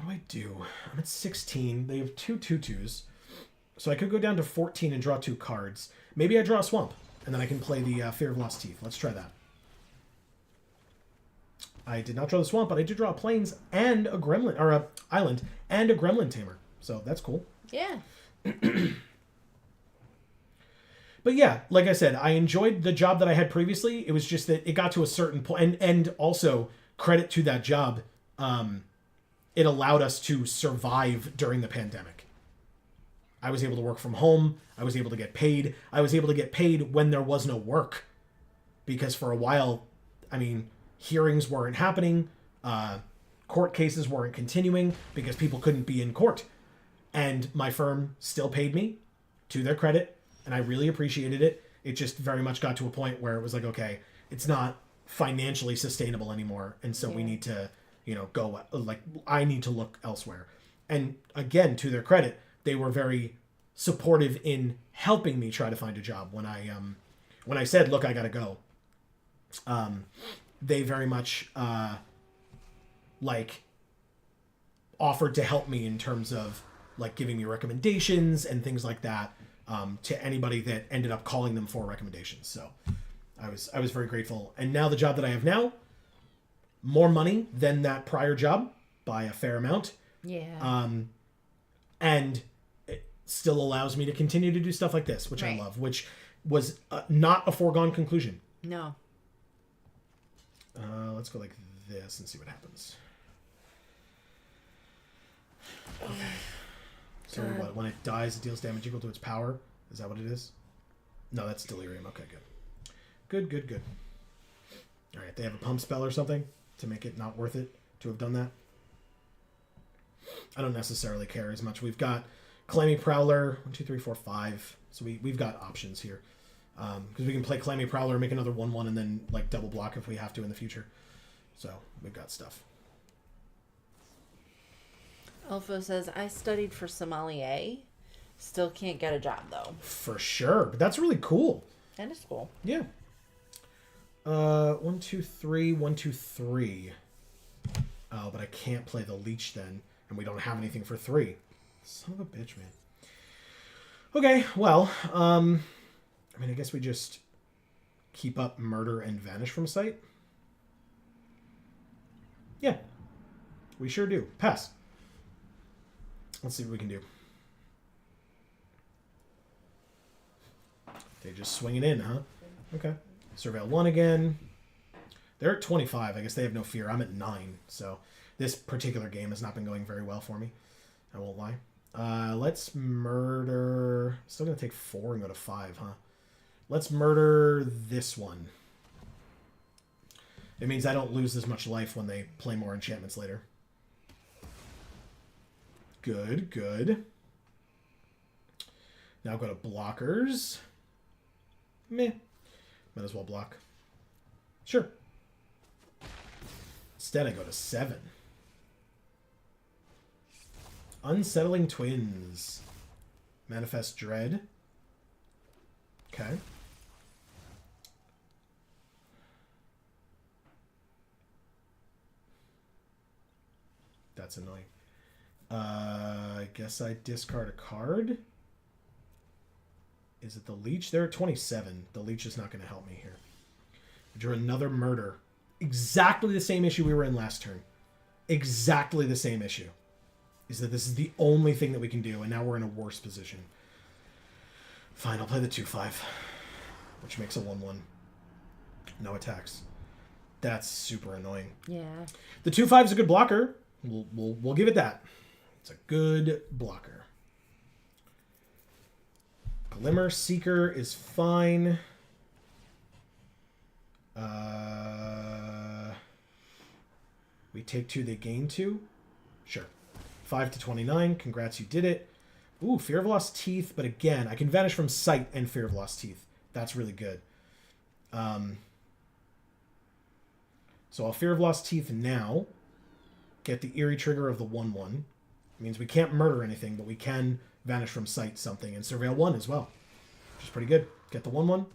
What do? I'm at 16. They have 2 2/2s. So I could go down to 14 and draw 2 cards. Maybe I draw a swamp, and then I can play the Fear of Lost Teeth. Let's try that. I did not draw the swamp, but I did draw a plains and a gremlin, or a island and a gremlin tamer. So that's cool. Yeah. But yeah, like I said, I enjoyed the job that I had previously. It was just that it got to a certain point, and also credit to that job, it allowed us to survive during the pandemic. I was able to work from home. I was able to get paid. I was able to get paid when there was no work. Because for a while, I mean, hearings weren't happening. Court cases weren't continuing because people couldn't be in court. And my firm still paid me, to their credit. and I really appreciated it. It just very much got to a point where it was like, okay, it's not financially sustainable anymore, and so we need to, go, like, I need to look elsewhere. And again, to their credit, they were very supportive in helping me try to find a job when I said, look, I gotta go. They very much like offered to help me in terms of like giving me recommendations and things like that, to anybody that ended up calling them for recommendations. So I was very grateful. And now the job that I have now, more money than that prior job by a fair amount. Yeah. And it still allows me to continue to do stuff like this, which Right. I love, which was not a foregone conclusion. No. Let's go like this and see what happens. Okay. So what? When it dies, it deals damage equal to its power. Is that what it is? No, that's delirium. Okay, good. Good. All right, they have a pump spell or something to make it not worth it to have done that. I don't necessarily care as much. We've got Clammy Prowler, 1, 2, 3, 4, 5. So we've got options here. Because we can play Clammy Prowler, make another 1/1, and then like double block if we have to in the future. So we've got stuff. Elfo says, I studied for sommelier. Still can't get a job, though. For sure. But that's really cool. That is cool. Yeah. 1, 2, 3, 1, 2, 3. Oh, but I can't play the leech then. And we don't have anything for 3. Son of a bitch, man. Okay, well, I guess we just keep up murder and vanish from sight. Yeah. We sure do. Pass. Let's see what we can do. They just swing it in, huh? Okay. Surveil 1 again. They're at 25. I guess they have no fear. I'm at 9. So this particular game has not been going very well for me. I won't lie. Let's murder... Still going to take 4 and go to 5, huh? Let's murder this one. It means I don't lose as much life when they play more enchantments later. Good. Now go to blockers. Meh. Might as well block. Sure. Instead, I go to 7. Unsettling Twins. Manifest Dread. Okay. That's annoying. I guess I discard a card. Is it the leech? They're at 27. The leech is not going to help me here. Drew another murder. Exactly the same issue we were in last turn. Exactly the same issue. Is that this is the only thing that we can do, and now we're in a worse position. Fine, I'll play the 2/5, which makes a 1/1. No attacks. That's super annoying. Yeah. The 2/5 is a good blocker. We'll give it that. It's a good blocker. Glimmer Seeker is fine. We take 2, they gain 2. Sure. 5 to 29. Congrats, you did it. Ooh, Fear of Lost Teeth. But again, I can vanish from sight and Fear of Lost Teeth. That's really good. So I'll Fear of Lost Teeth now. Get the eerie trigger of the 1/1. It means we can't murder anything, but we can vanish from sight something. And Surveil 1 as well. Which is pretty good. Get the 1/1.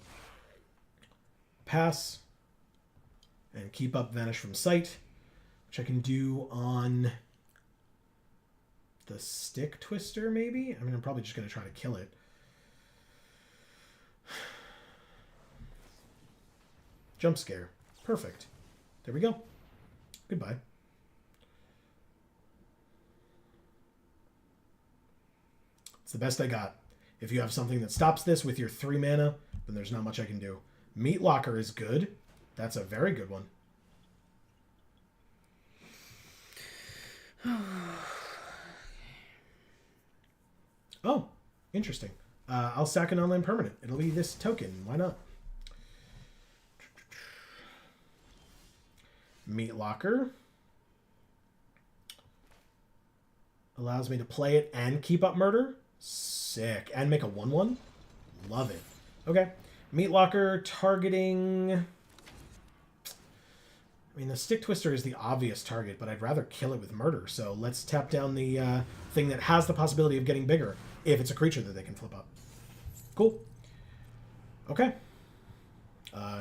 Pass. And keep up vanish from sight. Which I can do on the Stick Twister, maybe? I mean, I'm probably just going to try to kill it. Jump scare. Perfect. There we go. Goodbye. It's the best I got. If you have something that stops this with your 3 mana, then there's not much I can do. Meat Locker is good. That's a very good one. Oh, interesting. I'll sack an online permanent. It'll be this token. Why not? Meat Locker. Allows me to play it and keep up murder. Sick. And make a 1/1. Love it. Okay. Meat Locker targeting... I mean, the Stick Twister is the obvious target, but I'd rather kill it with Murder. So let's tap down the thing that has the possibility of getting bigger if it's a creature that they can flip up. Cool. Okay.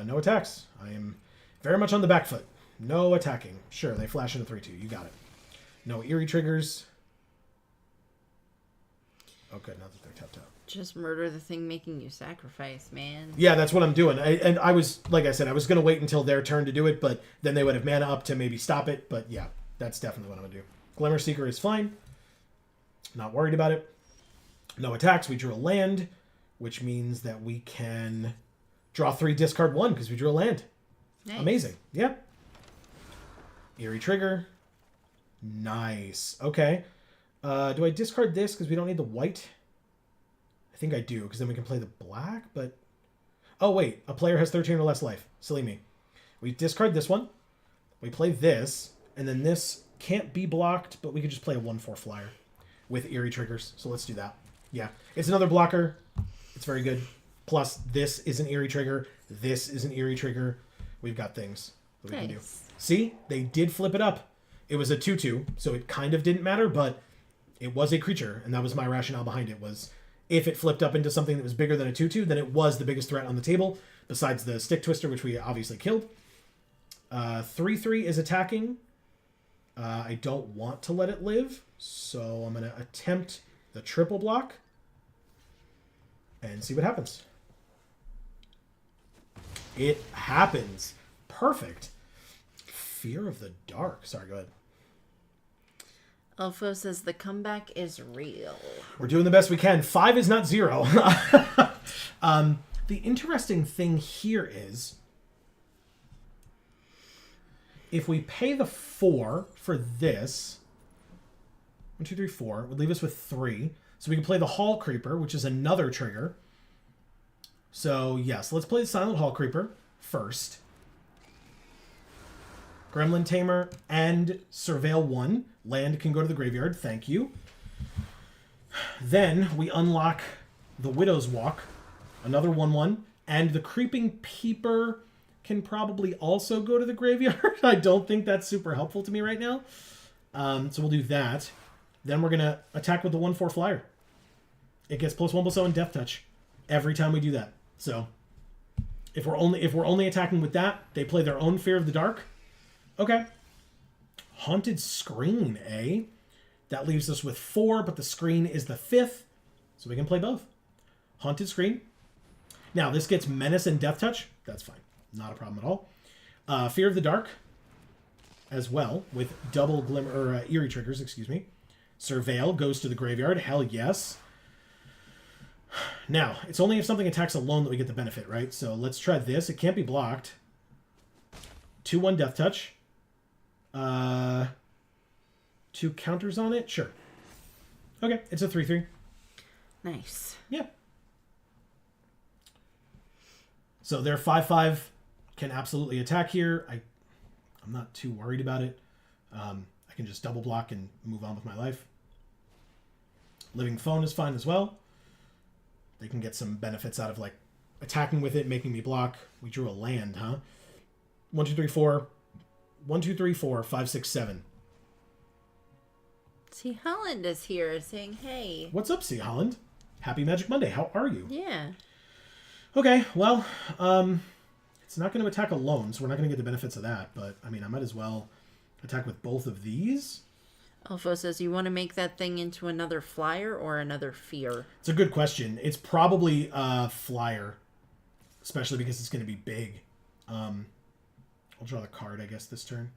No attacks. I am very much on the back foot. No attacking. Sure, they flash into 3/2. You got it. No eerie triggers. Okay, now that they're tapped out. Just murder the thing making you sacrifice, man. Yeah, that's what I'm doing. I was, like I said, I was going to wait until their turn to do it, but then they would have mana up to maybe stop it. But yeah, that's definitely what I'm going to do. Glimmer Seeker is fine. Not worried about it. No attacks. We drew a land, which means that we can draw 3, discard 1, because we drew a land. Nice. Amazing. Yeah. Eerie Trigger. Nice. Okay. Do I discard this because we don't need the white? I think I do, because then we can play the black, but... Oh, wait. A player has 13 or less life. Silly me. We discard this one. We play this, and then this can't be blocked, but we could just play a 1/4 flyer with eerie triggers. So let's do that. Yeah. It's another blocker. It's very good. Plus, this is an eerie trigger. This is an eerie trigger. We've got things that we can do. See? They did flip it up. It was a 2/2, so it kind of didn't matter, but it was a creature, and that was my rationale behind it, was... If it flipped up into something that was bigger than a 2/2, then it was the biggest threat on the table, besides the Stick Twister, which we obviously killed. 3/3 is attacking. I don't want to let it live, so I'm going to attempt the triple block and see what happens. It happens. Perfect. Fear of the Dark. Sorry, go ahead. Elfo says the comeback is real. We're doing the best we can. 5 is not 0. The interesting thing here is, if we pay the 4 for this, 1, 2, 3, 4, it would leave us with 3. So we can play the Hall Creeper, which is another trigger. So yes, let's play the Silent Hall Creeper first. Gremlin Tamer and Surveil 1. Land can go to the graveyard. Thank you. Then we unlock the Widow's Walk. Another 1/1. And the Creeping Peeper can probably also go to the graveyard. I don't think that's super helpful to me right now. So we'll do that. Then we're going to attack with the 1/4 flyer. It gets +1/+0 and Death Touch every time we do that. So if we're only attacking with that, they play their own Fear of the Dark. Okay. Haunted Screen, eh? That leaves us with 4, but the screen is the 5th, so we can play both. Haunted Screen. Now, this gets Menace and Death Touch. That's fine. Not a problem at all. Fear of the Dark as well, with double glimmer, eerie triggers, excuse me. Surveil goes to the graveyard. Hell yes. Now, it's only if something attacks alone that we get the benefit, right? So let's try this. It can't be blocked. 2/1 Death Touch. 2 counters on it? Sure. Okay, it's a 3/3. Nice. Yeah. So their 5/5 can absolutely attack here. I'm not too worried about it. I can just double block and move on with my life. Living Phone is fine as well. They can get some benefits out of like attacking with it, making me block. We drew a land, huh? 1, 2, 3, 4. 1, 2, 3, 4, 5, 6, 7. See, Holland is here saying, hey. What's up, C. Holland? Happy Magic Monday. How are you? Yeah. Okay, well, it's not going to attack alone, so we're not going to get the benefits of that. But, I mean, I might as well attack with both of these. Elfo says, you want to make that thing into another flyer or another fear? It's a good question. It's probably a flyer, especially because it's going to be big. I'll draw the card, I guess, this turn.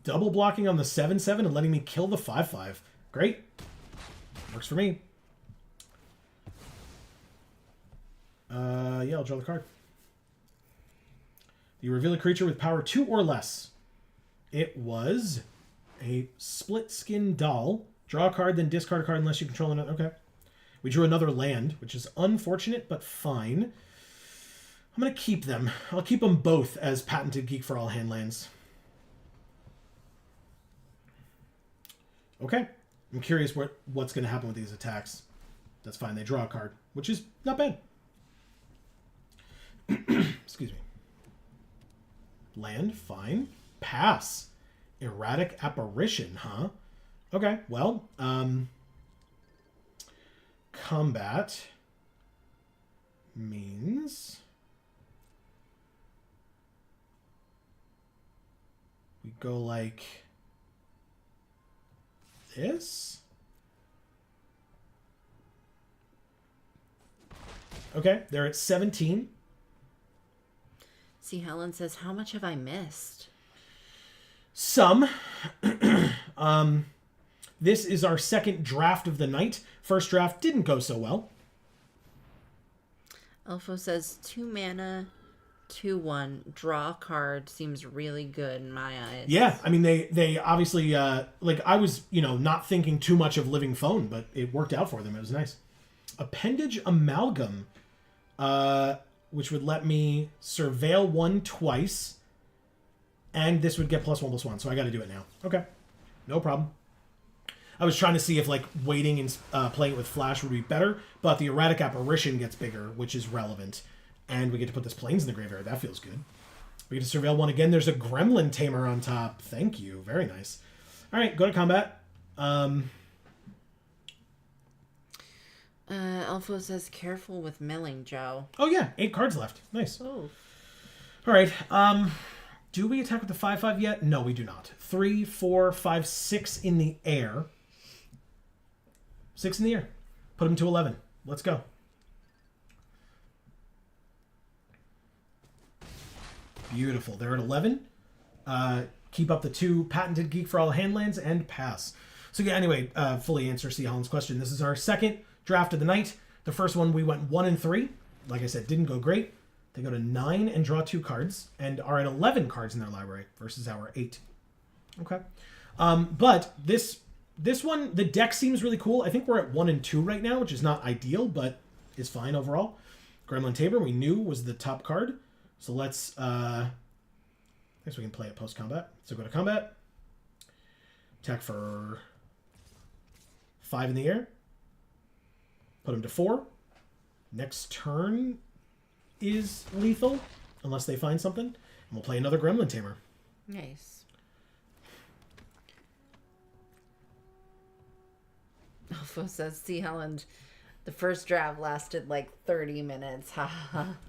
Double blocking on the 7/7 and letting me kill the 5/5. Great. Works for me. Yeah, I'll draw the card. You reveal a creature with power 2 or less. It was a Split Skin Doll. Draw a card, then discard a card unless you control another. Okay. We drew another land, which is unfortunate, but fine. I'm going to keep them. I'll keep them both as patented Geek for All hand lands. Okay. I'm curious what's going to happen with these attacks. That's fine. They draw a card, which is not bad. Excuse me. Land, fine. Pass. Erratic apparition, huh? Okay, well, combat means we go like this. Okay, they're at 17. See, Helen says, how much have I missed? Some. This is our second draft of the night. First draft didn't go so well. Elfo says 2 mana, 2/1, draw a card seems really good in my eyes. Yeah, I mean they obviously like I was, not thinking too much of Living Phone, but it worked out for them. It was nice. Appendage Amalgam, which would let me surveil 1 twice, and this would get +1/+1. So I got to do it now. Okay, no problem. I was trying to see if like waiting and playing it with Flash would be better, but the erratic apparition gets bigger, which is relevant, and we get to put this Plains in the graveyard. That feels good. We get to surveil 1 again. There's a Gremlin Tamer on top. Thank you. Very nice. All right, go to combat. Elfo says, careful with milling, Joe. Oh yeah, 8 cards left. Nice. Oh. All right. Do we attack with the 5/5 yet? No, we do not. 3, 4, 5, 6 in the air. 6 in the air. Put him to 11. Let's go. Beautiful. They're at 11. Keep up the 2 patented Geek for all handlands and pass. So yeah, anyway, fully answer C. Holland's question. This is our second draft of the night. The first one we went 1 and 3. Like I said, didn't go great. They go to 9 and draw 2 cards and are at 11 cards in their library versus our 8. Okay. But this one, the deck seems really cool. I think we're at 1 and 2 right now, which is not ideal, but is fine overall. Gremlin Tamer, we knew was the top card. So let's, I guess we can play it post-combat. So go to combat. Attack for 5 in the air. Put him to 4. Next turn is lethal, unless they find something. And we'll play another Gremlin Tamer. Nice. Alpha says, see, Helen, the first draft lasted like 30 minutes.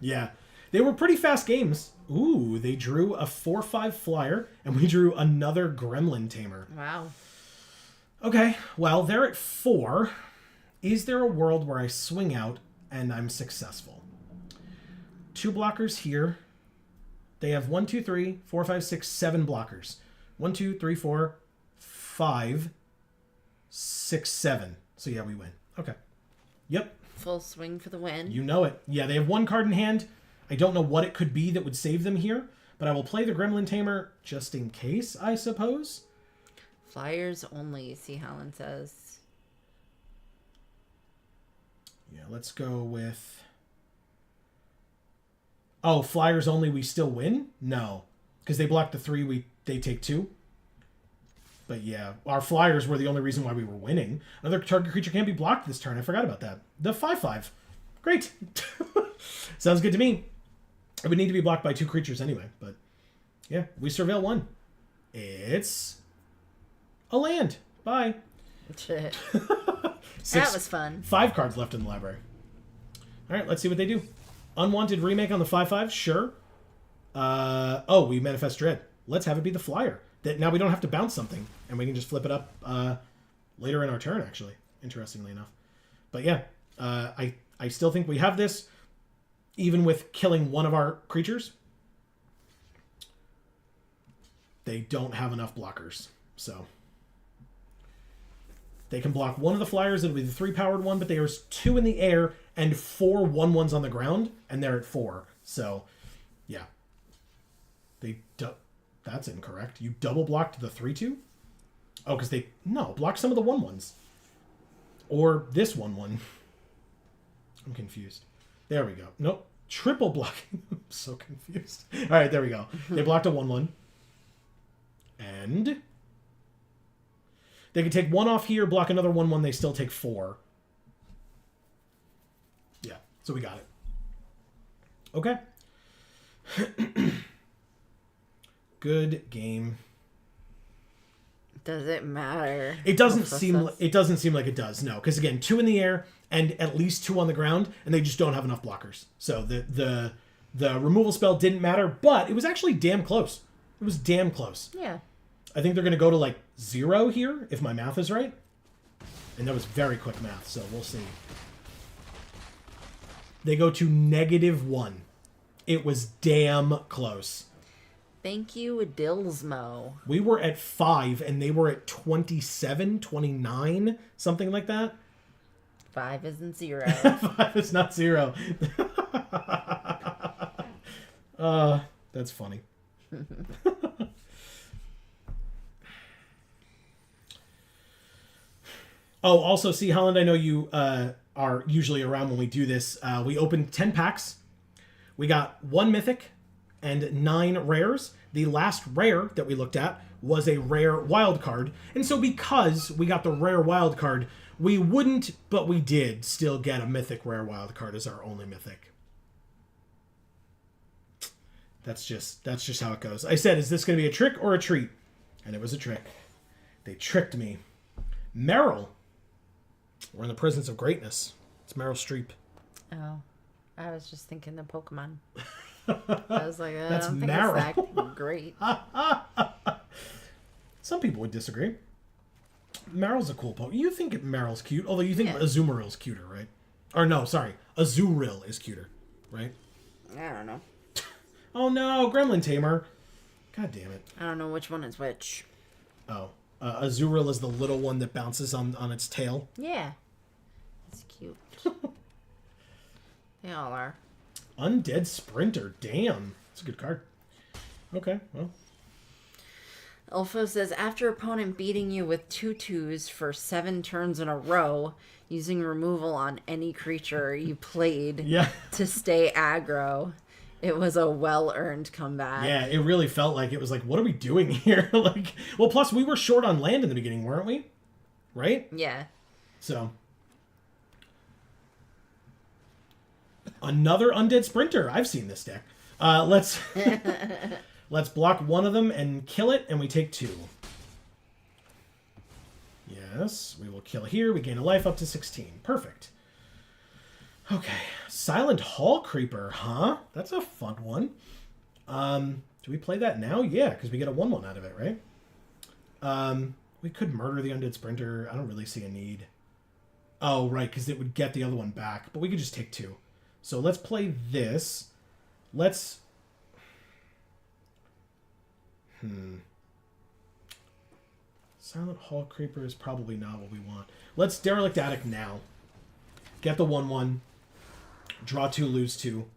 Yeah. They were pretty fast games. Ooh, they drew a 4/5 flyer, and we drew another Gremlin Tamer. Wow. Okay, well, they're at 4. Is there a world where I swing out and I'm successful? 2 blockers here. They have 1, 2, 3, 4, 5, 6, 7 blockers. 1, 2, 3, 4, 5, 6, 7. So yeah, we win. Okay. Yep. Full swing for the win. You know it. Yeah, they have 1 card in hand. I don't know what it could be that would save them here, but I will play the Gremlin Tamer just in case, I suppose. Flyers only, see, Helen says. Yeah, let's go with... Oh, flyers only, we still win? No. Because they block the 3, they take 2. But yeah, our flyers were the only reason why we were winning. Another target creature can't be blocked this turn. I forgot about that. The 5/5. Great. Sounds good to me. It would need to be blocked by 2 creatures anyway. But yeah, we surveil 1. It's a land. Bye. That 6, was fun. 5 cards left in the library. All right, let's see what they do. Unwanted remake on the 5/5. Sure. Oh, we manifest dread. Let's have it be the flyer. That now we don't have to bounce something, and we can just flip it up later in our turn, actually, interestingly enough. But yeah, I still think we have this, even with killing one of our creatures. They don't have enough blockers, so... They can block one of the flyers, it'll be the 3-powered one, but there's 2 in the air and 4 1/1s on the ground, and they're at 4. So, yeah. That's incorrect. You double blocked the 3/2? Oh, because they... No, block some of the 1/1s. Or this 1/1. I'm confused. There we go. Nope. Triple blocking. I'm so confused. All right, there we go. They blocked a 1/1. And... They can take 1 off here, block another 1/1, they still take 4. So we got it. Okay. Good game. Does it matter? It doesn't seem like it does. No, because again, 2 in the air and at least 2 on the ground, and they just don't have enough blockers. So the removal spell didn't matter, but it was actually damn close. It was damn close. Yeah. I think they're going to go to like 0 here, if my math is right. And that was very quick math, so we'll see. They go to -1. It was damn close. Thank you, Dilsmo. We were at 5, and they were at 27, 29, something like that. 5 isn't 0. 5 is not 0. That's funny. Oh, also, see, Holland, I know you are usually around when we do this. We opened 10 packs. We got 1 mythic and 9 rares. The last rare that we looked at was a rare wild card. And so because we got the rare wild card, we wouldn't, but we did still get a mythic rare wild card as our only mythic. That's just how it goes. I said, is this going to be a trick or a treat? And it was a trick. They tricked me. Meryl. We're in the presence of greatness. It's Meryl Streep. Oh, I was just thinking the Pokemon. I was like, I That's don't think Meryl. it's that great. Some people would disagree. Meryl's a cool Pokemon. You think Meryl's cute, although you think Yeah. Azumaril's cuter, right? Or no, sorry. Azuril is cuter, right? I don't know. Oh no, Gremlin Tamer. God damn it. I don't know which one is which. Oh. Azuril is the little one that bounces on its tail. Yeah. It's cute. They all are. Undead Sprinter. Damn. That's a good card. Okay, well. Elfo says, after opponent beating you with 2/2s for 7 turns in a row, using removal on any creature you played Yeah. to stay aggro, it was a well-earned comeback. Yeah, it really felt like it was like, what are we doing here? Like, well, plus we were short on land in the beginning, weren't we? Right? Yeah. So. Another Undead Sprinter. I've seen this deck. Let's block one of them and kill it, and we take 2. Yes, we will kill here. We gain a life up to 16. Perfect. Okay, Silent Hall Creeper, huh? That's a fun one. Do we play that now? Yeah, because we get a 1/1 out of it, right? We could murder the Undead Sprinter. I don't really see a need. Oh, right, because it would get the other one back. But we could just take 2. So let's play this. Let's... Silent Hall Creeper is probably not what we want. Let's Derelict Attic now. Get the 1/1. Draw 2, lose 2.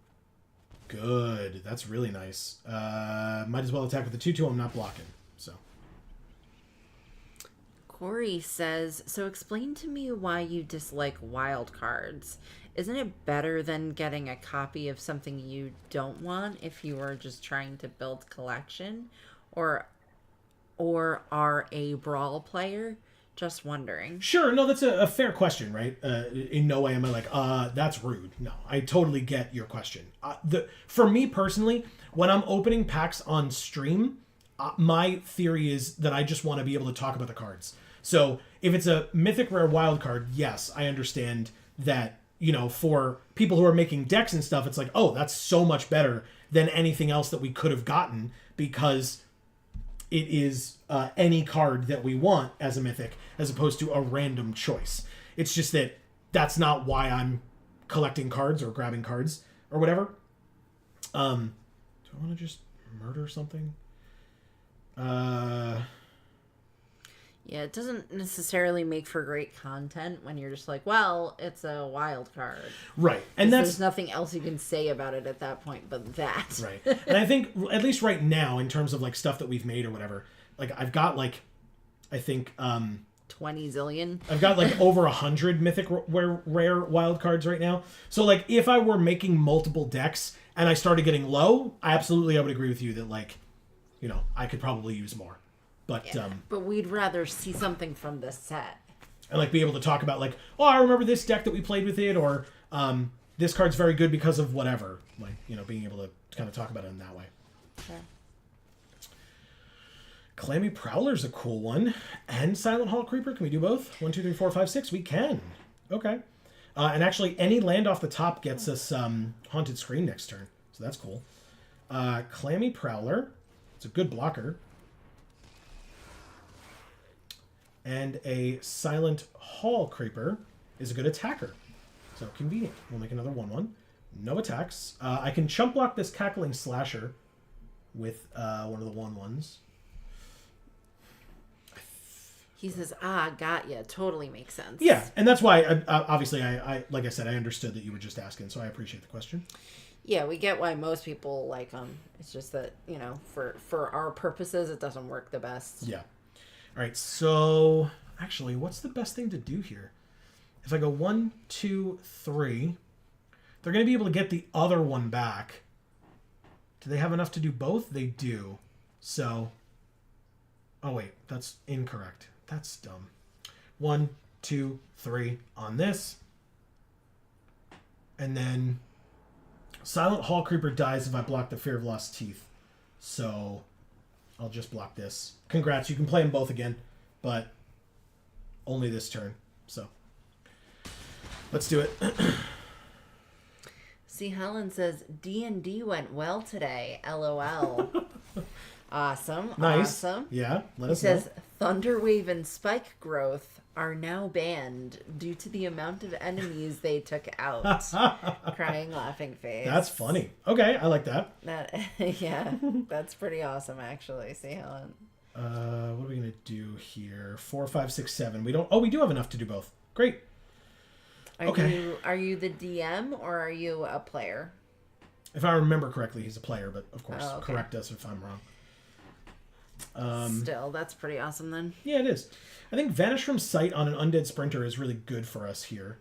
Good. That's really nice. Might as well attack with the 2/2. I'm not blocking. So. Corey says, so explain to me why you dislike wild cards. Isn't it better than getting a copy of something you don't want if you are just trying to build collection? Or are a brawl player? Just wondering. Sure, no, that's a fair question, right? In no way am I like, that's rude. No, I totally get your question. For me personally, when I'm opening packs on stream, my theory is that I just want to be able to talk about the cards. So if it's a mythic rare wild card, yes, I understand that, you know, for people who are making decks and stuff, it's like, oh, that's so much better than anything else that we could have gotten because it is any card that we want as a mythic as opposed to a random choice. It's just that that's not why I'm collecting cards or grabbing cards or whatever. Do I want to just murder something? Yeah, it doesn't necessarily make for great content when you're just like, well, it's a wild card. Right. And there's nothing else you can say about it at that point but that. Right. And I think, at least right now, in terms of like stuff that we've made or whatever, like I've got like, I think... 20 zillion. I've got like over 100 mythic rare wild cards right now. So like if I were making multiple decks and I started getting low, I would agree with you that like, you know, I could probably use more. But but we'd rather see something from the set. And like be able to talk about like, oh, I remember this deck that we played with it, or this card's very good because of whatever. Like, being able to kind of talk about it in that way. Sure. Clammy Prowler's a cool one. And Silent Hall Creeper. Can we do both? 1, 2, 3, 4, 5, 6. We can. Okay. And actually, any land off the top gets us Haunted Screen next turn. So that's cool. Clammy Prowler. It's a good blocker. And a Silent Hall Creeper is a good attacker. So convenient. We'll make another 1/1. No attacks. I can chump block this Cackling Slasher with one of the 1/1s. He says, got ya. Totally makes sense. Yeah, and that's why, obviously, I like I said, I understood that you were just asking, so I appreciate the question. Yeah, we get why most people like them. It's just that, for our purposes, it doesn't work the best. Yeah. All right, so actually, what's the best thing to do here? If I go 1, 2, 3, they're going to be able to get the other one back. Do they have enough to do both? They do. So, oh wait, that's incorrect. That's dumb. 1, 2, 3 on this. And then Silent Hall Creeper dies if I block the Fear of Lost Teeth. So I'll just block this. Congrats, you can play them both again, but only this turn. So let's do it. See, Helen says, D&D went well today. LOL. Awesome. Nice. Awesome. Yeah, let He us know. says, Thunderwave and Spike Growth are now banned due to the amount of enemies they took out. Crying, laughing face. That's funny. Okay, I like that. Yeah, that's pretty awesome, actually. See, Helen. What are we gonna do here? 4, 5, 6, 7. We don't. Oh, we do have enough to do both. Great. Are you the DM or are you a player? If I remember correctly, he's a player, but of course, okay. correct us if I'm wrong. Still, that's pretty awesome then. Yeah, it is. I think Vanish from Sight on an Undead Sprinter is really good for us here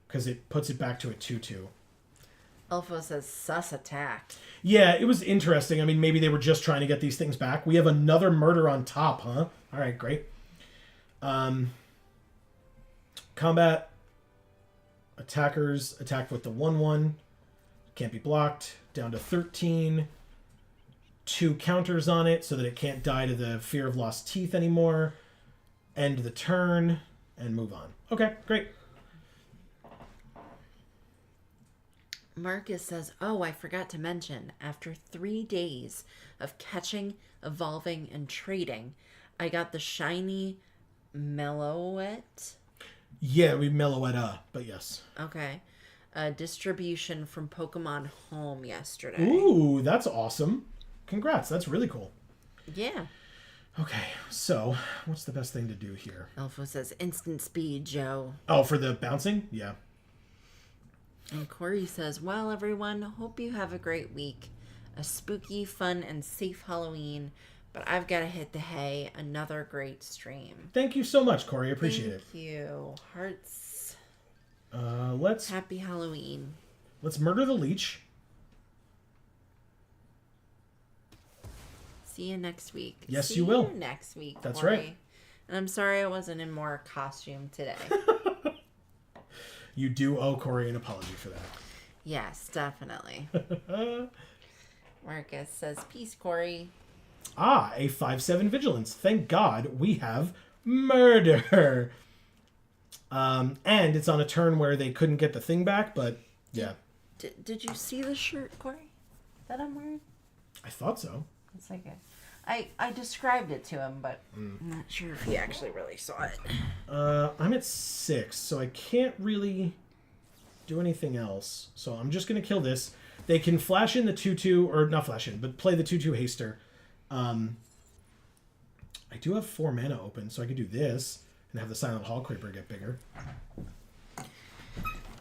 because it puts it back to a 2/2. Elfo says, sus attack. Yeah, it was interesting. I mean, maybe they were just trying to get these things back. We have another murder on top, huh? All right, great. Combat. Attackers attack with the 1/1. Can't be blocked. Down to 13. 2 counters on it so that it can't die to the Fear of Lost Teeth anymore. End the turn and move on. Okay, great. Marcus says, oh, I forgot to mention, after 3 days of catching, evolving, and trading, I got the shiny Mellowette. Yeah, we Mellowetta, but yes. Okay. Distribution from Pokemon Home yesterday. Ooh, that's awesome. Congrats, that's really cool. Yeah. Okay, so what's the best thing to do here? Elfo says, instant speed, Joe. Oh, for the bouncing? Yeah. And Corey says, well, everyone, hope you have a great week. A spooky, fun, and safe Halloween. But I've got to hit the hay. Another great stream. Thank you so much, Corey. Appreciate it. Thank you. Hearts. Let's Happy Halloween. murder the leech. See you next week. Yes, See you will. Next week. That's Corey. right. And I'm sorry I wasn't in more costume today. You do owe Corey an apology for that. Yes, definitely. Marcus says, peace, Corey. Ah, a 5/7 vigilance. Thank God we have murder. And it's on a turn where they couldn't get the thing back, but yeah. Did you see the shirt, Corey, that I'm wearing? I thought so. It's like I described it to him, but I'm not sure if he actually really saw it. I'm at 6, so I can't really do anything else. So I'm just going to kill this. They can flash in the 2/2, or not flash in, but play the 2/2 haster. I do have 4 mana open, so I could do this and have the Silent Hall Creeper get bigger.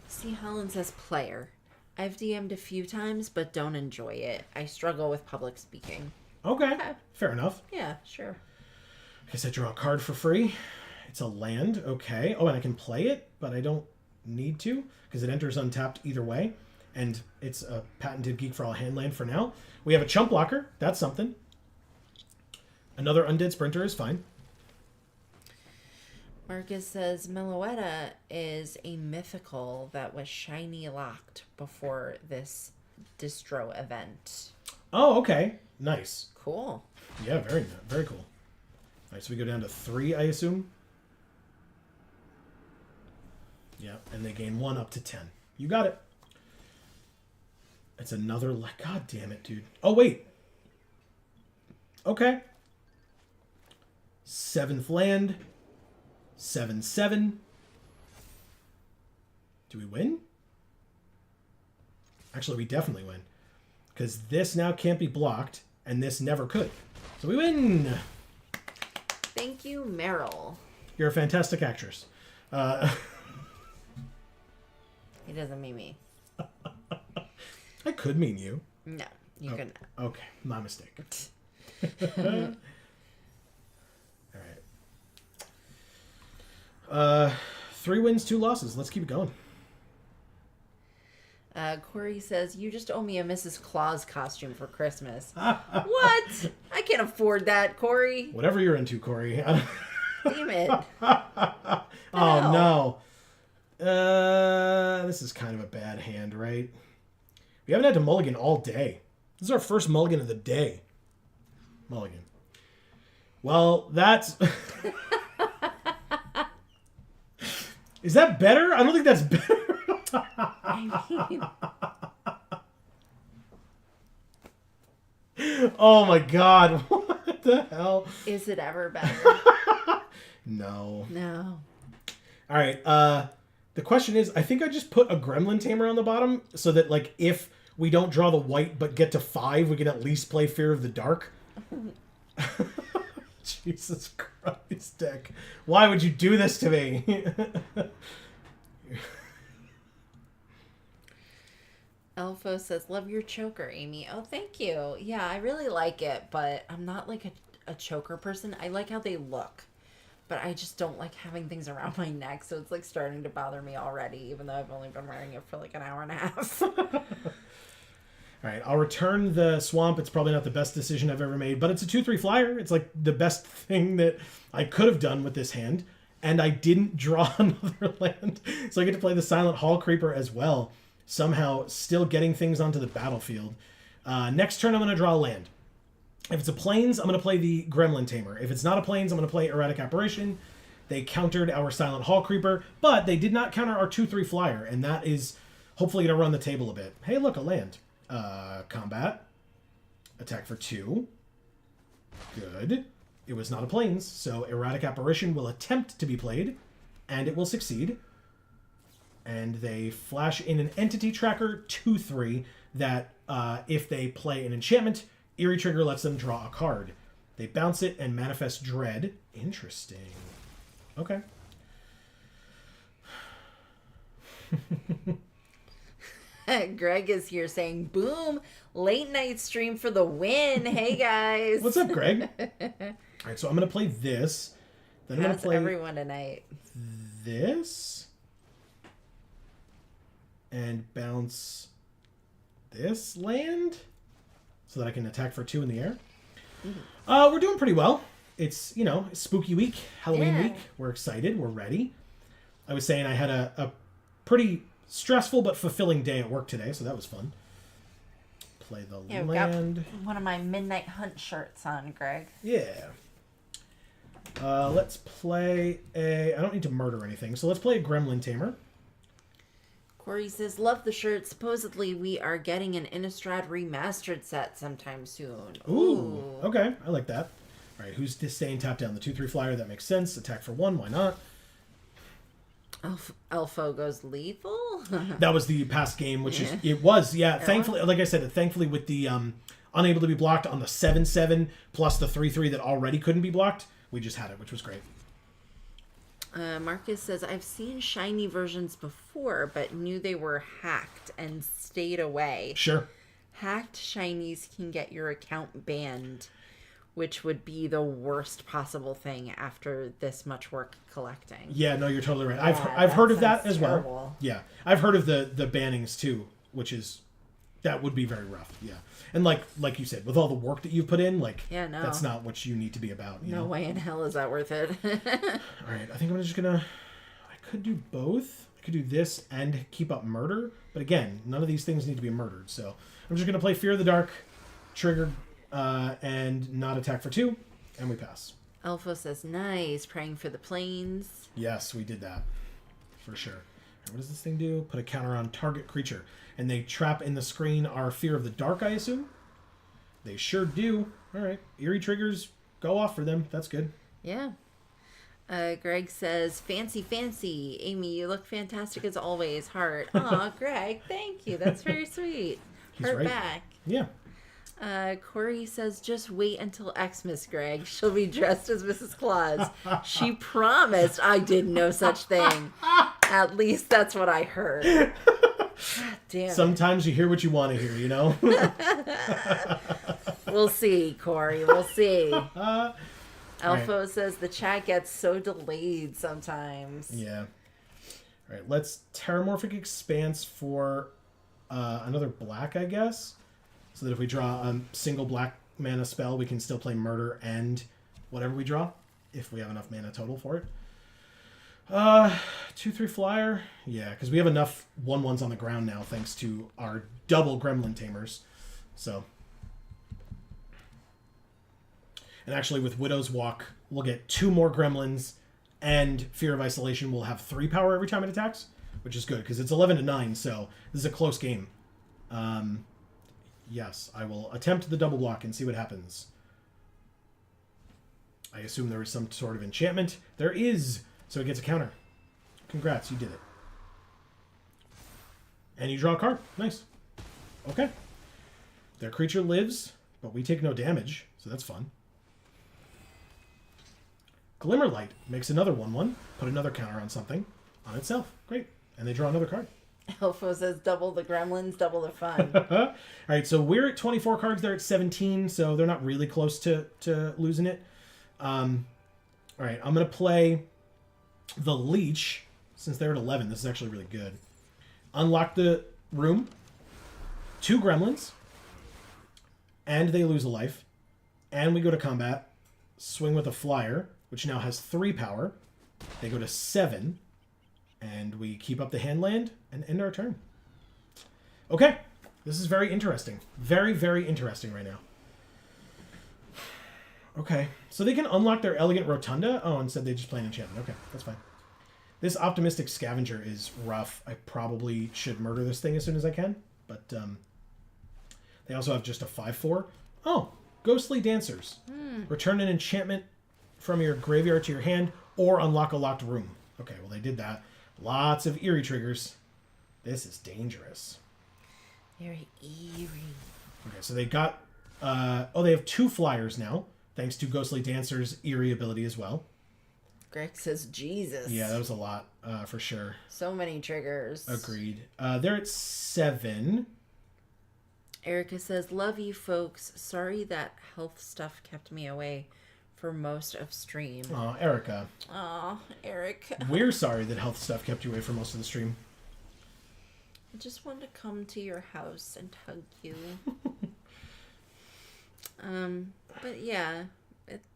See, Helen says player. I've DM'd a few times, but don't enjoy it. I struggle with public speaking. Okay, fair enough. Yeah, sure. I guess I draw a card for free. It's a land, okay. Oh, and I can play it, but I don't need to, because it enters untapped either way. And it's a patented Geek for All hand land for now. We have a chump blocker. That's something. Another Undead Sprinter is fine. Marcus says Meloetta is a mythical that was shiny locked before this distro event. Oh, okay. Nice. Cool. Yeah, very cool. All right, so we go down to 3, I assume. Yeah, and they gain 1 up to 10. You got it. It's another... God damn it, dude. Oh, wait. Okay. 7th land. 7/7. Do we win? Actually, we definitely win. Because this now can't be blocked, and this never could. So we win! Thank you, Meryl. You're a fantastic actress. He doesn't mean me. I could mean you. No, you couldn't. Okay, my mistake. All right. 3 wins, 2 losses. Let's keep it going. Corey says, you just owe me a Mrs. Claus costume for Christmas. What? I can't afford that, Corey. Whatever you're into, Corey. Damn it. Oh, no. This is kind of a bad hand, right? We haven't had to mulligan all day. This is our first mulligan of the day. Mulligan. Well, that's... Is that better? I don't think that's better. I mean... Oh my god. What the hell? Is it ever better? No. No. All right. The question is, I think I just put a gremlin tamer on the bottom so that, like, if we don't draw the white but get to 5, we can at least play Fear of the Dark. Jesus Christ, Dick. Why would you do this to me? Elfo says, love your choker, Amy. Oh, thank you. Yeah, I really like it, but I'm not like a choker person. I like how they look, but I just don't like having things around my neck, so it's like starting to bother me already, even though I've only been wearing it for like an hour and a half. All right, I'll return the swamp. It's probably not the best decision I've ever made, but it's a 2/3 flyer. It's like the best thing that I could have done with this hand, and I didn't draw another land, so I get to play the Silent Hall Creeper as well, somehow still getting things onto the battlefield. Next turn, I'm going to draw a land. If it's a plains, I'm going to play the Gremlin Tamer. If it's not a plains, I'm going to play Erratic Apparition. They countered our Silent Hall Creeper, but they did not counter our 2/3 flyer, and that is hopefully going to run the table a bit. Hey, look, a land. Combat. Attack for 2. Good. It was not a plains, so Erratic Apparition will attempt to be played, and it will succeed. And they flash in an Entity Tracker 2/3 that, if they play an enchantment, Eerie Trigger lets them draw a card. They bounce it and manifest Dread. Interesting. Okay. Greg is here saying, boom, late night stream for the win. Hey, guys. What's up, Greg? All right, so I'm going to play this. Then I'm going to play everyone tonight. This. And bounce this land so that I can attack for 2 in the air. Mm-hmm. We're doing pretty well. It's, spooky week, Halloween week. We're excited. We're ready. I was saying I had a pretty stressful but fulfilling day at work today, so that was fun. Play the land. Got one of my Midnight Hunt shirts on, Greg. Yeah. Let's play I don't need to murder anything, so let's play a Gremlin Tamer. Corey says, love the shirt. Supposedly we are getting an Innistrad remastered set sometime soon. Ooh. Okay. I like that. All right, who's staying tapped down? The 2/3 flyer, that makes sense. Attack for 1, why not? Elfo goes lethal? That was the past game, which is... It was, yeah. Thankfully, like I said, thankfully with the unable to be blocked on the 7/7 plus the 3/3 that already couldn't be blocked, we just had it, which was great. Marcus says, I've seen shiny versions before, but knew they were hacked and stayed away. Sure. Hacked shinies can get your account banned, which would be the worst possible thing after this much work collecting. Yeah, no, you're totally right. Yeah, I've heard of that as terrible. well. Yeah. I've heard of the bannings too, which is That would be very rough, yeah. And like you said, with all the work that you've put in, Yeah, no. that's not what you need to be about. No way in hell is that worth it. All right, I think I'm just gonna. I could do both. I could do this and keep up murder, but again, none of these things need to be murdered. So I'm just gonna play Fear of the Dark, trigger, and not attack for 2, and we pass. Elfo says, nice, praying for the planes. Yes, we did that for sure. What does this thing do? Put a counter on target creature. And they trap in the screen our Fear of the Dark, I assume? They sure do. All right. Eerie triggers, go off for them. That's good. Yeah. Greg says, fancy, fancy. Amy, you look fantastic as always. Heart. Aw, Greg, thank you. That's very sweet. He's Heart right. back. Yeah. Corey says, just wait until Xmas, Greg. She'll be dressed as Mrs. Claus. She promised. I did no such thing. At least that's what I heard. God damn. Sometimes you hear what you want to hear, you know? We'll see, Corey. We'll see. Elfo right. says the chat gets so delayed sometimes. Yeah. All right. Let's Terramorphic Expanse for another black, I guess. So that if we draw a single black mana spell, we can still play Murder and whatever we draw, if we have enough mana total for it. 2/3 flyer. Yeah, because we have enough 1/1s on the ground now, thanks to our double Gremlin Tamers. So. And actually, with Widow's Walk, we'll get 2 more Gremlins, and Fear of Isolation will have 3 power every time it attacks, which is good, because it's 11-9, so this is a close game. Yes, I will attempt the double block and see what happens. I assume there is some sort of enchantment. There is! So it gets a counter. Congrats, you did it. And you draw a card. Nice. Okay. Their creature lives, but we take no damage, so that's fun. Glimmerlight makes another 1/1. Put another counter on something. On itself. Great. And they draw another card. Elfo says double the gremlins, double the fun. All right, so we're at 24 cards. They're at 17, so they're not really close to losing it. All right, I'm going to play the Leech. Since they're at 11, this is actually really good. Unlock the room. 2 gremlins. And they lose a life. And we go to combat. Swing with a flyer, which now has 3 power. They go to 7. And we keep up the hand land and end our turn. Okay. This is very interesting. Very, very interesting right now. Okay. So they can unlock their Elegant Rotunda? Oh, instead they just play an enchantment. Okay, that's fine. This Optimistic Scavenger is rough. I probably should murder this thing as soon as I can. But they also have just a 5/4. Oh, Ghostly Dancers. Return an enchantment from your graveyard to your hand or unlock a locked room. Okay, well they did that. Lots of eerie triggers. This is dangerous. Very eerie. Okay, so they got... they have 2 flyers now, thanks to Ghostly Dancer's eerie ability as well. Greg says, Jesus. Yeah, that was a lot, for sure. So many triggers. Agreed. They're at 7. Erica says, love you folks. Sorry that health stuff kept me away for most of stream. Aw, Erica. Aw, Eric. We're sorry that health stuff kept you away for most of the stream. I just wanted to come to your house and hug you. But yeah,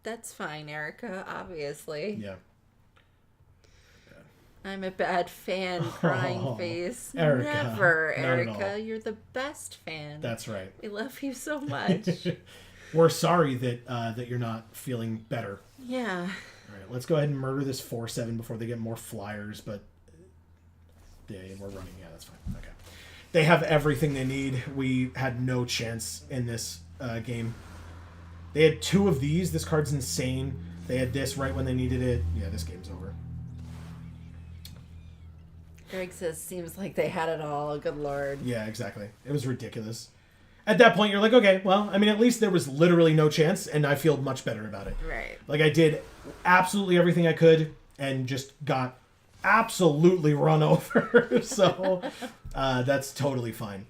that's fine, Erica, obviously. Yeah. I'm a bad fan, crying face. Erica, Never, not at Erica. all. You're the best fan. That's right. We love you so much. We're sorry that that you're not feeling better. Yeah. All right, let's go ahead and murder this 4/7 before they get more flyers, but yeah, we're running. Yeah, that's fine. Okay. They have everything they need. We had no chance in this game. They had 2 of these. This card's insane. They had this right when they needed it. Yeah, this game's over. Greg says, seems like they had it all. Good Lord. Yeah, exactly. It was ridiculous. At that point, you're like, okay, well, I mean, at least there was literally no chance, and I feel much better about it. Right. Like, I did absolutely everything I could, and just got absolutely run over. So, that's totally fine.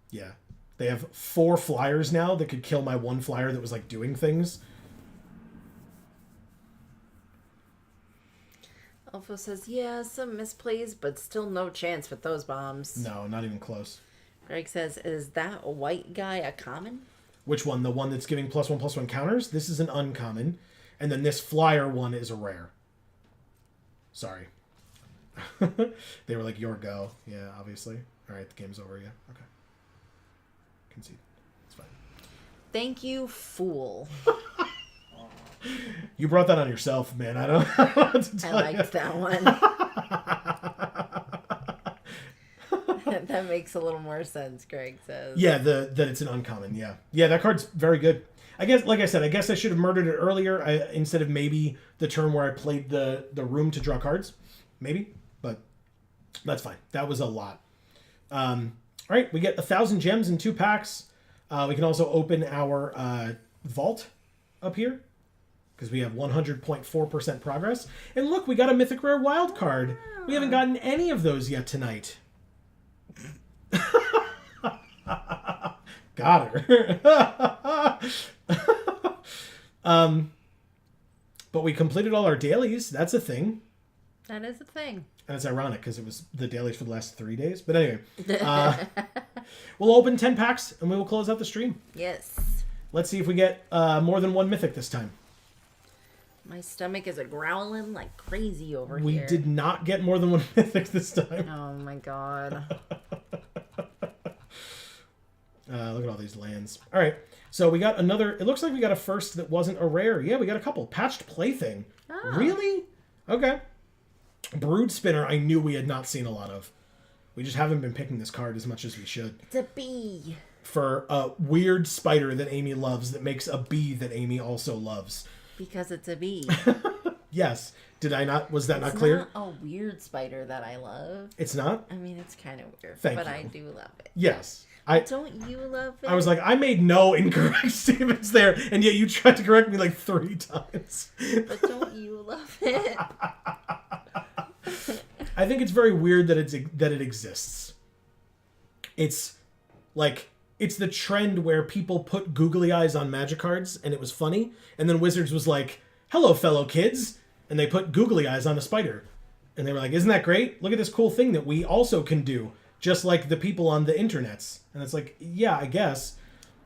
Yeah. They have 4 flyers now that could kill my 1 flyer that was, like, doing things. Alpha says, yeah, some misplays, but still no chance with those bombs. No, not even close. Greg says, is that white guy a common? Which one? The one that's giving +1/+1 counters? This is an uncommon. And then this flyer one is a rare. Sorry. They were like, your go. Yeah, obviously. All right, the game's over. Yeah, okay. Concede. It's fine. Thank you, fool. You brought that on yourself, man. I don't know what to tell I liked that one. That makes a little more sense, Greg says. Yeah, that it's an uncommon. Yeah. Yeah, that card's very good. I guess, like I said, I guess I should have murdered it earlier instead of maybe the turn where I played the room to draw cards. Maybe, but that's fine. That was a lot. All right, we get 1,000 gems in 2 packs. We can also open our vault up here because we have 100.4% progress. And look, we got a Mythic Rare Wild card. We haven't gotten any of those yet tonight. Got her. But we completed all our dailies. That's a thing. That is a thing. And it's ironic because it was the dailies for the last 3 days. But anyway, we'll open 10 packs and we will close out the stream. Yes. Let's see if we get more than one mythic this time. My stomach is growling like crazy over We here. did not get more than one mythic this time. Oh my god. Look at all these lands. All right. So we got another. It looks like we got a first that wasn't a rare. Yeah, we got a couple. Patched Plaything. Oh. Really? Okay. Brood Spinner, I knew we had not seen a lot of. We just haven't been picking this card as much as we should. It's a bee. For a weird spider that Amy loves that makes a bee that Amy also loves. Because it's a bee. Yes. Did I not? Was that It's not clear? not a weird spider that I love. It's not? I mean, it's kind of weird. Thank but you. I do love it. Yes. Don't you love it? I was like, I made no incorrect statements there, and yet you tried to correct me like 3 times. But don't you love it? I think it's very weird that it exists. It's like it's the trend where people put googly eyes on magic cards, and it was funny, and then Wizards was like, "Hello, fellow kids," and they put googly eyes on a spider, and they were like, "Isn't that great? Look at this cool thing that we also can do, just like the people on the internets." And it's like, yeah, I guess.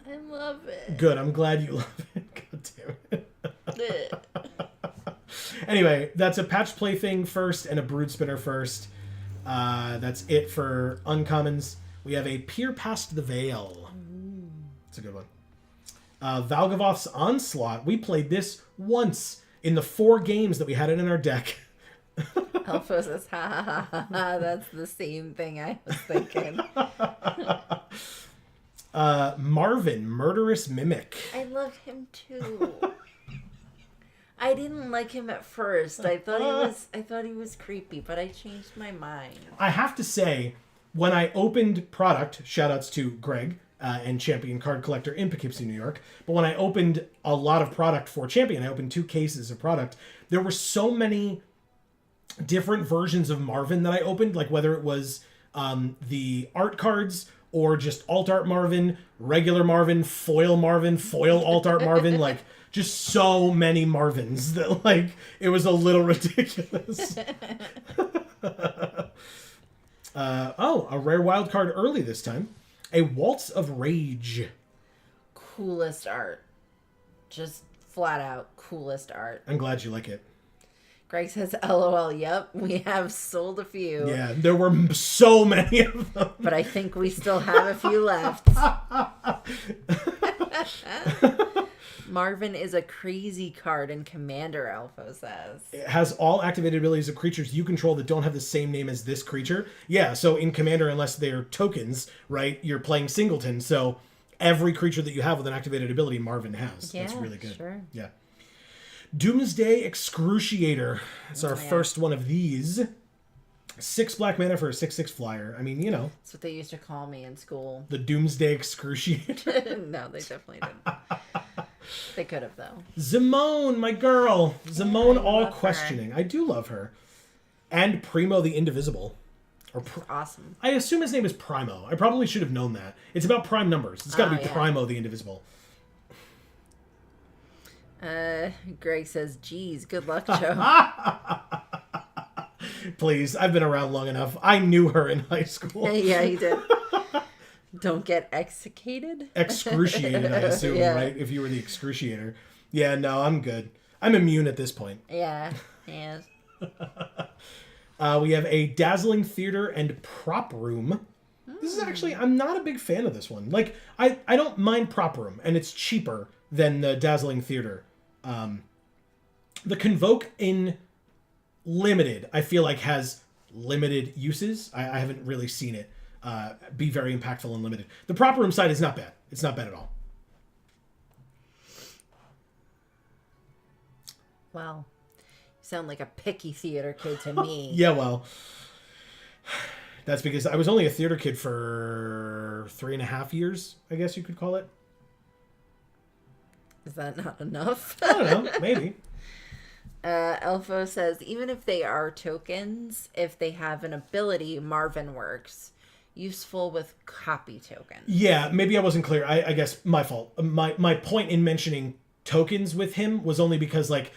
I love it. Good. I'm glad you love it. God damn it. Anyway, that's a Patched Plaything first and a Brood Spinner first. That's it for uncommons. We have a Peer Past the Veil. It's a good one. Valgavoth's Onslaught. We played this once in the 4 games that we had it in our deck. Alpha says, ha ha ha ha. That's the same thing I was thinking. Marvin, Murderous Mimic. I love him too. I didn't like him at first. I thought he was creepy, but I changed my mind. I have to say, when I opened product, shoutouts to Greg and Champion Card Collector in Poughkeepsie, New York, but when I opened a lot of product for Champion, I opened 2 cases of product, there were so many different versions of Marvin that I opened, like whether it was the art cards or just alt art Marvin, regular Marvin, foil alt art Marvin, like just so many Marvins that like it was a little ridiculous. A rare wild card early this time. A Waltz of Rage. Coolest art. Just flat out coolest art. I'm glad you like it. Greg says, LOL, yep, we have sold a few. Yeah, there were so many of them. But I think we still have a few left. Marvin is a crazy card in Commander, Alpha says. It has all activated abilities of creatures you control that don't have the same name as this creature. Yeah, so in Commander, unless they're tokens, right, you're playing Singleton. So every creature that you have with an activated ability, Marvin has. Yeah, that's really good. Sure. Yeah. Doomsday Excruciator. It's our first one of these. 6 black mana for a 6/6 flyer. I mean, you know. That's what they used to call me in school. The Doomsday Excruciator. No, they definitely didn't. They could have, though. Zimone, my girl. Zimone, I all love questioning. Her. I do love her. And Primo the Indivisible. Awesome. I assume his name is Primo. I probably should have known that. It's about prime numbers. It's got to be Primo the Indivisible. Greg says, geez, good luck, Joe. Please, I've been around long enough. I knew her in high school. Yeah, you did. Don't get executed? Excruciated, I assume, Yeah. right? If you were the excruciator. Yeah, no, I'm good. I'm immune at this point. Yeah. Yes. We have a dazzling theater and prop room. This is actually, I'm not a big fan of this one. Like, I don't mind prop room, and it's cheaper than the dazzling theater. The Convoke in limited, I feel like, has limited uses. I haven't really seen it be very impactful in limited. The prop room side is not bad. It's not bad at all. Well, you sound like a picky theater kid to me. Yeah, well, that's because I was only a theater kid for 3.5 years, I guess you could call it. Is that not enough? I don't know, maybe. Elfo says, even if they are tokens, if they have an ability, Marvin works. Useful with copy tokens. Yeah, maybe I wasn't clear. I guess my fault. My point in mentioning tokens with him was only because, like,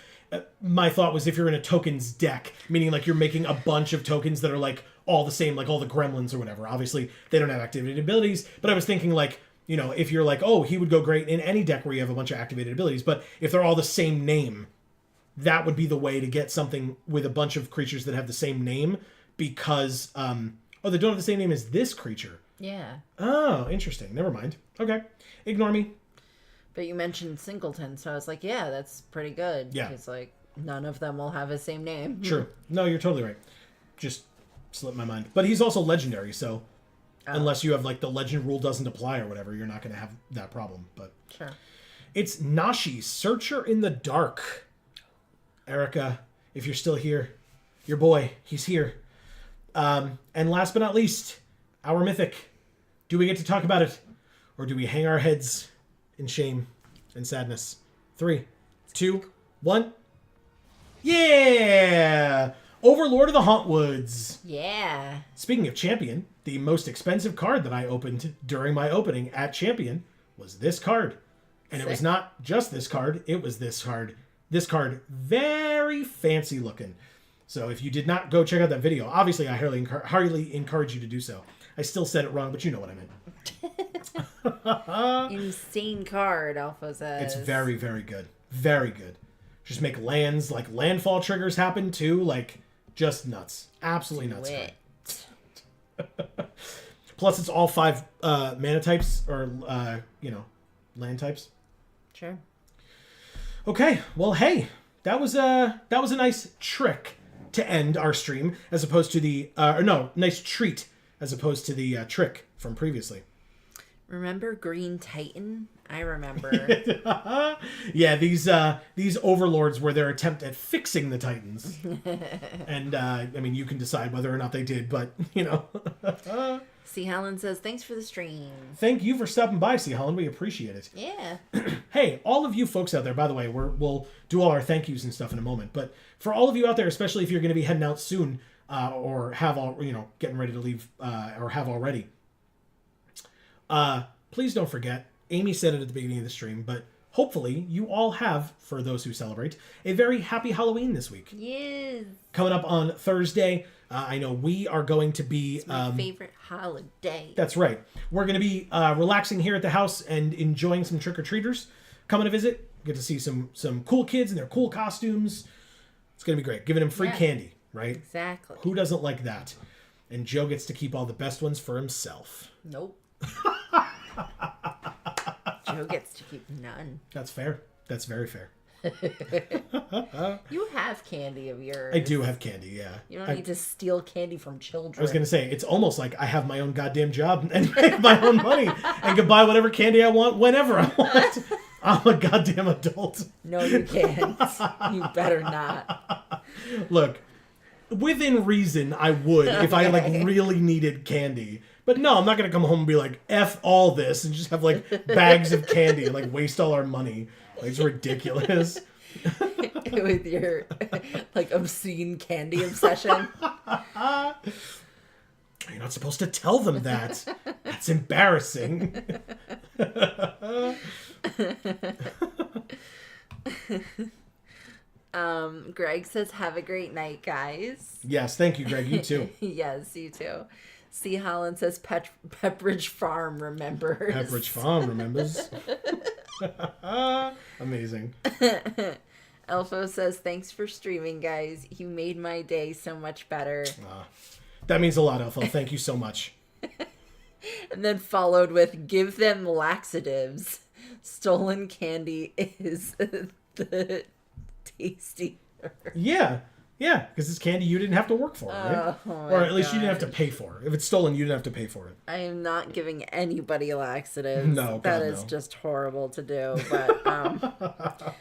my thought was if you're in a tokens deck, meaning like you're making a bunch of tokens that are like all the same, like all the gremlins or whatever. Obviously, they don't have activated abilities, but I was thinking like, you know, if you're like, oh, he would go great in any deck where you have a bunch of activated abilities, but if they're all the same name, that would be the way to get something with a bunch of creatures that have the same name because, oh, they don't have the same name as this creature. Yeah. Oh, interesting. Never mind. Okay. Ignore me. But you mentioned Singleton, so I was like, yeah, that's pretty good. Yeah. Because, like, none of them will have the same name. Sure. No, you're totally right. Just slipped my mind. But he's also legendary, so unless you have, like, the legend rule doesn't apply or whatever, you're not going to have that problem. But Sure. it's Nashi, Searcher in the Dark. Erica, if you're still here, your boy, he's here. And last but not least, our mythic. Do we get to talk about it? Or do we hang our heads in shame and sadness? 3, 2, 1. Yeah! Overlord of the Hauntwoods. Yeah. Speaking of Champion, the most expensive card that I opened during my opening at Champion was this card. And it was not just this card, it was this card. This card, very fancy looking. So if you did not go check out that video, obviously I highly encourage you to do so. I still said it wrong, but you know what I meant. Insane card, Alpha says. It's very, very good. Very good. Just make lands, like landfall triggers happen too. Like, just nuts. Absolutely nuts. Plus, it's all 5 mana types, or, land types. Sure. Okay, well, hey, that was a nice trick to end our stream, as opposed to the, nice treat, as opposed to the trick from previously. Remember Green Titan? I remember. Yeah, these overlords were their attempt at fixing the Titans. And, I mean, you can decide whether or not they did, but, you know. C. Helen says, thanks for the stream. Thank you for stopping by, C. Helen. We appreciate it. Yeah. Hey, all of you folks out there, by the way, we'll do all our thank yous and stuff in a moment. But for all of you out there, especially if you're going to be heading out soon, or have all, getting ready to leave, or have already, please don't forget, Amy said it at the beginning of the stream, but hopefully you all have, for those who celebrate, a very happy Halloween this week. Yes. Coming up on Thursday, I know we are going to be... It's my favorite holiday. That's right. We're going to be relaxing here at the house and enjoying some trick-or-treaters coming to visit. Get to see some cool kids in their cool costumes. It's going to be great. Giving them free candy, right? Exactly. Who doesn't like that? And Joe gets to keep all the best ones for himself. Nope. Joe gets to keep none. That's fair. That's very fair. You have candy of yours. I do have candy, yeah. You don't need to steal candy from children. I was going to say, it's almost like I have my own goddamn job and make my own money and can buy whatever candy I want whenever I want. I'm a goddamn adult. No, you can't. You better not. Look, within reason, I would if I really needed candy. But no, I'm not going to come home and be like, F all this and just have bags of candy and waste all our money. It's ridiculous. With your obscene candy obsession. You're not supposed to tell them that. That's embarrassing. Greg says, have a great night, guys. Yes, thank you, Greg. You too. Yes, you too. C. Holland says, Pepperidge Farm remembers. Pepperidge Farm remembers. Amazing. Elfo says, thanks for streaming, guys. You made my day so much better. That means a lot, Elfo. Thank you so much. And then followed with, give them laxatives. Stolen candy is the tastier. Yeah, because it's candy you didn't have to work for, right? Or at least you didn't have to pay for. If it's stolen, you didn't have to pay for it. I am not giving anybody laxatives. No, that God, is no. just horrible to do. But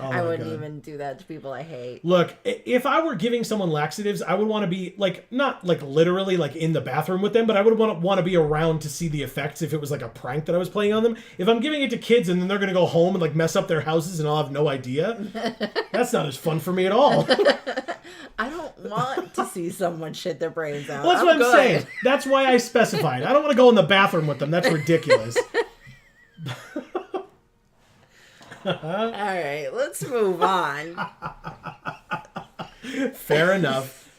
I wouldn't even do that to people I hate. Look, if I were giving someone laxatives, I would want to be like not like literally like in the bathroom with them, but I would want to be around to see the effects if it was like a prank that I was playing on them. If I'm giving it to kids and then they're gonna go home and like mess up their houses and I'll have no idea, that's not as fun for me at all. I don't want to see someone shit their brains out. Well, that's what I'm saying. That's why I specified. I don't want to go in the bathroom with them. That's ridiculous. All right, let's move on. Fair enough.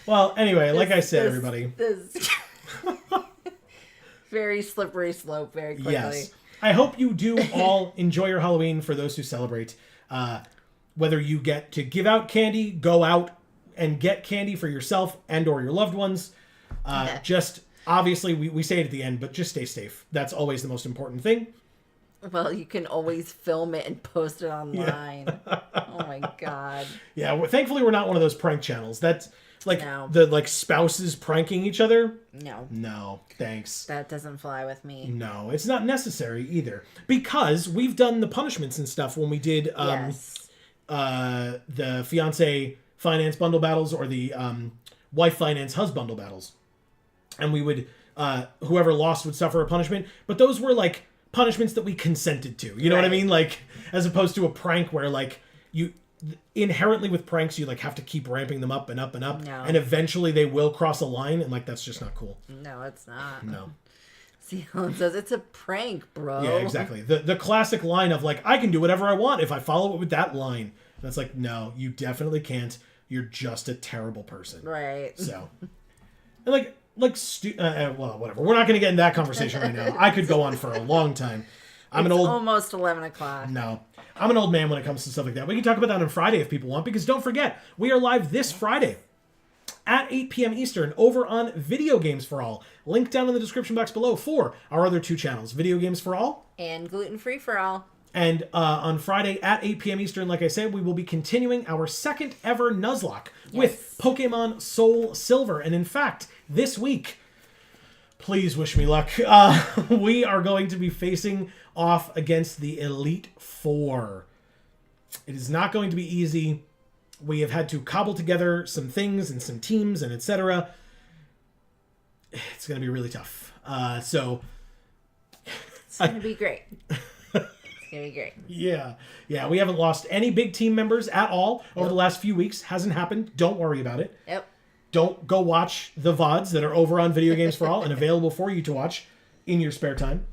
Well, anyway, like I said, everybody. This very slippery slope very quickly. Yes. I hope you do all enjoy your Halloween for those who celebrate. Whether you get to give out candy, go out and get candy for yourself and or your loved ones. Just, obviously, we say it at the end, but just stay safe. That's always the most important thing. Well, you can always film it and post it online. Oh my god. Yeah, thankfully we're not one of those prank channels. That's like No. the like spouses pranking each other. No. No, thanks. That doesn't fly with me. No, it's not necessary either. Because we've done the punishments and stuff when we did Yes. the fiance finance bundle battles or the wife finance husband bundle battles. And we would whoever lost would suffer a punishment, but those were like punishments that we consented to. You know what I Right. mean? Like as opposed to a prank where like you inherently with pranks you like have to keep ramping them up and up and up No. and eventually they will cross a line and like that's just not cool. No, it's not. No. See, Helen says it's a prank, bro. Yeah, exactly. The classic line of like I can do whatever I want if I follow it with that line. And it's like no, you definitely can't. You're just a terrible person. Right. So, and well, whatever. We're not going to get in that conversation right now. I could go on for a long time. It's almost 11 o'clock. No, I'm an old man when it comes to stuff like that. We can talk about that on Friday if people want, because don't forget, we are live this Friday at 8 p.m. Eastern over on Video Games for All. Link down in the description box below for our other two channels, Video Games for All. And gluten-free for all. And on Friday at 8 p.m. Eastern, like I said, we will be continuing our second ever Nuzlocke with Pokemon Soul Silver. And in fact, this week, please wish me luck, we are going to be facing off against the Elite Four. It is not going to be easy. We have had to cobble together some things and some teams and etc. It's going to be really tough. It's going to be great. It's going to be great. Yeah, we haven't lost any big team members at all over the last few weeks. Hasn't happened. Don't worry about it. Yep. Don't go watch the VODs that are over on Video Games for All and available for you to watch in your spare time.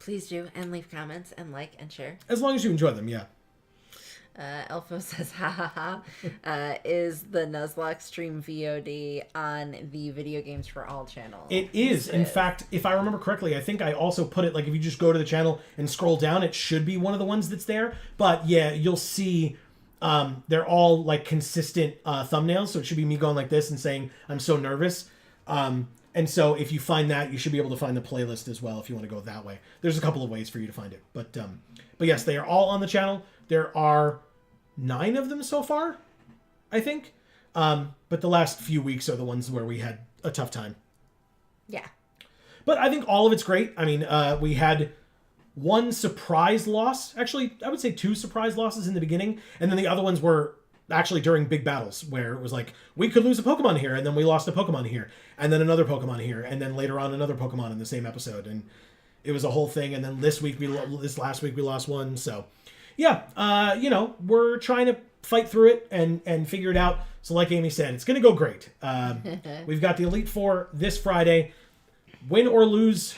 Please do, and leave comments, and like, and share. As long as you enjoy them, yeah. Elfo says, ha ha ha, is the Nuzlocke stream VOD on the Video Games for All channel? It is. In fact, if I remember correctly, I think I also put it, like, if you just go to the channel and scroll down, it should be one of the ones that's there. But, yeah, you'll see they're all, like, consistent thumbnails. So it should be me going like this and saying, I'm so nervous. And so if you find that, you should be able to find the playlist as well if you want to go that way. There's a couple of ways for you to find it. But yes, they are all on the channel. There are 9 of them so far, I think. But the last few weeks are the ones where we had a tough time. Yeah. But I think all of it's great. I mean, we had one surprise loss. Actually, I would say 2 surprise losses in the beginning. And then the other ones were actually during big battles where it was like, we could lose a Pokemon here, and then we lost a Pokemon here, and then another Pokemon here, and then later on another Pokemon in the same episode. And it was a whole thing. And then this last week we lost one. So yeah, we're trying to fight through it and figure it out. So like Amy said, it's going to go great. We've got the Elite Four this Friday. Win or lose,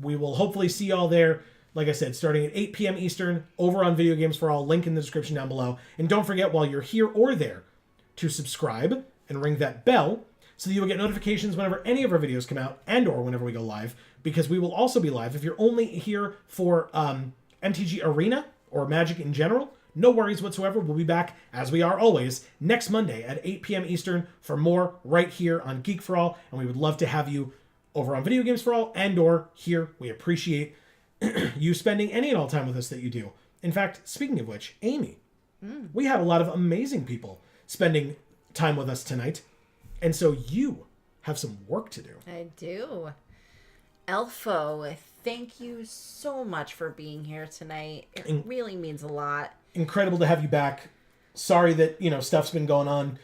we will hopefully see y'all there. like I said, starting at 8 p.m. Eastern over on Video Games for All. Link in the description down below. And don't forget, while you're here or there, to subscribe and ring that bell so that you will get notifications whenever any of our videos come out and or whenever we go live, because we will also be live. If you're only here for MTG Arena or Magic in general, no worries whatsoever. We'll be back, as we are always, next Monday at 8 p.m. Eastern for more right here on Geek for All, and we would love to have you over on Video Games for All and or here. We appreciate you spending any and all time with us that you do. In fact, speaking of which, Amy, we had a lot of amazing people spending time with us tonight, and so you have some work to do. I do. Elfo, thank you so much for being here tonight. It really means a lot. Incredible to have you back. Sorry that, stuff's been going on.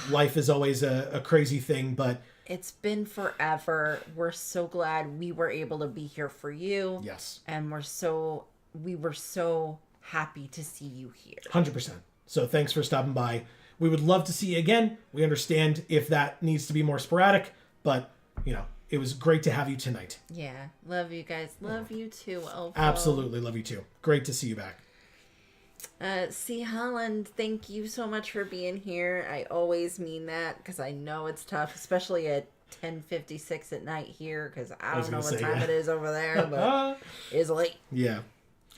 Life is always a crazy thing, but it's been forever. We're so glad we were able to be here for you. Yes. And we were so happy to see you here. 100%. So thanks for stopping by. We would love to see you again. We understand if that needs to be more sporadic, but, it was great to have you tonight. Yeah. Love you guys. Love you too, Elfo. Absolutely love you too. Great to see you back. C. Holland, thank you so much for being here. I always mean that because I know it's tough, especially at 10:56 at night here, because I don't know what time it is over there, but it's late. Yeah.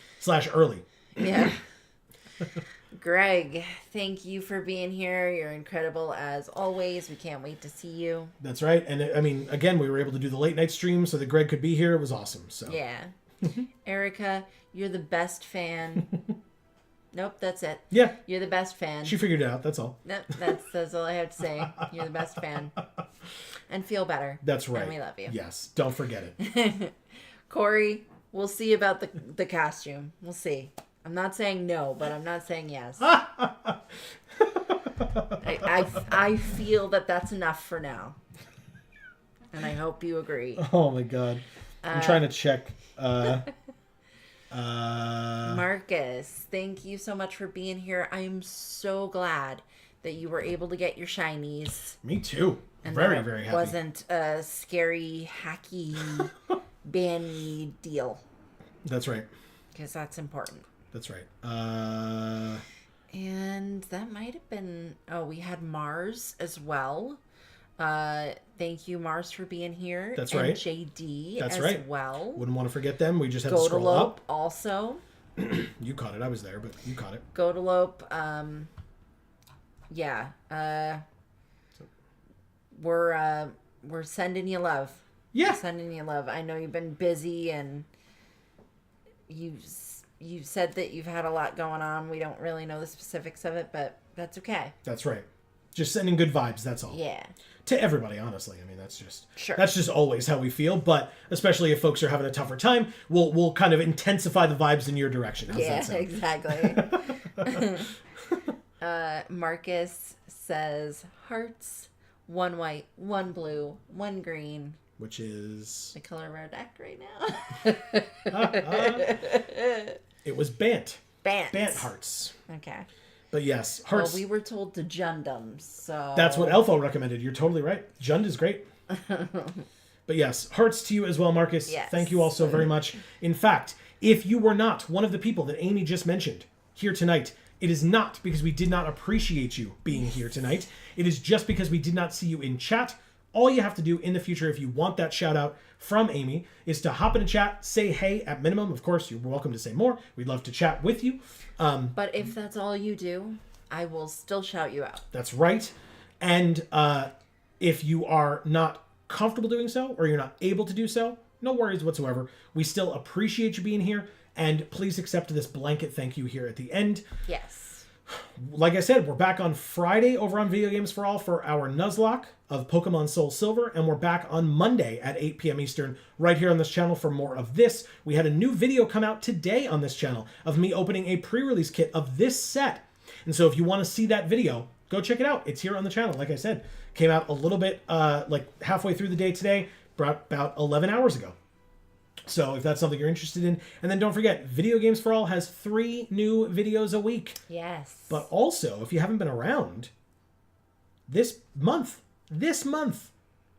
/ early. Yeah. Greg, thank you for being here. You're incredible as always. We can't wait to see you. That's right. And again, we were able to do the late night stream so that Greg could be here. It was awesome. So yeah. Erica, you're the best fan. Nope, that's it. Yeah. You're the best fan. She figured it out. That's all. Nope, that's all I have to say. You're the best fan. And feel better. That's right. And we love you. Yes. Don't forget it. Corey, we'll see about the costume. We'll see. I'm not saying no, but I'm not saying yes. I feel that that's enough for now. And I hope you agree. Oh my god. I'm trying to check. Marcus, thank you so much for being here. I am so glad that you were able to get your shinies. Me too. And very, that very happy. Wasn't a scary, hacky, banny deal. That's right. Because that's important. That's right. And that might have been... Oh, we had Mars as well. Thank you, Mars, for being here. That's right. And JD That's as right. well. Wouldn't want to forget them. We just had to scroll up. Also. You caught it. I was there, but you caught it. Godalope. Yeah. We're sending you love. Yeah. We're sending you love. I know you've been busy and you said that you've had a lot going on. We don't really know the specifics of it, but that's okay. That's right. Just sending good vibes, that's all. Yeah. To everybody, honestly. I mean, that's just always how we feel, but especially if folks are having a tougher time, we'll kind of intensify the vibes in your direction. How's that sound? Exactly. Marcus says hearts, 1 white, 1 blue, 1 green. Which is the color of our deck right now. It was Bant. Bant hearts. Okay. But yes, hearts. Well, we were told to Jund them, so... That's what Elfo recommended. You're totally right. Jund is great. But yes, hearts to you as well, Marcus. Yes. Thank you all so very much. In fact, if you were not one of the people that Amy just mentioned here tonight, it is not because we did not appreciate you being here tonight. It is just because we did not see you in chat. All you have to do in the future, if you want that shout out from Amy, is to hop in a chat, say hey at minimum. Of course, you're welcome to say more. We'd love to chat with you. But if that's all you do, I will still shout you out. That's right. And if you are not comfortable doing so, or you're not able to do so, no worries whatsoever. We still appreciate you being here. And please accept this blanket thank you here at the end. Yes. Like I said, we're back on Friday over on Video Games for All for our Nuzlocke of Pokemon Soul Silver, and we're back on Monday at 8 p.m. Eastern right here on this channel for more of this. We had a new video come out today on this channel of me opening a pre-release kit of this set. And so if you want to see that video, go check it out. It's here on the channel. Like I said, came out a little bit like halfway through the day today, about 11 hours ago. So if that's something you're interested in. And then don't forget, Video Games for All has 3 new videos a week. Yes. But also, if you haven't been around, this month,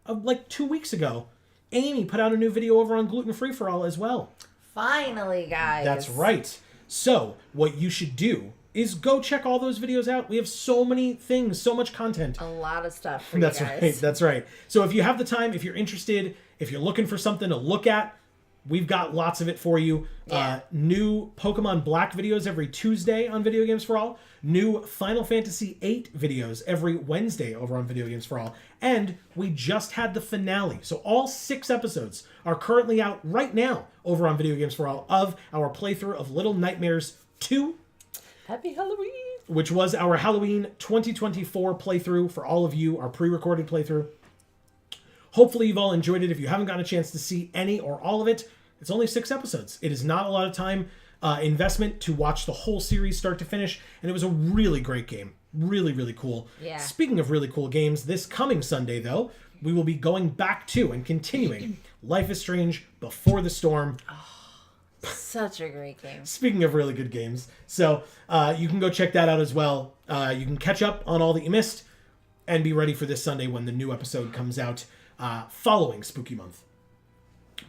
of like 2 weeks ago, Amy put out a new video over on Gluten Free for All as well. Finally, guys. That's right. So, what you should do is go check all those videos out. We have so many things, so much content. A lot of stuff for That's you guys. right. That's right. So, if you have the time, if you're interested, if you're looking for something to look at, we've got lots of it for you. Yeah. New Pokemon Black videos every Tuesday on Video Games for All. New Final Fantasy VIII videos every Wednesday over on Video Games for All. And we just had the finale. So all 6 episodes are currently out right now over on Video Games for All of our playthrough of Little Nightmares 2. Happy Halloween. Which was our Halloween 2024 playthrough for all of you, our pre-recorded playthrough. Hopefully you've all enjoyed it. If you haven't gotten a chance to see any or all of it, it's only 6 episodes. It is not a lot of time investment to watch the whole series start to finish, and it was a really great game. Really, really cool. Yeah. Speaking of really cool games, this coming Sunday, though, we will be going back to and continuing Life is Strange Before the Storm. Such a great game. Speaking of really good games. So you can go check that out as well. You can catch up on all that you missed and be ready for this Sunday when the new episode comes out following Spooky Month.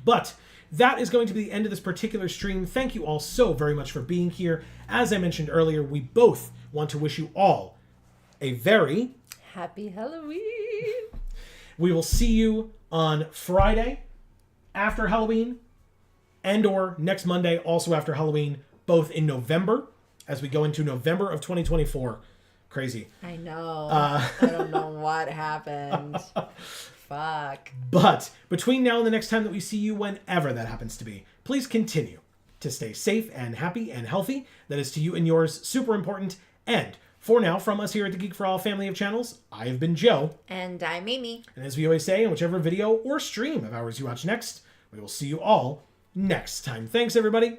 But that is going to be the end of this particular stream. Thank you all so very much for being here. As I mentioned earlier, we both want to wish you all a very Happy Halloween. We will see you on Friday after Halloween and or next Monday also after Halloween, both in November as we go into November of 2024. Crazy. I know. I don't know what happened. Fuck. But between now and the next time that we see you, whenever that happens to be, please continue to stay safe and happy and healthy. That is to you and yours super important. And for now, from us here at the Geek for All family of channels, I have been Joe. And I'm Amy. And as we always say, in whichever video or stream of ours you watch next, we will see you all next time. Thanks, everybody.